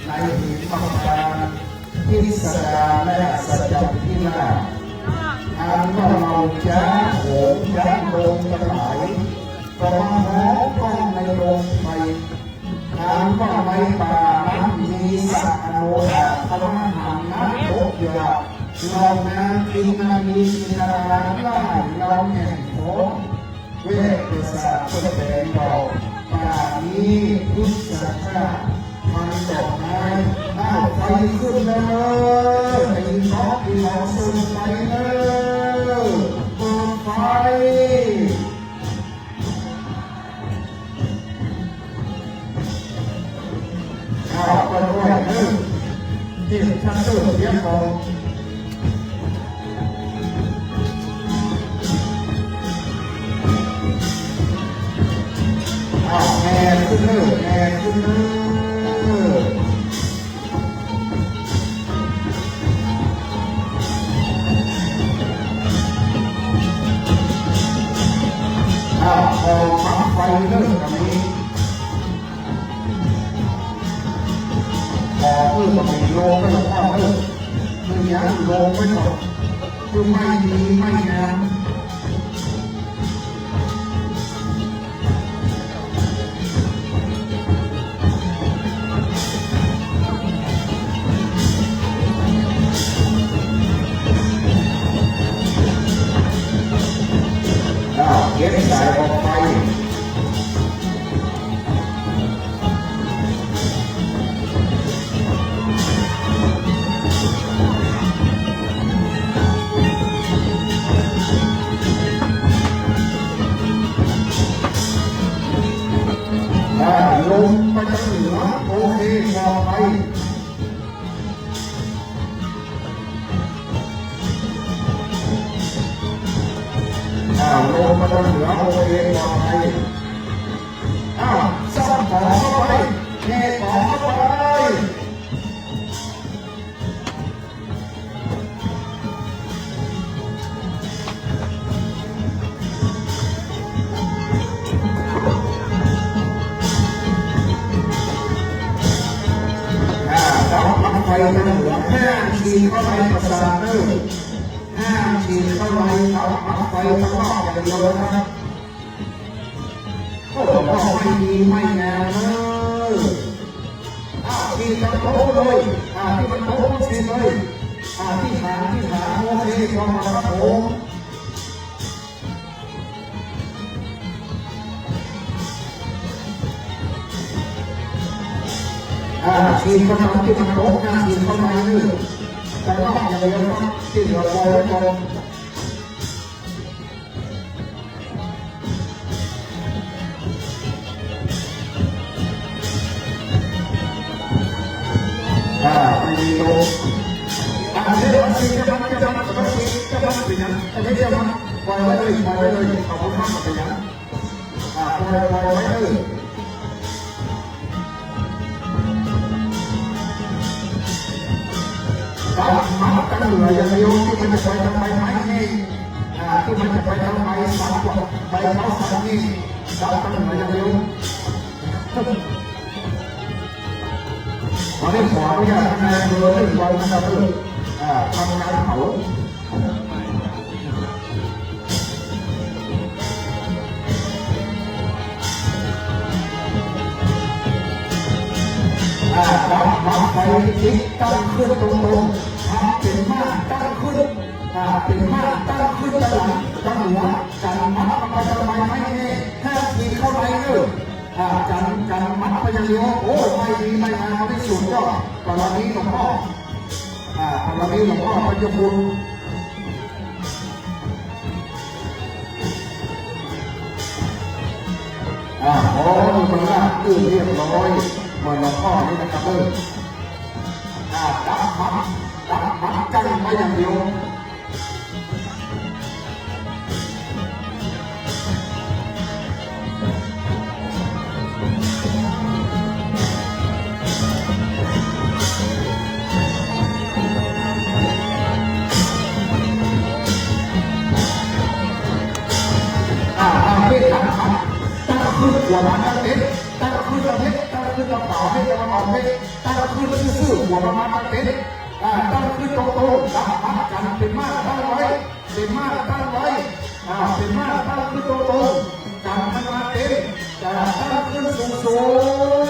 ในหินมาบ้างที่สดาและสัจจที่น่าอ่านว่าเราจะโหมจะลงกระไหลก็มาหอมก้องในโรงไฟอ่านว่าในป่านั้นมีสัตว์อโนดาพระมหานักโลกยาเรานางกินนามีนาราล่าเราแห่งโขงเวทศาสตร์แสดงบอกป่านี้พุทธศาสนามันดอกไม้อ้าวไฟขึ้นเลยไอ้น้องที่เราส่งไปเลยเปิดไฟ จัดเติมเสียงของแม่ขึ้นเนอแม่ขึ้นเนอพอพักไฟเนอตรงนี้พอเพื่อจะมีโลก็หลวงพ่อเนอคือยังโลไม่หมดคือไม่มีไม่งามเก็บสายออกไปลงไปทางเหนือโอเคปลอดภัยลงมาทางเหนือโอเคปลอดภัยซ่อมของเข้าไปเทของเข้าไปไปทางเหนือ5 ทีเข้าไปประสานเนอ5 ทีเข้าไปเอาไปข้างนอกอย่างเดียวนะครับก็บอกว่าไม่มีไม่งามเนอทีทางโต๊ะเลยที่มันโต๊ะเช่นเลยที่ฐานโอเคพอมาครับผมทีมกำลังที่มันโต๊ะทีมเข้ามาเนอแต่นอกอย่างเดียวครับที่เราโวยกองไม่มีโลเรื่องสิ่งจะมันเป็นอย่างไม่เดียวมันปล่อยไว้เลยขอบคุณมากเป็นอย่างปล่อยไว้เลยมันตั้งเหนืออย่างเดียวที่มันจะไปทำไมไม้นี่ที่มันจะไปทำไมสัตว์ไปเขาสัตว์นี่เราตั้งเหนืออย่างเดียวตอนนี้ขออนุญาตทำงานเรื่องวันนะครับทำงานเผามาไฟทิศตั้งขึ้นตรงเป็นม่านตั้งขึ้นเป็นม่านตั้งขึ้นตลอดจังหวะการมัดไปทำไมไม่5 ทีเข้าไปเลยการมัดไปอย่างเดียวโอ้ไม่ดีไม่งามที่สุดก็กรณีหลวงพ่อกรณีหลวงพ่อปัญญบุญโอ้ดูมันละตื่นเรียบร้อยเหมือนหลวงพ่อนี่นะครับดับมัดกันไปอย่างเดียวหัวมันตั้งเต็มตั้งขึ้นตั้งเต็มตั้งขึ้นกระเป๋าให้กระเป๋าให้ตั้งขึ้นซื่อหัวมันตั้งเต็มตั้งขึ้นตรงๆตั้งมัดกันเป็นมาตั้งไว้เป็นมาตั้งไว้เป็นมาตั้งขึ้นตรงๆกันมันมาเต็มตั้งขึ้นสู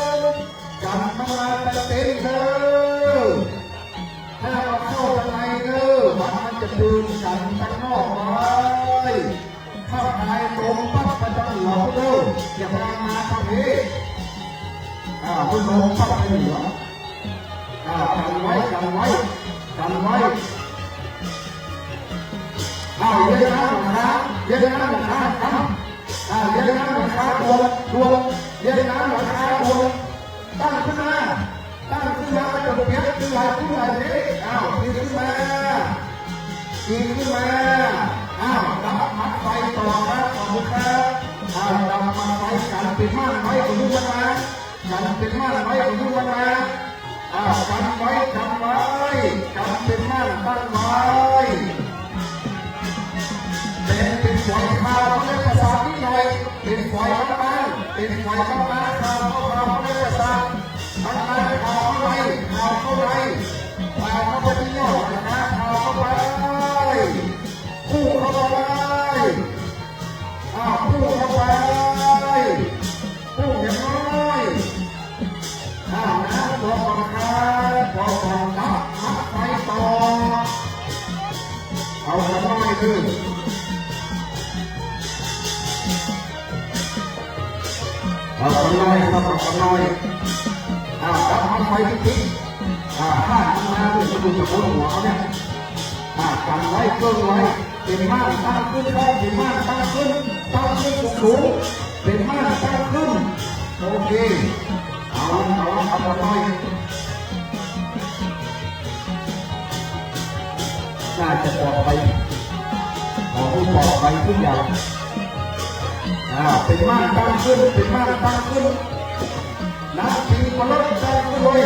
งๆกันมันมาเต็มเด้อถ้าเราเข้าข้างในเด้อมันจะดึงกันข้างนอกไว้เข้าในตรงปั๊บไปตั้งเหล่าเด้ออย่ามาทางนี้คุณลงเข้าไปเหนือกันไว้เย็นน้ำครับเย็นน้ำครับเย็นน้ำครับดวงเย็นน้ำครับดวงตั้งขึ้นมาจน ปียกขึ้นไหลขึ้นไหลเลยอ้าวปีนขึ้นมาปีนขึ้นมาอ้าวดับมัดไฟต่อครับขอบคุณครับอ้าวดับมัดไฟกันเป็นม่านไว้ของทุกวันนะกันเป็นม่านไว้ของทุกวันนะอ้าวกันไว้กันไว้กันเป็นม่านตั้งไว้เป็นฝอยขาวเขาเรียกภาษาที่หน่อยเป็นฝอยบ้านเป็นฝอยบ้านขาวเขาเรียกภาษาบ้านขาวเข้าไรขาวเข้าไรขาวเข้าไปที่ยอดนะขาวเข้าไปคู่เข้าไปคู่เข้าไปคู่อย่างน้อยนะตัวของข้าตัวของดับมัดไฟต่อเอาอย่างน้อยคือเอาคนน้อยครับคนน้อยดับมันไฟทิ้งถ้ามันมาดูจะดูจะโดนหัวเขาเนี่ยกันไว้เกินไว้เป็นม่านตั้งขึ้นได้เป็นม่านตั้งขึ้นสูงเป็นม่านตั้งขึ้นโอเคเอาคนน้อยน่าจะปลอดภัยขอให้ปลอดภัยทุกอย่างเป็นม่านตั้งขึ้นเป็นม่านตั้งขึ้นนักขี่คนรถตั้งขึ้นเลย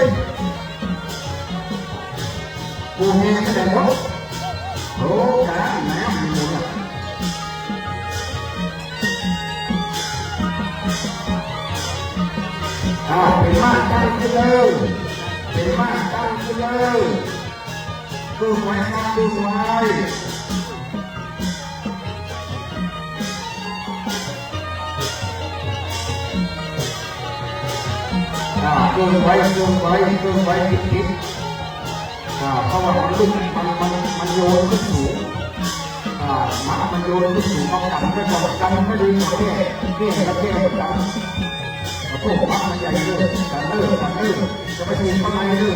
กูเห็นแต่รถโอ้ขาแหนมมีหมดเป็นม่านตั้งขึ้นเลยเป็นม่านตั้งขึ้นเลยดูไว้ครับดูไว้เกินไปคิดเพราะว่ามันโยนขึ้นสูงมันโยนขึ้นสูงเขากันไม่พอกันไม่ดีกว่าแค่กันพวกมันใหญ่เลยกันจะไปทีข้างในเลย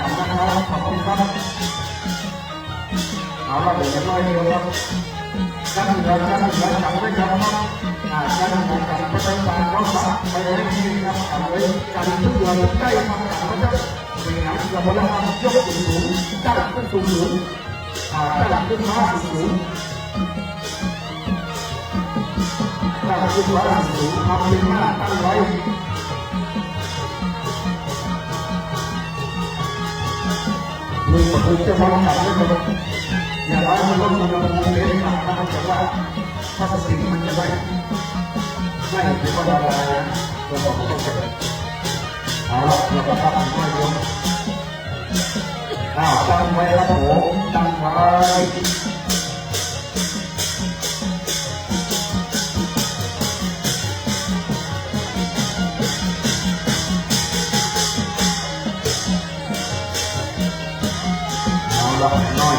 กันนะครับขอบคุณครับเอาละเดี๋ยวจะน้อยเดียวครับกันไม่ครับกันของกันประจำการรักษาไปเลยที่ครับกันไว้กันทุกอย่างใกล้มากันนะครับเป็นอย่างเราบอกว่ายกสูงตั้งขึ้นสูงตั้งขึ้นมาสูงตั้งขึ้นมาสูงทำเป็นหน้าตั้งไว้มือมือจะมองกันไม่ได้อย่าร้ายมันลดมันลงเล่นหนักมันจะว่าถ้าสิ่งมันจะได้ไม่เป็นคนอะไรนะเราบอกเขาต้องเป็นเอาละเราก็ทำให้ดูตั้งไว้ครับผมตั้งไว้เอาละน้อย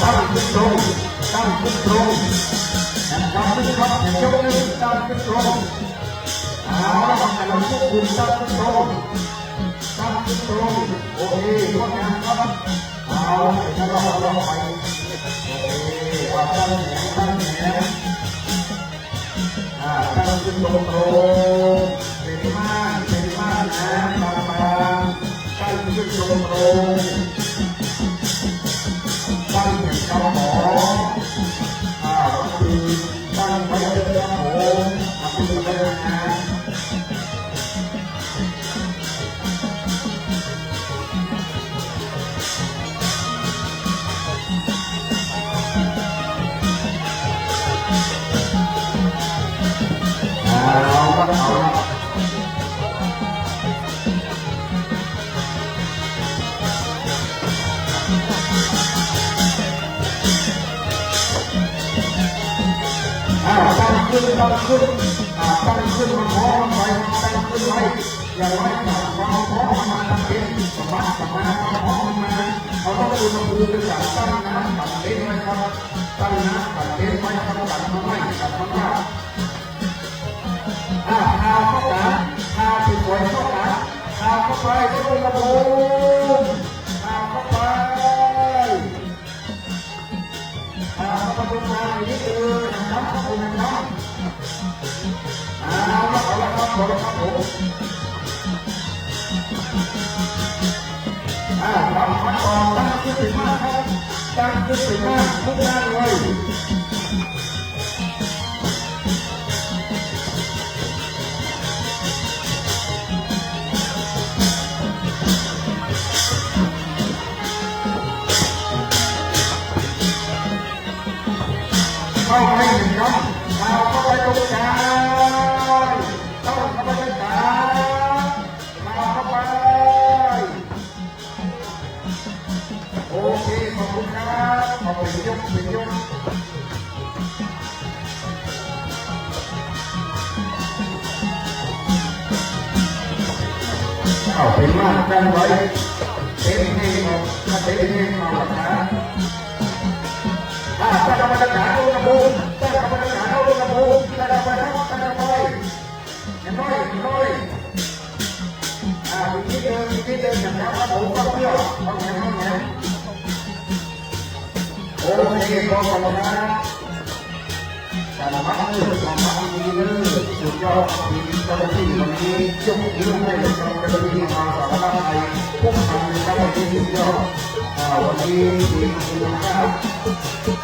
ตั้งขึ้นตรงนะครับขึ้นครับยกนิ้วตั้งขึ้นตรงแต่เราควบคุมตั้งขึ้นตรงโอเคงดงามครับเดี๋ยวเราไปโอเคตั้งแขนตั้งขึ้นตรงเป็นม่านนะบางตั้งขึ้นตรงตั้งอย่างเจ้าหมอคือตั้งไว้เจ้าหมอทำเป็นอะไรนะตั้งขึ้นมาพร้อมไปตั้งขึ้นไว้อย่าไว้กับความพร้อมมันเป็นสมัติความพร้อมมันเขาต้องดูมาดูเป็นการตั้งน้ำตัดเล่นไว้ครับตั้งน้ำตัดเล่นไว้ครับตัดมาไม่ตัดมาว่าพาเข้ากันพาไปปล่อยเข้ากันพาเข้าไปก็ต้องระบุพาเข้าไปพาเข้าไปตรงนั้นนี่คือนะครับขอบคุณนะครับเอาละครับ บริครับผมทำขั้นตอนตั้งขึ้นถึงมากครับตั้งขึ้นถึงมากทุกด้านเลยเข้าไปหนึ่งครั้งเอาเข้าไปตรงกลางต้องเข้าไปตรงกลางเอาเข้าไปโอเคขอบคุณครับขอบคุณยกเป็นยกเอาเป็นมากกันไว้เป็นเองถ้าเป็นเองมาหลักฐานถ้ากรรมการเอากระบุงถ้ากรรมการเอากระบุงถ้ากรรมการเอากระบุงน้อยอีกนิดเดินอย่างนี้ครับผมก็เพื่อเอาแขนโอเคขอบคุณนะการมาดีเลยสุดยอดทีมเจ้าหน้าที่วันนี้ยกนิ้วให้กับเจ้าหน้าที่มาสารพัดไทยพวกทำเจ้าหน้าที่สุดยอดวันนี้ทีมคุณภาพ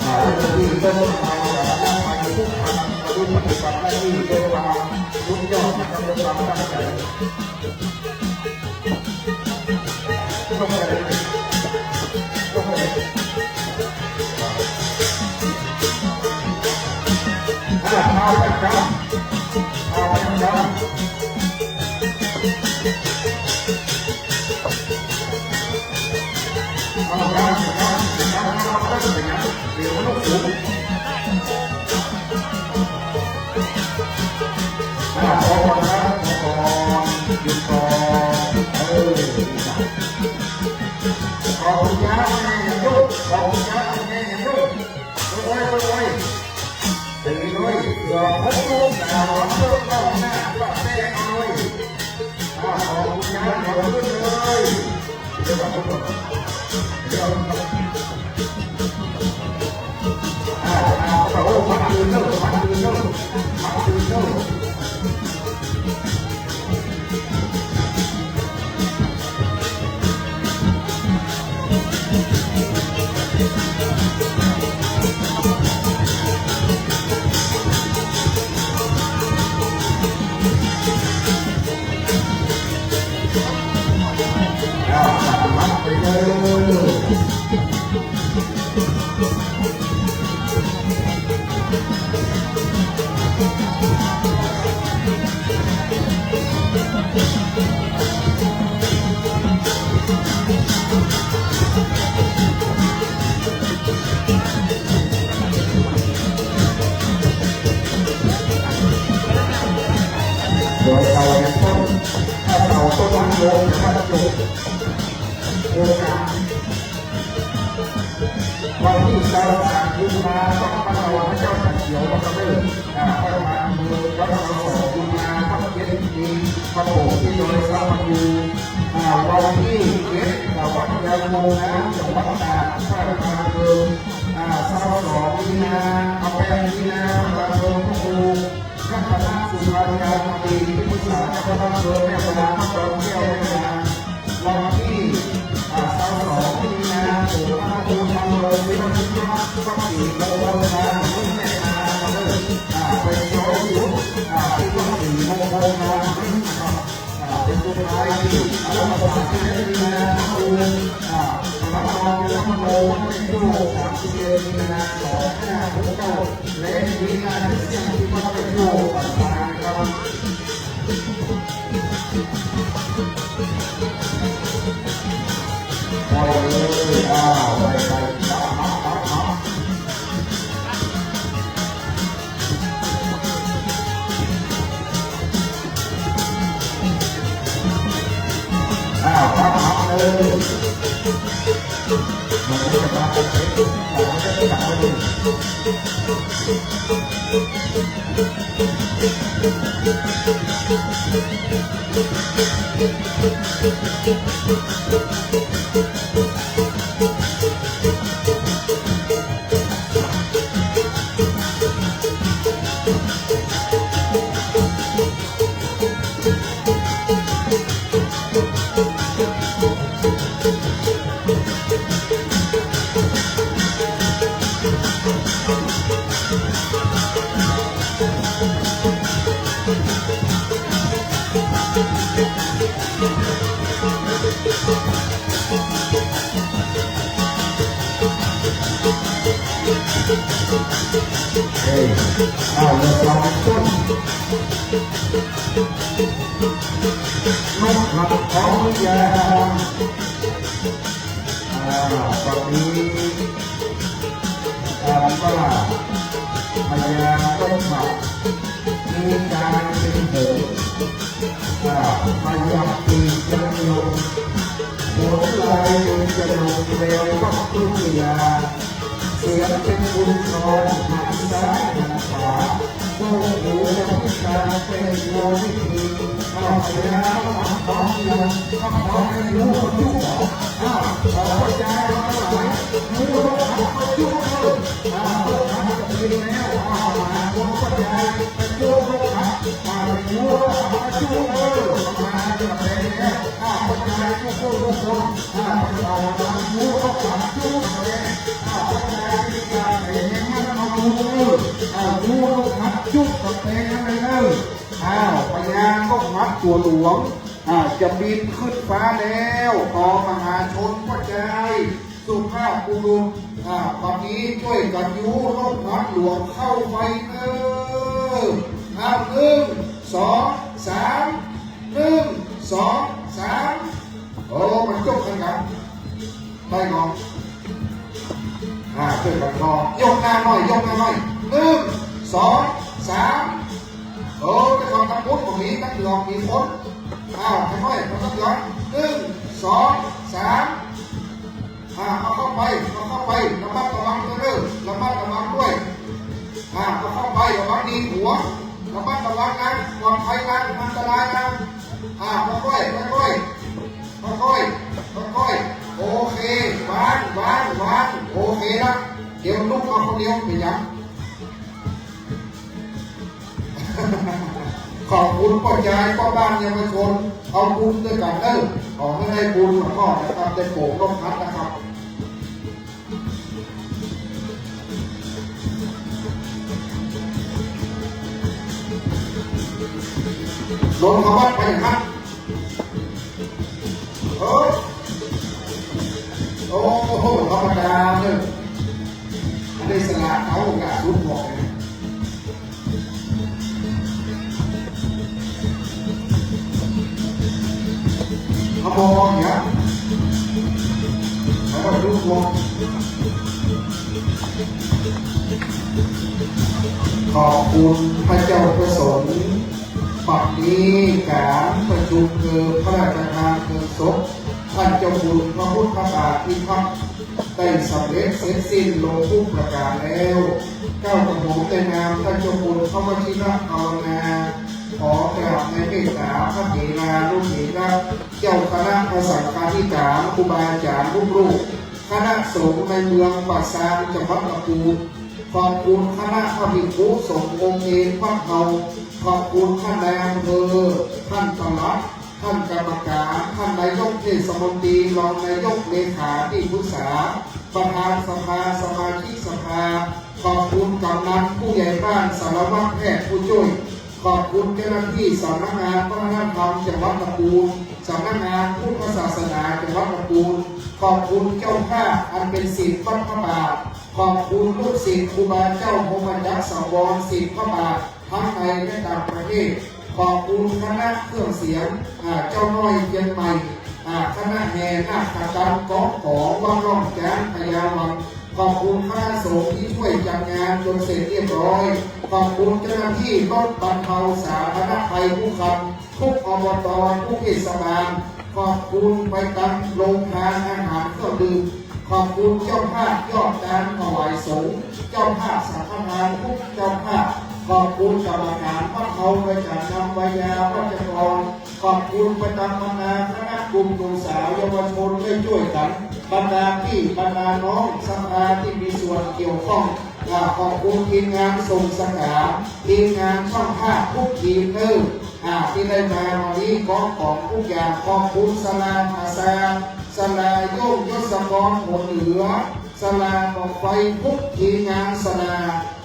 เจ้าหน้าที่ต้องมาสารพัดไทยพวกทำปฏิบัติหน้าที่ด้วยความสุดยอดนะครับด้วยความตั้งใจยกเลยยกเลยเอาไปครับเอาไปครับเอาไปครับเดี๋ยวลูกสูงพอก่อนครับพอก่อนหยุดก่อนขอบคุณครับแม่ยังยุ่งขอบคุณครับแม่ยังยุ่งโอ้ยถึงด้วยเดี๋ยวพบลูกสาวเลิกเล่าหน้าก็แม่เอาเลยขอบคุณครับขอบคุณเลยเดี๋ยวขอบคุณเดี๋ยวโอ้มาดูเนอะมาดูเนอะมาดูเนอะไปโดยเราเนี่ยต้องถ้าเราต้องโยงถ้าโยงโอกาสวันที่เราสั่งคุณมาต้องมาเราพระเจ้าสันเขียวมาเริ่มพระมามือพระเราสอนคุณมาพระเกียรติดีพระโบสถ์ที่โดยสร้างมาอยู่วันที่เกิดวัดยาโมนะจังหวัดตากพระมาเดิม22 มีนาเอาไปมีนาประชมพระภูมิข้าพเจ้าสุภาพการดีที่มุสาจะพระเดิมแม่พระพระเจ้าแม่วันที่22 มีนาถึงพระภูมิทำเลยที่มันที่วัดก็ปีโมงนะรุ่นแม่นาเลยไปโชว์อยู่ที่วัด4 โมงนะเป็นตัวท้ายที่เรามาสอนที่นี่นะคุณมาลองแล้วมาโมเป็นตัว30 มีนา2569และมีงานที่ยังที่มาเป็นตัวต่างๆครับไปเลยไปครับมันจะมาเป็นมันจะกลับมาดู เฮ้ยเอาเรือลองต้นนกหลับของยามตอนนี้ว่าพยาต้นหมักมีการเป็นเถิดพยาปีจะลงหัวลายจะลงเร็วก็ทุกยาเสียงเป็นบุญนอนหันซ้ายหันขวาโอ้โหพิการเป็นโยนิธีเอาไปแล้วของยังต้องขอให้รู้ทุกข์ขอใจเราหลายรู้ทุกข์เป็นแล้วมาพบปัญญาเป็นโยมครับมาเป็นโยมมาช่วยมาจะเป็นแล้วปัญญาทุกคนเป็นเรามาโยมครับช่วยเลยปัญญาที่การเห็นมันมาดูโยมครับช่วยกับเป็นเลยปัญญาก็มัดตัวหลวงจะบินขึ้นฟ้าแล้วต่อมหาชนปัจจัยสุภาพบุรุษวันนี้ช่วยกันยูลงพัดหลวงเข้าไป1 2 3 1 2 3โอ้มันจบกันครับได้ก่อนช่วยกันก่อนยกหน้าหน่อย1 2 3โอ้ไปก่อนทั้งพุทธตรงนี้ตั้งหลอกมีคนค่อยๆมันต้องย้อน1 2 3เอาเข้าไประมัดระวังเด้อระมัดระวังด้วยเอาเข้าไประวังดีหัวระมัดระวังนะปลอดภัยนะอันตรายนะค่อยโอเควางโอเคนะเดี๋ยวลุกเอาคนเดียวไปยังขอบคุณพ่อใจพ่อบ้านเยาวชนเอาบุญด้วยกันเด้อขอให้ได้บุญพ่อนะครับได้โปร่งร่มพัดนะครับลงมาวัดไปครับโอ้โหธรรมดาเลยอันนี้สละเขาโอกาสรุ่นบอกเลยเขามองอย่างนี้เขาก็รู้มองขอบคุณพระเจ้าประสงค์ปัจนี้การประชุมคือพระราชทานเพลิงศพท่านเจ้าคุณพระพุทธบาทพิทักษ์ได้สำเร็จเสร็จสิ้นลงทุกประการแล้วเก้ากระหม่อมแต่นามท่านเจ้าคุณพระวชิระภาวนาขอกราบในเมตตาพระเถราลูกเถระเจ้าคณะพระสังฆาธิการครูบาอาจารย์ลูกคณะสงฆ์ในเมืองปัสสานจังหวัดลำพูนขอบคุณคณะพระภิกษุสงฆ์องค์เอกวัดเฮาขอบคุณท่านนายอำเภอท่านปลัดท่านกรรมการท่านนายกเทศมนตรีรองนายกเลขาที่ปรึกษาประธานสภาสมาชิกสภาขอบคุณกำนันผู้ใหญ่บ้านสารวัตรแพทย์ผู้ช่วยขอบคุณเจ้าหน้าที่สำนักงานวัฒนธรรมจังหวัดลำพูนสำนักงานพุทธศาสนาจังหวัดลำพูนขอบคุณเจ้าภาพอันเป็นศิษย์วัดพระบาทขอบคุณลูกศิษย์ครูบาเจ้าพรหมยักษ์สังวรศิษย์พระบาททั้งในและต่างประเทศขอบคุณคณะเครื่องเสียงเจ้าน้อยเชียงใหม่คณะแห่นาคกรรมกองของวังร่องแก้มพยาวังขอบคุณคณะสงฆ์ที่ช่วยจัดงานจนเสร็จเรียบร้อยขอบคุณเจ้าหน้าที่รถบรรเทาสาธารณภัยทุกคำทุกอบตทุกเทศบาลขอบคุณไปตั้งโรงทานอาหารเครื่องดื่มขอบคุณเจ้าภาพยอดการถวายสงฆ์เจ้าภาพสังฆทานทุกเจ้าภาพขอบคุณกรรมการวัดเขาประจักษ์นำวิญญาวัจกรขอบคุณประจำบรรดาคณะกลุ่มหนุ่มสาวเยาวชนได้ช่วยกันบรรดาพี่บรรดาน้องสภาที่มีส่วนเกี่ยวข้องขอบคุณทีมงานส่งสกาทีมงานช่องภาพทุกทีมที่ได้มาวันนี้ของทุกอย่างขอบคุณสลาอาซาสลาโยกยศกรหัวเหนือสลาบอกไฟทุกทีมงานสลา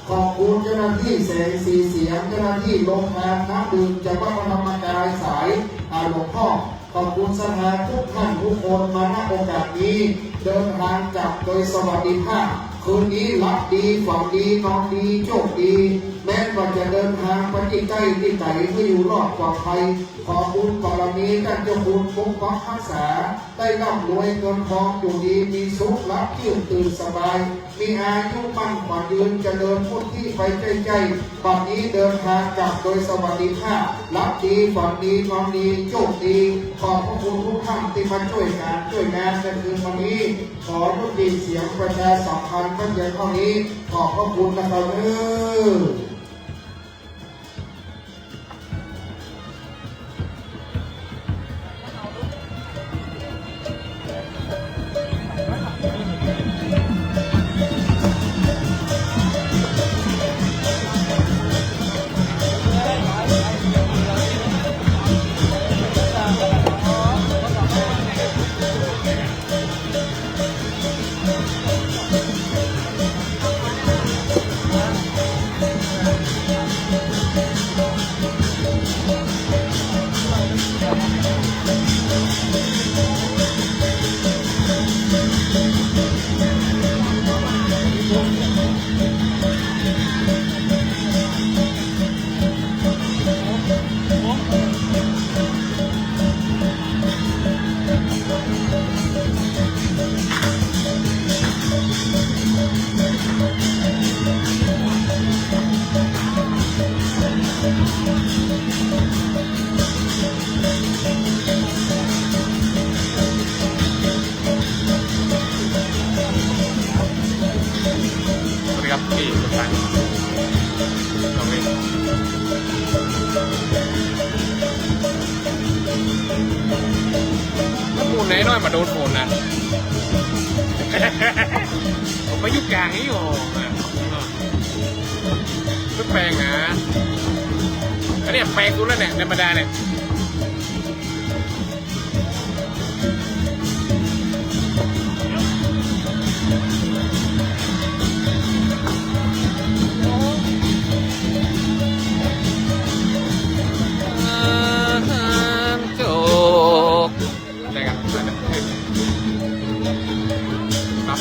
ขอบคุณเจ้าหน้าที่แสงสีเสียงเจ้าหน้าที่โรงทานน้ำดื่มจากวัดพระธรรมกายสายหลวงพ่อขอบคุณสถานทุกท่านทุกคนมาณโอกาสนี้เดินทางกลับโดยสวัสดิภาพ คืนนี้รับดีฝันดีนอนดีโชคดีแม้ว่าจะเดินทางไปที่ใกล้ที่ไกลก็อยู่รอดปลอดภัยขอบุญบารมีท่านเจ้าคุณปกปักรักษาได้ร่ำรวยเงินทองอยู่ดีมีสุขรับเที่ยงตื่นสบายมีอายุมั่นขวัญยืนเจริญพุทธิไปใกล้ๆบัดนี้เดินทางกลับโดยสวัสดิภาพรับดีฝันดีนอนดีโชคดีขอบพระคุณทุกท่านที่มาช่วยงานในคืนวันนี้ขอยุติเสียงประชาสัมพันธ์เพียงเท่านี้ขอบพระคุณนะครับครับที่สุดท้ายเราเองถ้ามูลไหนน้อยมาโดนโฟนนะผมไปยุกกลางนี่อยู่ชุดแปลงนะอันนี้แปลงดูแล้วเนี่ยในบรรดาเนี่ย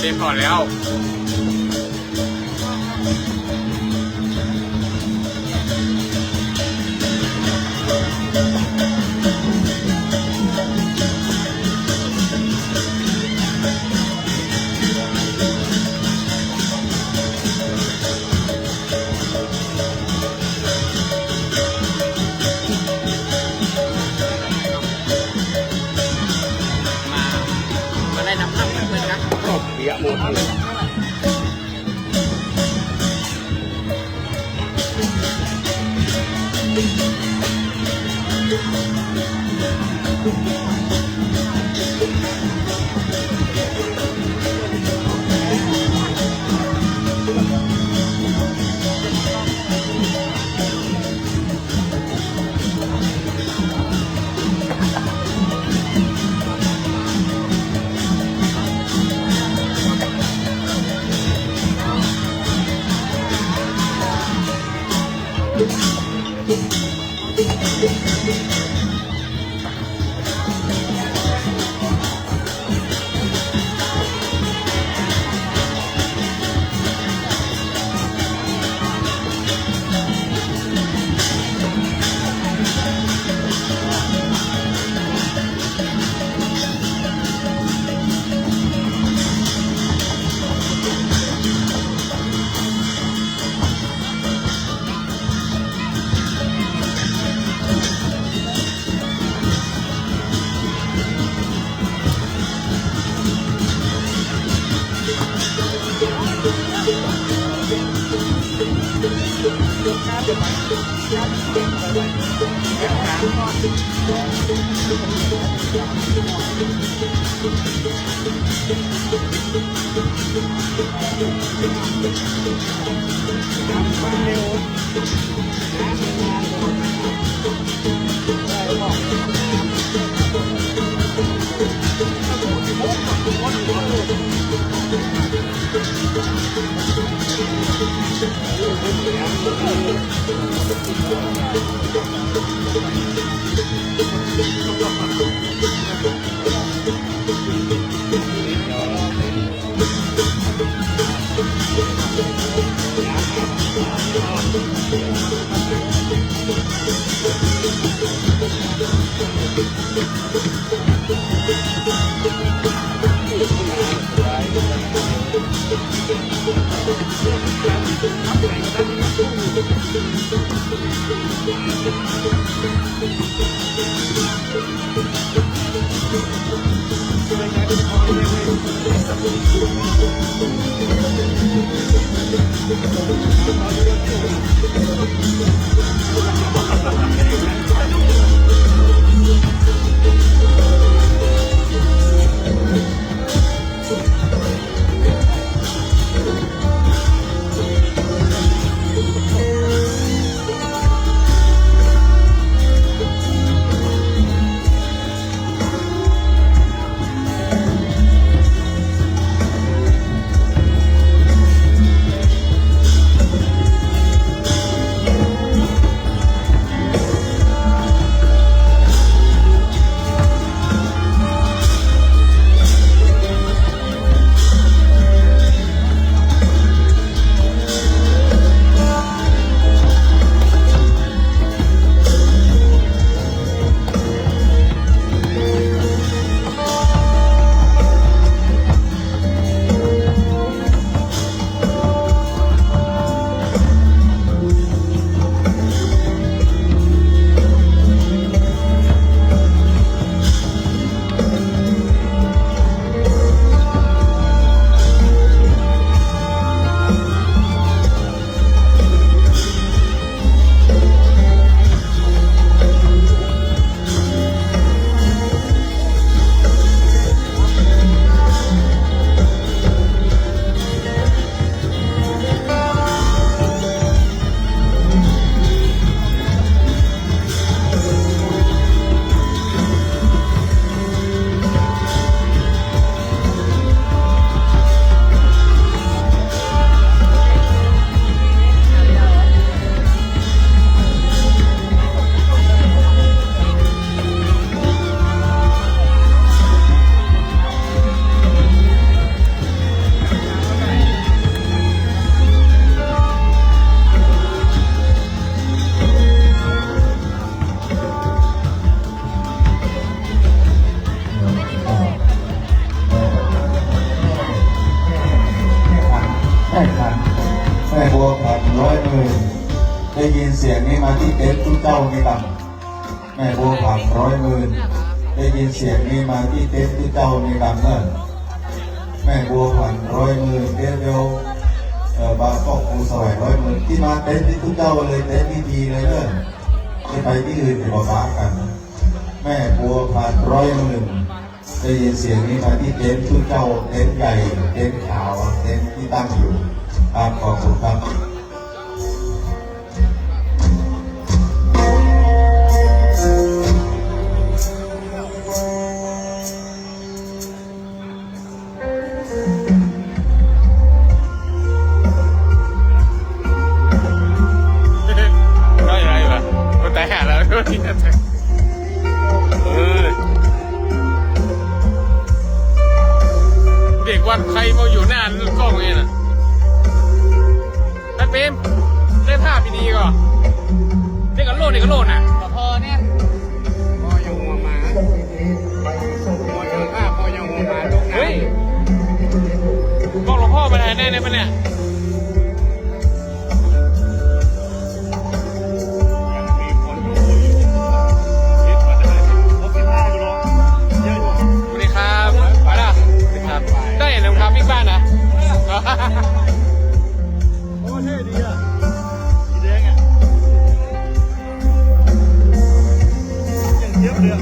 เรียบร้อยแล้วมาได้น้ำหนักเหมือนกันครับเบียร์หมดเลย แม่บัวผัด100,000ได้ยินเสียงนี้มาที่เต็นท์ทุกเจ้ามีบังแม่บัวผัด100,000ได้ยินเสียงนี้มาที่เต็นท์ทุกเจ้ามีบังเนอะแม่บัวผัด100,000เดียวบางก็ครูสวัย100,000ที่มาเต็นท์ที่ทุกเจ้าเลยเต็นท์ที่ดีเลยเนอะไม่ไปที่อื่นไปบอกรักกันแม่บัวผัด100,000ได้ยินเสียงนี้มาที่เต็นท์ทุกเจ้าเต็นท์ใหญ่เต็นท์ขาวเต็นท์ที่ตั้งอยู่ขอบคุณครับ ก็ยังไงวะก็แต่หาแล้วเด็กวัดใครมาอยู่หน้ากล้องเองน่ะท่านเปรมได้ภาพดีๆก่อนเด็กกระโหลดน่ะพอเนี่ยพอยังหัวมาพอยังภาพพอยังหัวมาลูกนะเฮ้ยกล้องหลวงพ่อมาถ่ายได้ไหมเนี่ยได้เห็นรองเท้าวิ่งบ้านนะโอ้เท่ดีอ่ะสีแดงอ่ะอย่างเทียบเลย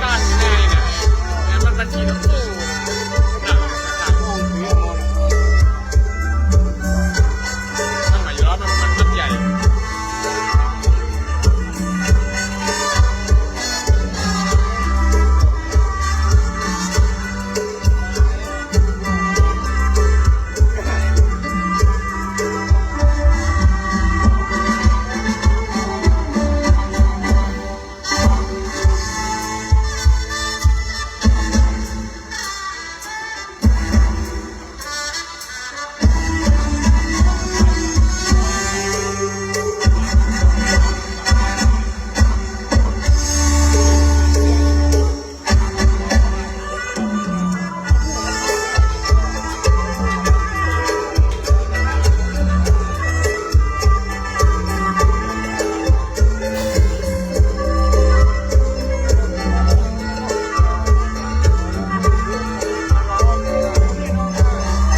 ก้อนง่ายนะแล้วมันบัญชีต้องตู้